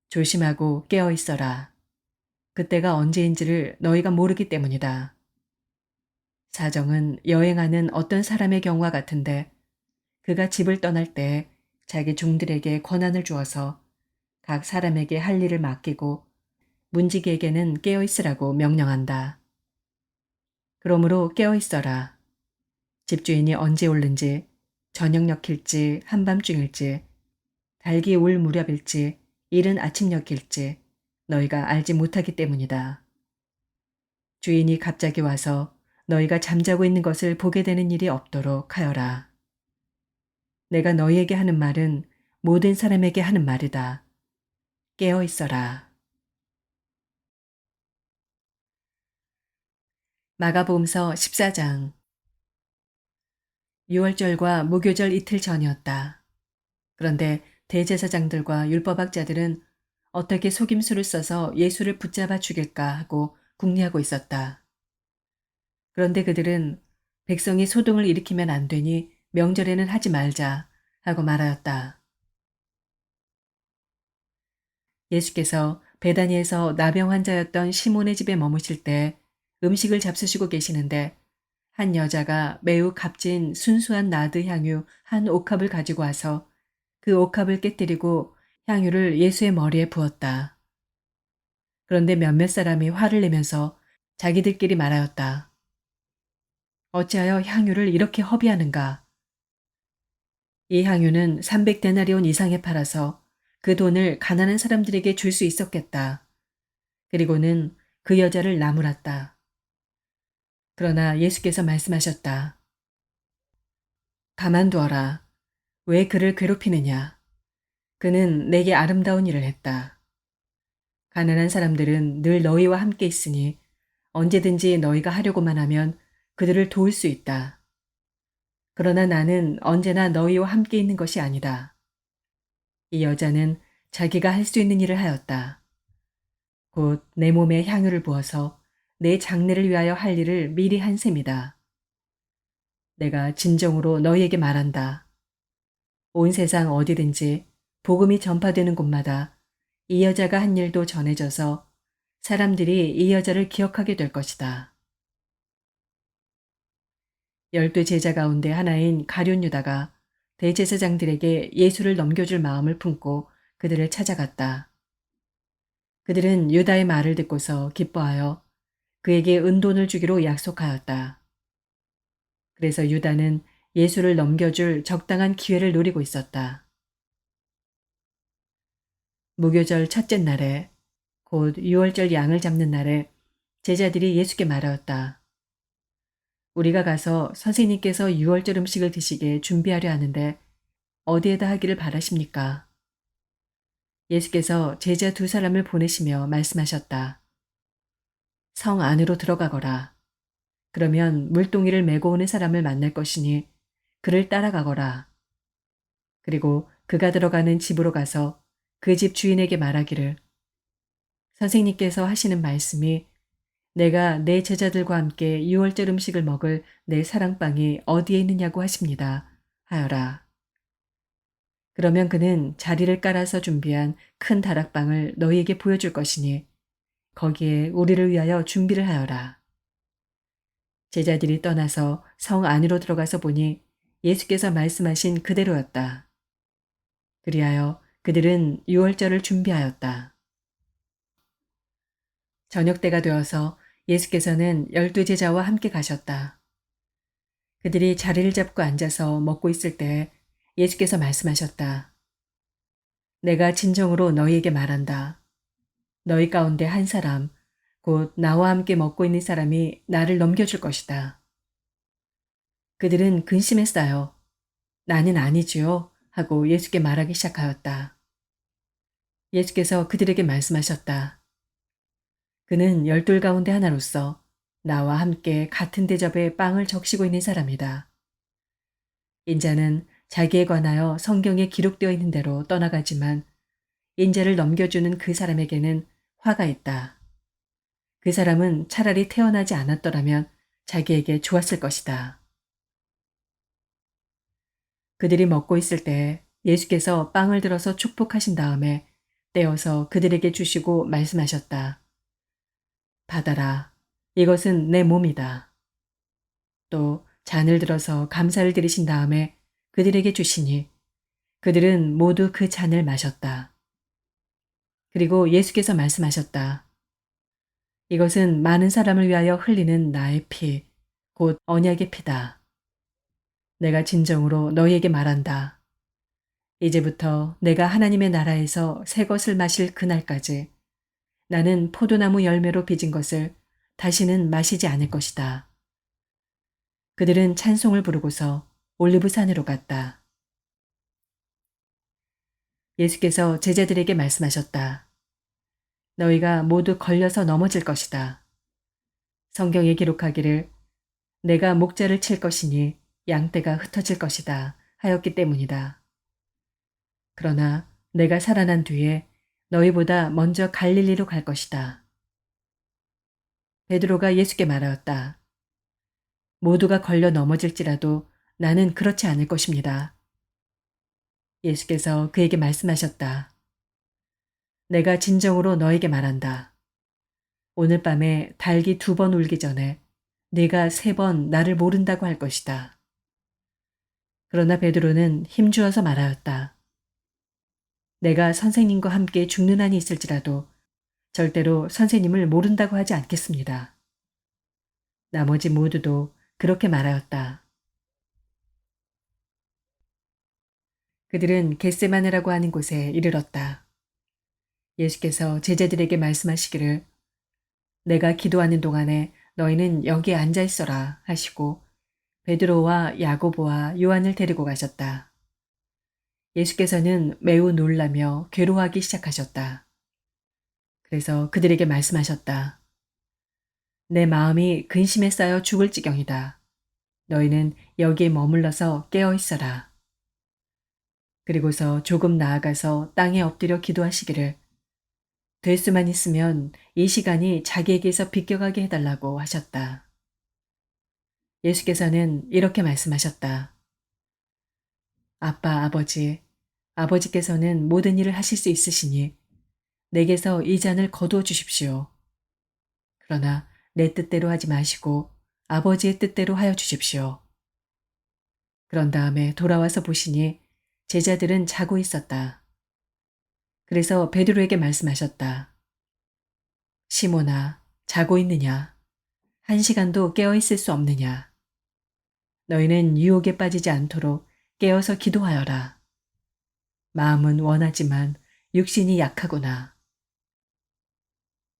조심하고 깨어 있어라. 그때가 언제인지를 너희가 모르기 때문이다. 사정은 여행하는 어떤 사람의 경우와 같은데 그가 집을 떠날 때 자기 종들에게 권한을 주어서 각 사람에게 할 일을 맡기고 문지기에게는 깨어 있으라고 명령한다. 그러므로 깨어 있어라. 집주인이 언제 올는지 저녁녘일지 한밤중일지 달기 올 무렵일지 이른 아침녘일지 너희가 알지 못하기 때문이다. 주인이 갑자기 와서 너희가 잠자고 있는 것을 보게 되는 일이 없도록 하여라. 내가 너희에게 하는 말은 모든 사람에게 하는 말이다. 깨어 있어라. 마가복음서 14장. 유월절과 무교절 이틀 전이었다. 그런데 대제사장들과 율법학자들은 어떻게 속임수를 써서 예수를 붙잡아 죽일까 하고 궁리하고 있었다. 그런데 그들은 백성이 소동을 일으키면 안 되니 명절에는 하지 말자 하고 말하였다. 예수께서 베다니에서 나병 환자였던 시몬의 집에 머무실 때 음식을 잡수시고 계시는데 한 여자가 매우 값진 순수한 나드 향유 한 옥합을 가지고 와서 그 옥합을 깨뜨리고 향유를 예수의 머리에 부었다. 그런데 몇몇 사람이 화를 내면서 자기들끼리 말하였다. 어찌하여 향유를 이렇게 허비하는가? 이 향유는 300데나리온 이상에 팔아서 그 돈을 가난한 사람들에게 줄 수 있었겠다. 그리고는 그 여자를 나무랐다. 그러나 예수께서 말씀하셨다. 가만두어라. 왜 그를 괴롭히느냐? 그는 내게 아름다운 일을 했다. 가난한 사람들은 늘 너희와 함께 있으니 언제든지 너희가 하려고만 하면 그들을 도울 수 있다. 그러나 나는 언제나 너희와 함께 있는 것이 아니다. 이 여자는 자기가 할 수 있는 일을 하였다. 곧 내 몸에 향유를 부어서 내 장례를 위하여 할 일을 미리 한 셈이다. 내가 진정으로 너희에게 말한다. 온 세상 어디든지 복음이 전파되는 곳마다 이 여자가 한 일도 전해져서 사람들이 이 여자를 기억하게 될 것이다. 12 제자 가운데 하나인 가룟 유다가 대제사장들에게 예수를 넘겨줄 마음을 품고 그들을 찾아갔다. 그들은 유다의 말을 듣고서 기뻐하여 그에게 은돈을 주기로 약속하였다. 그래서 유다는 예수를 넘겨줄 적당한 기회를 노리고 있었다. 무교절 첫째 날에 곧 유월절 양을 잡는 날에 제자들이 예수께 말하였다. 우리가 가서 선생님께서 유월절 음식을 드시게 준비하려 하는데 어디에다 하기를 바라십니까? 예수께서 제자 2 사람을 보내시며 말씀하셨다. 성 안으로 들어가거라. 그러면 물동이를 메고 오는 사람을 만날 것이니 그를 따라가거라. 그리고 그가 들어가는 집으로 가서 그 집 주인에게 말하기를 선생님께서 하시는 말씀이 내가 내 제자들과 함께 유월절 음식을 먹을 내 사랑방이 어디에 있느냐고 하십니다. 하여라. 그러면 그는 자리를 깔아서 준비한 큰 다락방을 너희에게 보여줄 것이니 거기에 우리를 위하여 준비를 하여라. 제자들이 떠나서 성 안으로 들어가서 보니 예수께서 말씀하신 그대로였다. 그리하여 그들은 유월절을 준비하였다. 저녁 때가 되어서 예수께서는 12 제자와 함께 가셨다. 그들이 자리를 잡고 앉아서 먹고 있을 때 예수께서 말씀하셨다. 내가 진정으로 너희에게 말한다. 너희 가운데 한 사람, 곧 나와 함께 먹고 있는 사람이 나를 넘겨줄 것이다. 그들은 근심했어요. 나는 아니지요. 하고 예수께 말하기 시작하였다. 예수께서 그들에게 말씀하셨다. 그는 12 가운데 하나로서 나와 함께 같은 대접에 빵을 적시고 있는 사람이다. 인자는 자기에 관하여 성경에 기록되어 있는 대로 떠나가지만 인자를 넘겨주는 그 사람에게는 화가 있다. 그 사람은 차라리 태어나지 않았더라면 자기에게 좋았을 것이다. 그들이 먹고 있을 때 예수께서 빵을 들어서 축복하신 다음에 떼어서 그들에게 주시고 말씀하셨다. 받아라. 이것은 내 몸이다. 또 잔을 들어서 감사를 드리신 다음에 그들에게 주시니 그들은 모두 그 잔을 마셨다. 그리고 예수께서 말씀하셨다. 이것은 많은 사람을 위하여 흘리는 나의 피, 곧 언약의 피다. 내가 진정으로 너희에게 말한다. 이제부터 내가 하나님의 나라에서 새 것을 마실 그날까지 나는 포도나무 열매로 빚은 것을 다시는 마시지 않을 것이다. 그들은 찬송을 부르고서 올리브산으로 갔다. 예수께서 제자들에게 말씀하셨다. 너희가 모두 걸려서 넘어질 것이다. 성경에 기록하기를 내가 목자를 칠 것이니 양떼가 흩어질 것이다 하였기 때문이다. 그러나 내가 살아난 뒤에 너희보다 먼저 갈릴리로 갈 것이다. 베드로가 예수께 말하였다. 모두가 걸려 넘어질지라도 나는 그렇지 않을 것입니다. 예수께서 그에게 말씀하셨다. 내가 진정으로 너에게 말한다. 오늘 밤에 닭이 2번 울기 전에 네가 3번 나를 모른다고 할 것이다. 그러나 베드로는 힘주어서 말하였다. 내가 선생님과 함께 죽는 한이 있을지라도 절대로 선생님을 모른다고 하지 않겠습니다. 나머지 모두도 그렇게 말하였다. 그들은 겟세마네라고 하는 곳에 이르렀다. 예수께서 제자들에게 말씀하시기를 내가 기도하는 동안에 너희는 여기에 앉아 있어라 하시고 베드로와 야고보와 요한을 데리고 가셨다. 예수께서는 매우 놀라며 괴로워하기 시작하셨다. 그래서 그들에게 말씀하셨다. 내 마음이 근심에 쌓여 죽을 지경이다. 너희는 여기에 머물러서 깨어 있어라. 그리고서 조금 나아가서 땅에 엎드려 기도하시기를 될 수만 있으면 이 시간이 자기에게서 비껴가게 해달라고 하셨다. 예수께서는 이렇게 말씀하셨다. 아빠, 아버지께서는 모든 일을 하실 수 있으시니 내게서 이 잔을 거두어 주십시오. 그러나 내 뜻대로 하지 마시고 아버지의 뜻대로 하여 주십시오. 그런 다음에 돌아와서 보시니 제자들은 자고 있었다. 그래서 베드로에게 말씀하셨다. 시몬아, 자고 있느냐? 1시간도 깨어 있을 수 없느냐? 너희는 유혹에 빠지지 않도록 깨어서 기도하여라. 마음은 원하지만 육신이 약하구나.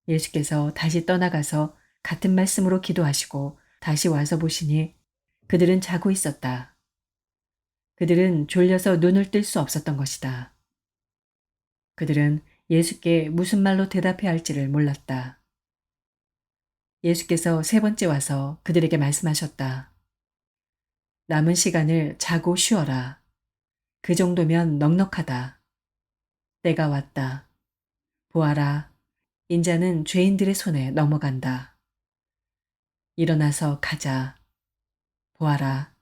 예수께서 다시 떠나가서 같은 말씀으로 기도하시고 다시 와서 보시니 그들은 자고 있었다. 그들은 졸려서 눈을 뜰 수 없었던 것이다. 그들은 예수께 무슨 말로 대답해야 할지를 몰랐다. 예수께서 3번째 와서 그들에게 말씀하셨다. 남은 시간을 자고 쉬어라. 그 정도면 넉넉하다. 때가 왔다. 보아라. 인자는 죄인들의 손에 넘어간다. 일어나서 가자. 보아라.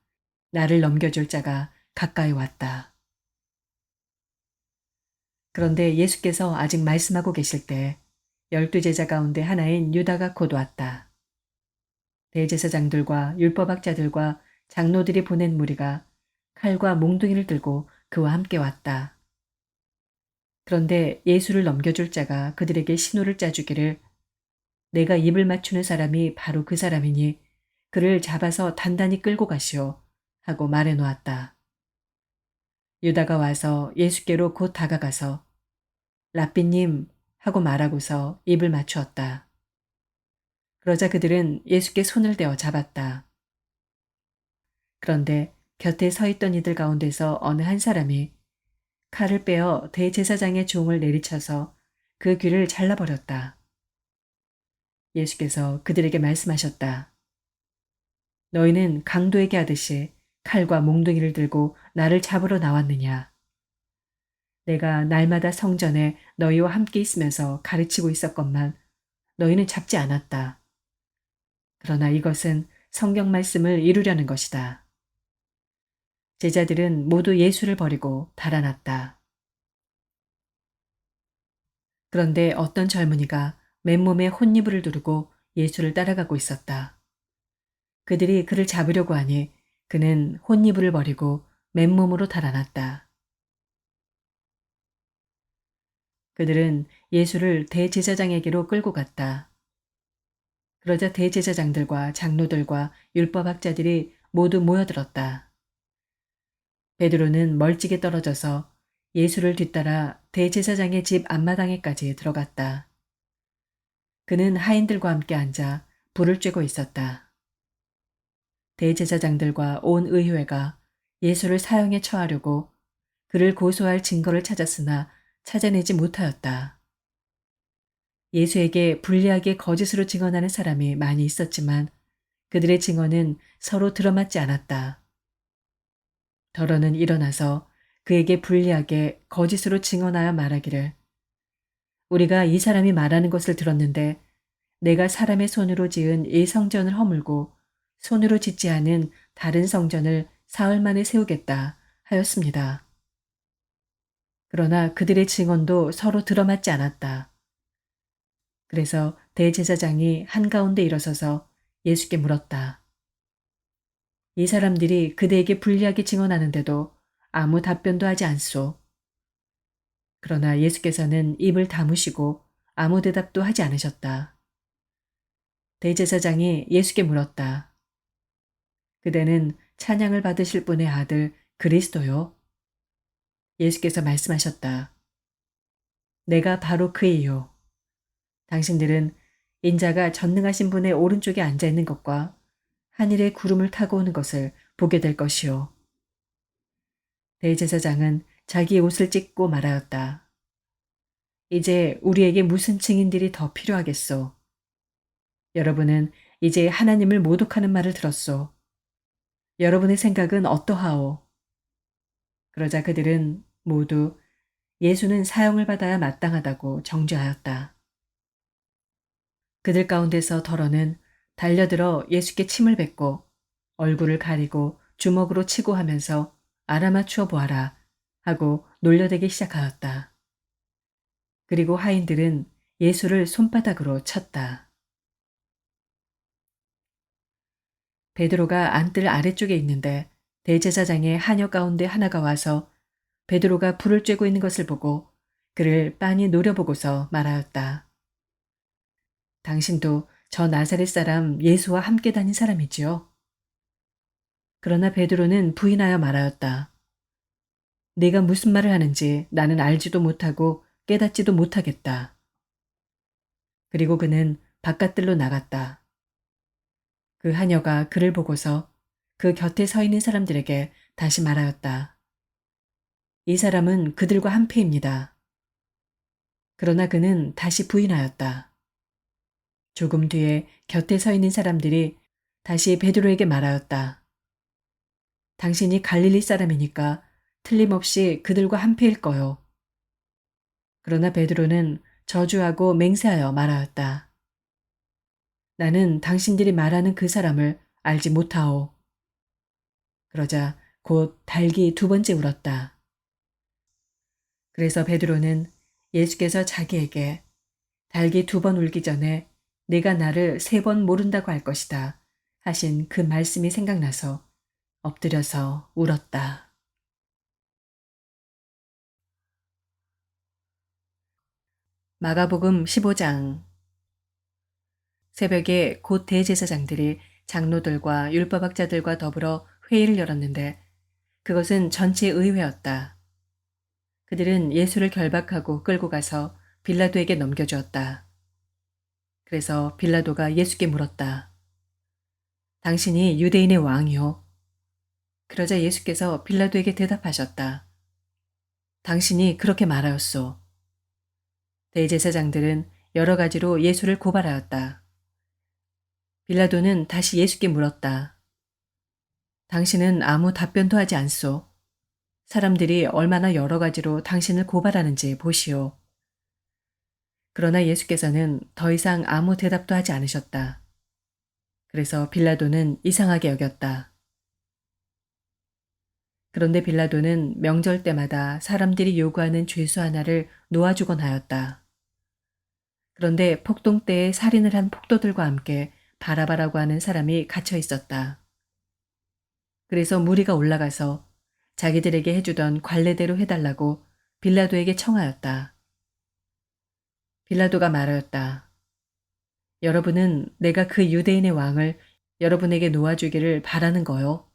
나를 넘겨줄 자가 가까이 왔다. 그런데 예수께서 아직 말씀하고 계실 때 12제자 가운데 하나인 유다가 곧 왔다. 대제사장들과 율법학자들과 장로들이 보낸 무리가 칼과 몽둥이를 들고 그와 함께 왔다. 그런데 예수를 넘겨줄 자가 그들에게 신호를 짜주기를 내가 입을 맞추는 사람이 바로 그 사람이니 그를 잡아서 단단히 끌고 가시오 하고 말해 놓았다. 유다가 와서 예수께로 곧 다가가서 랍비님 하고 말하고서 입을 맞추었다. 그러자 그들은 예수께 손을 대어 잡았다. 그런데 곁에 서 있던 이들 가운데서 어느 한 사람이 칼을 빼어 대제사장의 종을 내리쳐서 그 귀를 잘라버렸다. 예수께서 그들에게 말씀하셨다. 너희는 강도에게 하듯이 칼과 몽둥이를 들고 나를 잡으러 나왔느냐. 내가 날마다 성전에 너희와 함께 있으면서 가르치고 있었건만 너희는 잡지 않았다. 그러나 이것은 성경 말씀을 이루려는 것이다. 제자들은 모두 예수를 버리고 달아났다. 그런데 어떤 젊은이가 맨몸에 혼이불을 두르고 예수를 따라가고 있었다. 그들이 그를 잡으려고 하니 그는 혼이불을 버리고 맨몸으로 달아났다. 그들은 예수를 대제사장에게로 끌고 갔다. 그러자 대제사장들과 장로들과 율법학자들이 모두 모여들었다. 베드로는 멀찍이 떨어져서 예수를 뒤따라 대제사장의 집 앞마당에까지 들어갔다. 그는 하인들과 함께 앉아 불을 쬐고 있었다. 대제사장들과 온 의회가 예수를 사형에 처하려고 그를 고소할 증거를 찾았으나 찾아내지 못하였다. 예수에게 불리하게 거짓으로 증언하는 사람이 많이 있었지만 그들의 증언은 서로 들어맞지 않았다. 더러는 일어나서 그에게 불리하게 거짓으로 증언하여 말하기를 우리가 이 사람이 말하는 것을 들었는데 내가 사람의 손으로 지은 이 성전을 허물고 손으로 짓지 않은 다른 성전을 사흘 만에 세우겠다 하였습니다. 그러나 그들의 증언도 서로 들어맞지 않았다. 그래서 대제사장이 한가운데 일어서서 예수께 물었다. 이 사람들이 그대에게 불리하게 증언하는데도 아무 답변도 하지 않소. 그러나 예수께서는 입을 다무시고 아무 대답도 하지 않으셨다. 대제사장이 예수께 물었다. 그대는 찬양을 받으실 분의 아들 그리스도요? 예수께서 말씀하셨다. 내가 바로 그이요. 당신들은 인자가 전능하신 분의 오른쪽에 앉아 있는 것과 하늘의 구름을 타고 오는 것을 보게 될 것이요. 대제사장은 자기 옷을 찢고 말하였다. 이제 우리에게 무슨 증인들이 더 필요하겠소. 여러분은 이제 하나님을 모독하는 말을 들었소. 여러분의 생각은 어떠하오? 그러자 그들은 모두 예수는 사형을 받아야 마땅하다고 정죄하였다. 그들 가운데서 더러는 달려들어 예수께 침을 뱉고 얼굴을 가리고 주먹으로 치고 하면서 알아맞추어 보아라 하고 놀려대기 시작하였다. 그리고 하인들은 예수를 손바닥으로 쳤다. 베드로가 안뜰 아래쪽에 있는데 대제사장의 하녀 가운데 하나가 와서 베드로가 불을 쬐고 있는 것을 보고 그를 빤히 노려보고서 말하였다. 당신도 저 나사렛 사람 예수와 함께 다닌 사람이지요. 그러나 베드로는 부인하여 말하였다. 네가 무슨 말을 하는지 나는 알지도 못하고 깨닫지도 못하겠다. 그리고 그는 바깥들로 나갔다. 그 하녀가 그를 보고서 그 곁에 서 있는 사람들에게 다시 말하였다. 이 사람은 그들과 한패입니다. 그러나 그는 다시 부인하였다. 조금 뒤에 곁에 서 있는 사람들이 다시 베드로에게 말하였다. 당신이 갈릴리 사람이니까 틀림없이 그들과 한패일 거요. 그러나 베드로는 저주하고 맹세하여 말하였다. 나는 당신들이 말하는 그 사람을 알지 못하오. 그러자 곧 닭이 두 번째 울었다. 그래서 베드로는 예수께서 자기에게 닭이 두 번 울기 전에 네가 나를 세 번 모른다고 할 것이다 하신 그 말씀이 생각나서 엎드려서 울었다. 마가복음 15장. 새벽에 곧 대제사장들이 장로들과 율법학자들과 더불어 회의를 열었는데 그것은 전체 의회였다. 그들은 예수를 결박하고 끌고 가서 빌라도에게 넘겨주었다. 그래서 빌라도가 예수께 물었다. 당신이 유대인의 왕이요? 그러자 예수께서 빌라도에게 대답하셨다. 당신이 그렇게 말하였소. 대제사장들은 여러 가지로 예수를 고발하였다. 빌라도는 다시 예수께 물었다. 당신은 아무 답변도 하지 않소. 사람들이 얼마나 여러 가지로 당신을 고발하는지 보시오. 그러나 예수께서는 더 이상 아무 대답도 하지 않으셨다. 그래서 빌라도는 이상하게 여겼다. 그런데 빌라도는 명절 때마다 사람들이 요구하는 죄수 하나를 놓아주곤 하였다. 그런데 폭동 때에 살인을 한 폭도들과 함께 바라바라고 하는 사람이 갇혀 있었다. 그래서 무리가 올라가서 자기들에게 해주던 관례대로 해달라고 빌라도에게 청하였다. 빌라도가 말하였다. 여러분은 내가 그 유대인의 왕을 여러분에게 놓아주기를 바라는 거요.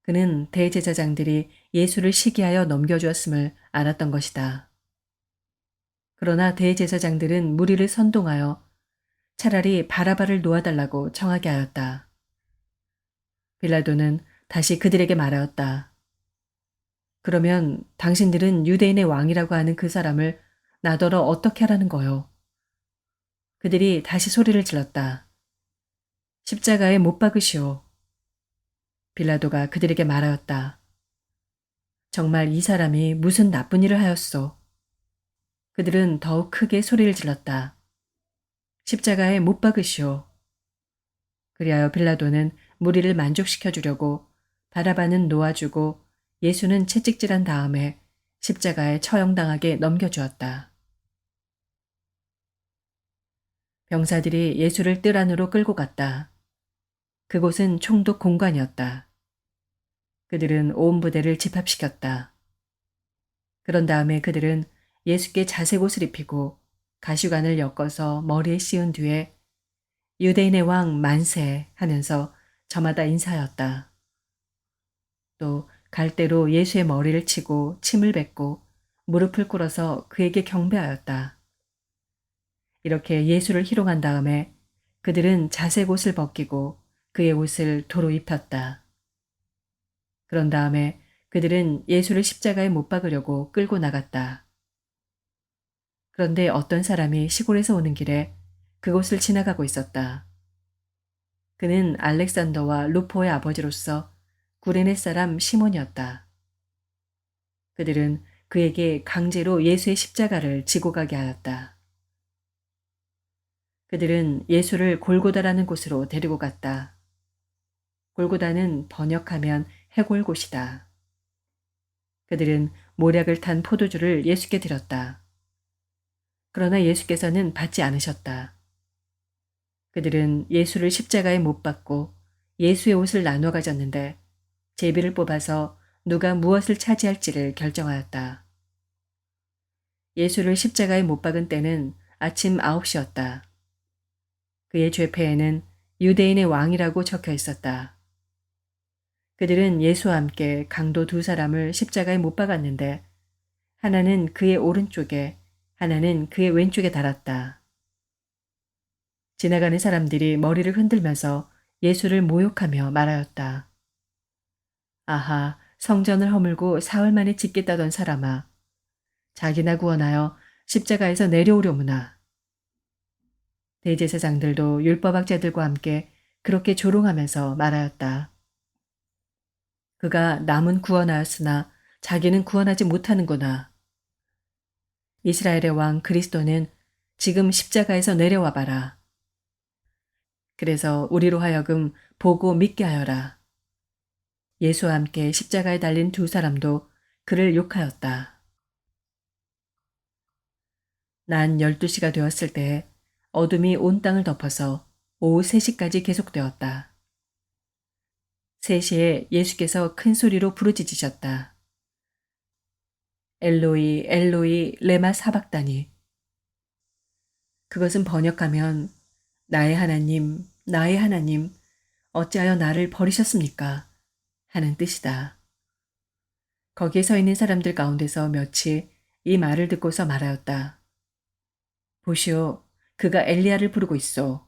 그는 대제사장들이 예수를 시기하여 넘겨주었음을 알았던 것이다. 그러나 대제사장들은 무리를 선동하여 차라리 바라바를 놓아달라고 청하게 하였다. 빌라도는 다시 그들에게 말하였다. 그러면 당신들은 유대인의 왕이라고 하는 그 사람을 나더러 어떻게 하라는 거요? 그들이 다시 소리를 질렀다. 십자가에 못 박으시오. 빌라도가 그들에게 말하였다. 정말 이 사람이 무슨 나쁜 일을 하였소. 그들은 더욱 크게 소리를 질렀다. 십자가에 못 박으시오. 그리하여 빌라도는 무리를 만족시켜 주려고 바라바는 놓아주고 예수는 채찍질한 다음에 십자가에 처형당하게 넘겨주었다. 병사들이 예수를 뜰 안으로 끌고 갔다. 그곳은 총독 공관이었다. 그들은 온 부대를 집합시켰다. 그런 다음에 그들은 예수께 자색 옷을 입히고 가시관을 엮어서 머리에 씌운 뒤에 유대인의 왕 만세 하면서 저마다 인사하였다. 또 갈대로 예수의 머리를 치고 침을 뱉고 무릎을 꿇어서 그에게 경배하였다. 이렇게 예수를 희롱한 다음에 그들은 자색 옷을 벗기고 그의 옷을 도로 입혔다. 그런 다음에 그들은 예수를 십자가에 못 박으려고 끌고 나갔다. 그런데 어떤 사람이 시골에서 오는 길에 그곳을 지나가고 있었다. 그는 알렉산더와 루포의 아버지로서 구레네 사람 시몬이었다. 그들은 그에게 강제로 예수의 십자가를 지고 가게 하였다. 그들은 예수를 골고다라는 곳으로 데리고 갔다. 골고다는 번역하면 해골곳이다. 그들은 모략을 탄 포도주를 예수께 드렸다. 그러나 예수께서는 받지 않으셨다. 그들은 예수를 십자가에 못 박고 예수의 옷을 나눠 가졌는데 제비를 뽑아서 누가 무엇을 차지할지를 결정하였다. 예수를 십자가에 못 박은 때는 아침 9시였다. 그의 죄패에는 유대인의 왕이라고 적혀 있었다. 그들은 예수와 함께 강도 두 사람을 십자가에 못 박았는데 하나는 그의 오른쪽에 하나는 그의 왼쪽에 달았다. 지나가는 사람들이 머리를 흔들면서 예수를 모욕하며 말하였다. 아하, 성전을 허물고 사흘 만에 짓겠다던 사람아. 자기나 구원하여 십자가에서 내려오려무나. 대제사장들도 율법학자들과 함께 그렇게 조롱하면서 말하였다. 그가 남은 구원하였으나 자기는 구원하지 못하는구나. 이스라엘의 왕 그리스도는 지금 십자가에서 내려와 봐라. 그래서 우리로 하여금 보고 믿게 하여라. 예수와 함께 십자가에 달린 두 사람도 그를 욕하였다. 난 12시가 되었을 때 어둠이 온 땅을 덮어서 오후 3시까지 계속되었다. 3시에 예수께서 큰 소리로 부르짖으셨다. 엘로이 엘로이 레마 사박다니. 그것은 번역하면 나의 하나님 어찌하여 나를 버리셨습니까? 하는 뜻이다. 거기에 서 있는 사람들 가운데서 몇이 이 말을 듣고서 말하였다. 보시오, 그가 엘리야를 부르고 있소.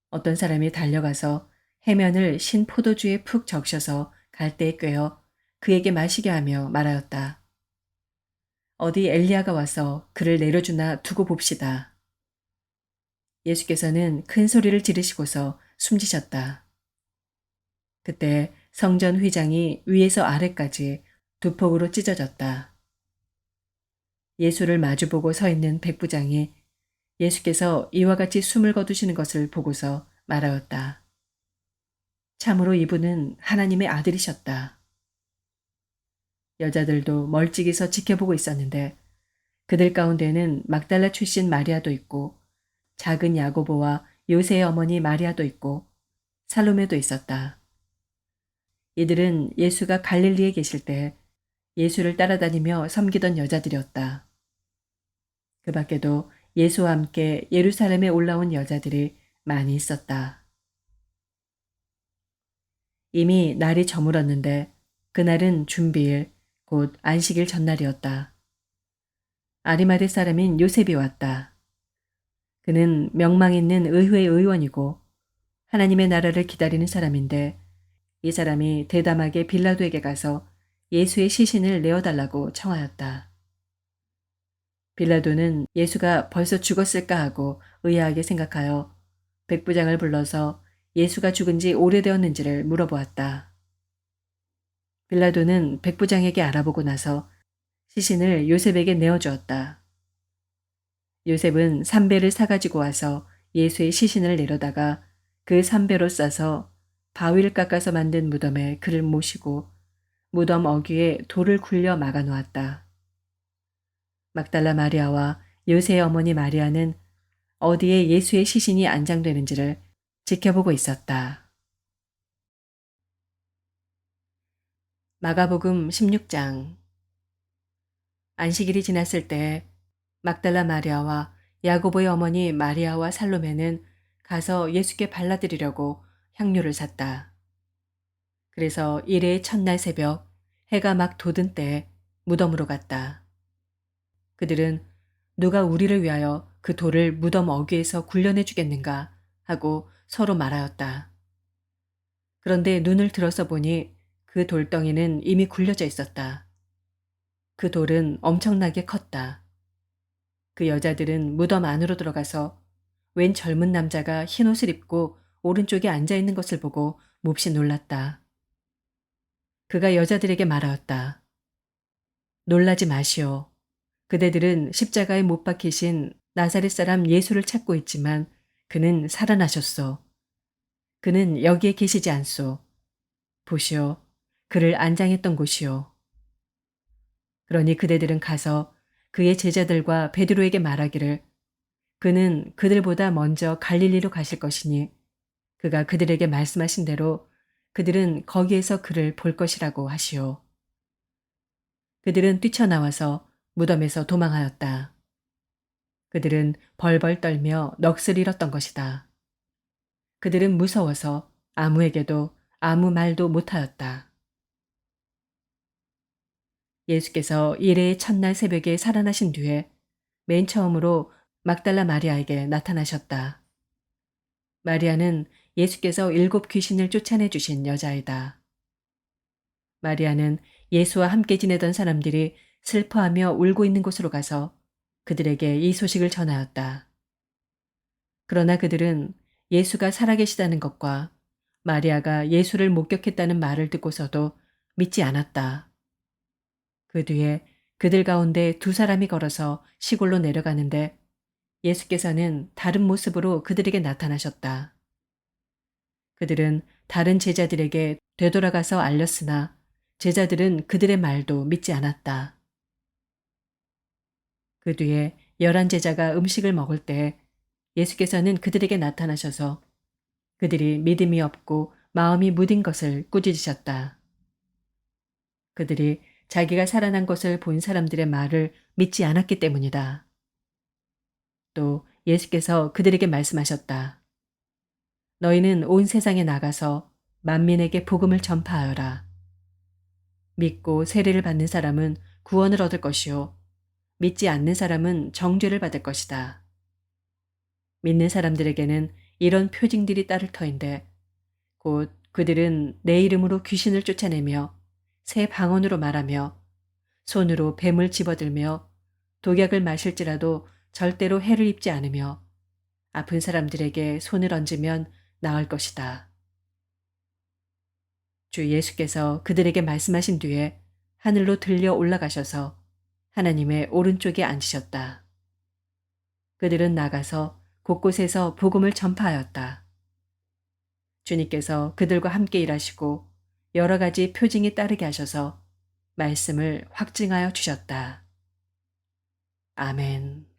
어떤 사람이 달려가서 해면을 신 포도주에 푹 적셔서 갈대에 꿰어 그에게 마시게 하며 말하였다. 어디 엘리야가 와서 그를 내려주나 두고 봅시다. 예수께서는 큰 소리를 지르시고서 숨지셨다. 그때 성전 휘장이 위에서 아래까지 두 폭으로 찢어졌다. 예수를 마주보고 서 있는 백부장이 예수께서 이와 같이 숨을 거두시는 것을 보고서 말하였다. 참으로 이분은 하나님의 아들이셨다. 여자들도 멀찍이 서 지켜보고 있었는데 그들 가운데는 막달라 출신 마리아도 있고 작은 야고보와 요새의 어머니 마리아도 있고 살로메도 있었다. 이들은 예수가 갈릴리에 계실 때 예수를 따라다니며 섬기던 여자들이었다. 그 밖에도 예수와 함께 예루살렘에 올라온 여자들이 많이 있었다. 이미 날이 저물었는데 그날은 준비일, 곧 안식일 전날이었다. 아리마대 사람인 요셉이 왔다. 그는 명망 있는 의회 의원이고 하나님의 나라를 기다리는 사람인데 이 사람이 대담하게 빌라도에게 가서 예수의 시신을 내어달라고 청하였다. 빌라도는 예수가 벌써 죽었을까 하고 의아하게 생각하여 백부장을 불러서 예수가 죽은 지 오래되었는지를 물어보았다. 빌라도는 백부장에게 알아보고 나서 시신을 요셉에게 내어주었다. 요셉은 삼배를 사가지고 와서 예수의 시신을 내려다가 그 삼배로 싸서 바위를 깎아서 만든 무덤에 그를 모시고 무덤 어귀에 돌을 굴려 막아 놓았다. 막달라 마리아와 요새의 어머니 마리아는 어디에 예수의 시신이 안장되는지를 지켜보고 있었다. 마가복음 16장. 안식일이 지났을 때 막달라 마리아와 야고보의 어머니 마리아와 살로메는 가서 예수께 발라드리려고 향료를 샀다. 그래서 일해의 첫날 새벽 해가 막 돋은 때에 무덤으로 갔다. 그들은 누가 우리를 위하여 그 돌을 무덤 어귀에서 굴려내 주겠는가 하고 서로 말하였다. 그런데 눈을 들어서 보니 그 돌덩이는 이미 굴려져 있었다. 그 돌은 엄청나게 컸다. 그 여자들은 무덤 안으로 들어가서 웬 젊은 남자가 흰옷을 입고 오른쪽에 앉아 있는 것을 보고 몹시 놀랐다. 그가 여자들에게 말하였다. 놀라지 마시오. 그대들은 십자가에 못 박히신 나사렛 사람 예수를 찾고 있지만 그는 살아나셨소. 그는 여기에 계시지 않소. 보시오. 그를 안장했던 곳이오. 그러니 그대들은 가서 그의 제자들과 베드로에게 말하기를 그는 그들보다 먼저 갈릴리로 가실 것이니 그가 그들에게 말씀하신 대로 그들은 거기에서 그를 볼 것이라고 하시오. 그들은 뛰쳐나와서 무덤에서 도망하였다. 그들은 벌벌 떨며 넋을 잃었던 것이다. 그들은 무서워서 아무에게도 아무 말도 못하였다. 예수께서 일해의 첫날 새벽에 살아나신 뒤에 맨 처음으로 막달라 마리아에게 나타나셨다. 마리아는 예수께서 7 귀신을 쫓아내 주신 여자이다. 마리아는 예수와 함께 지내던 사람들이 슬퍼하며 울고 있는 곳으로 가서 그들에게 이 소식을 전하였다. 그러나 그들은 예수가 살아계시다는 것과 마리아가 예수를 목격했다는 말을 듣고서도 믿지 않았다. 그 뒤에 그들 가운데 2 사람이 걸어서 시골로 내려가는데 예수께서는 다른 모습으로 그들에게 나타나셨다. 그들은 다른 제자들에게 되돌아가서 알렸으나 제자들은 그들의 말도 믿지 않았다. 그 뒤에 11 제자가 음식을 먹을 때 예수께서는 그들에게 나타나셔서 그들이 믿음이 없고 마음이 무딘 것을 꾸짖으셨다. 그들이 자기가 살아난 것을 본 사람들의 말을 믿지 않았기 때문이다. 또 예수께서 그들에게 말씀하셨다. 너희는 온 세상에 나가서 만민에게 복음을 전파하여라. 믿고 세례를 받는 사람은 구원을 얻을 것이요 믿지 않는 사람은 정죄를 받을 것이다. 믿는 사람들에게는 이런 표징들이 따를 터인데 곧 그들은 내 이름으로 귀신을 쫓아내며 새 방언으로 말하며 손으로 뱀을 집어들며 독약을 마실지라도 절대로 해를 입지 않으며 아픈 사람들에게 손을 얹으면 나을 것이다. 주 예수께서 그들에게 말씀하신 뒤에 하늘로 들려 올라가셔서 하나님의 오른쪽에 앉으셨다. 그들은 나가서 곳곳에서 복음을 전파하였다. 주님께서 그들과 함께 일하시고 여러 가지 표징이 따르게 하셔서 말씀을 확증하여 주셨다. 아멘.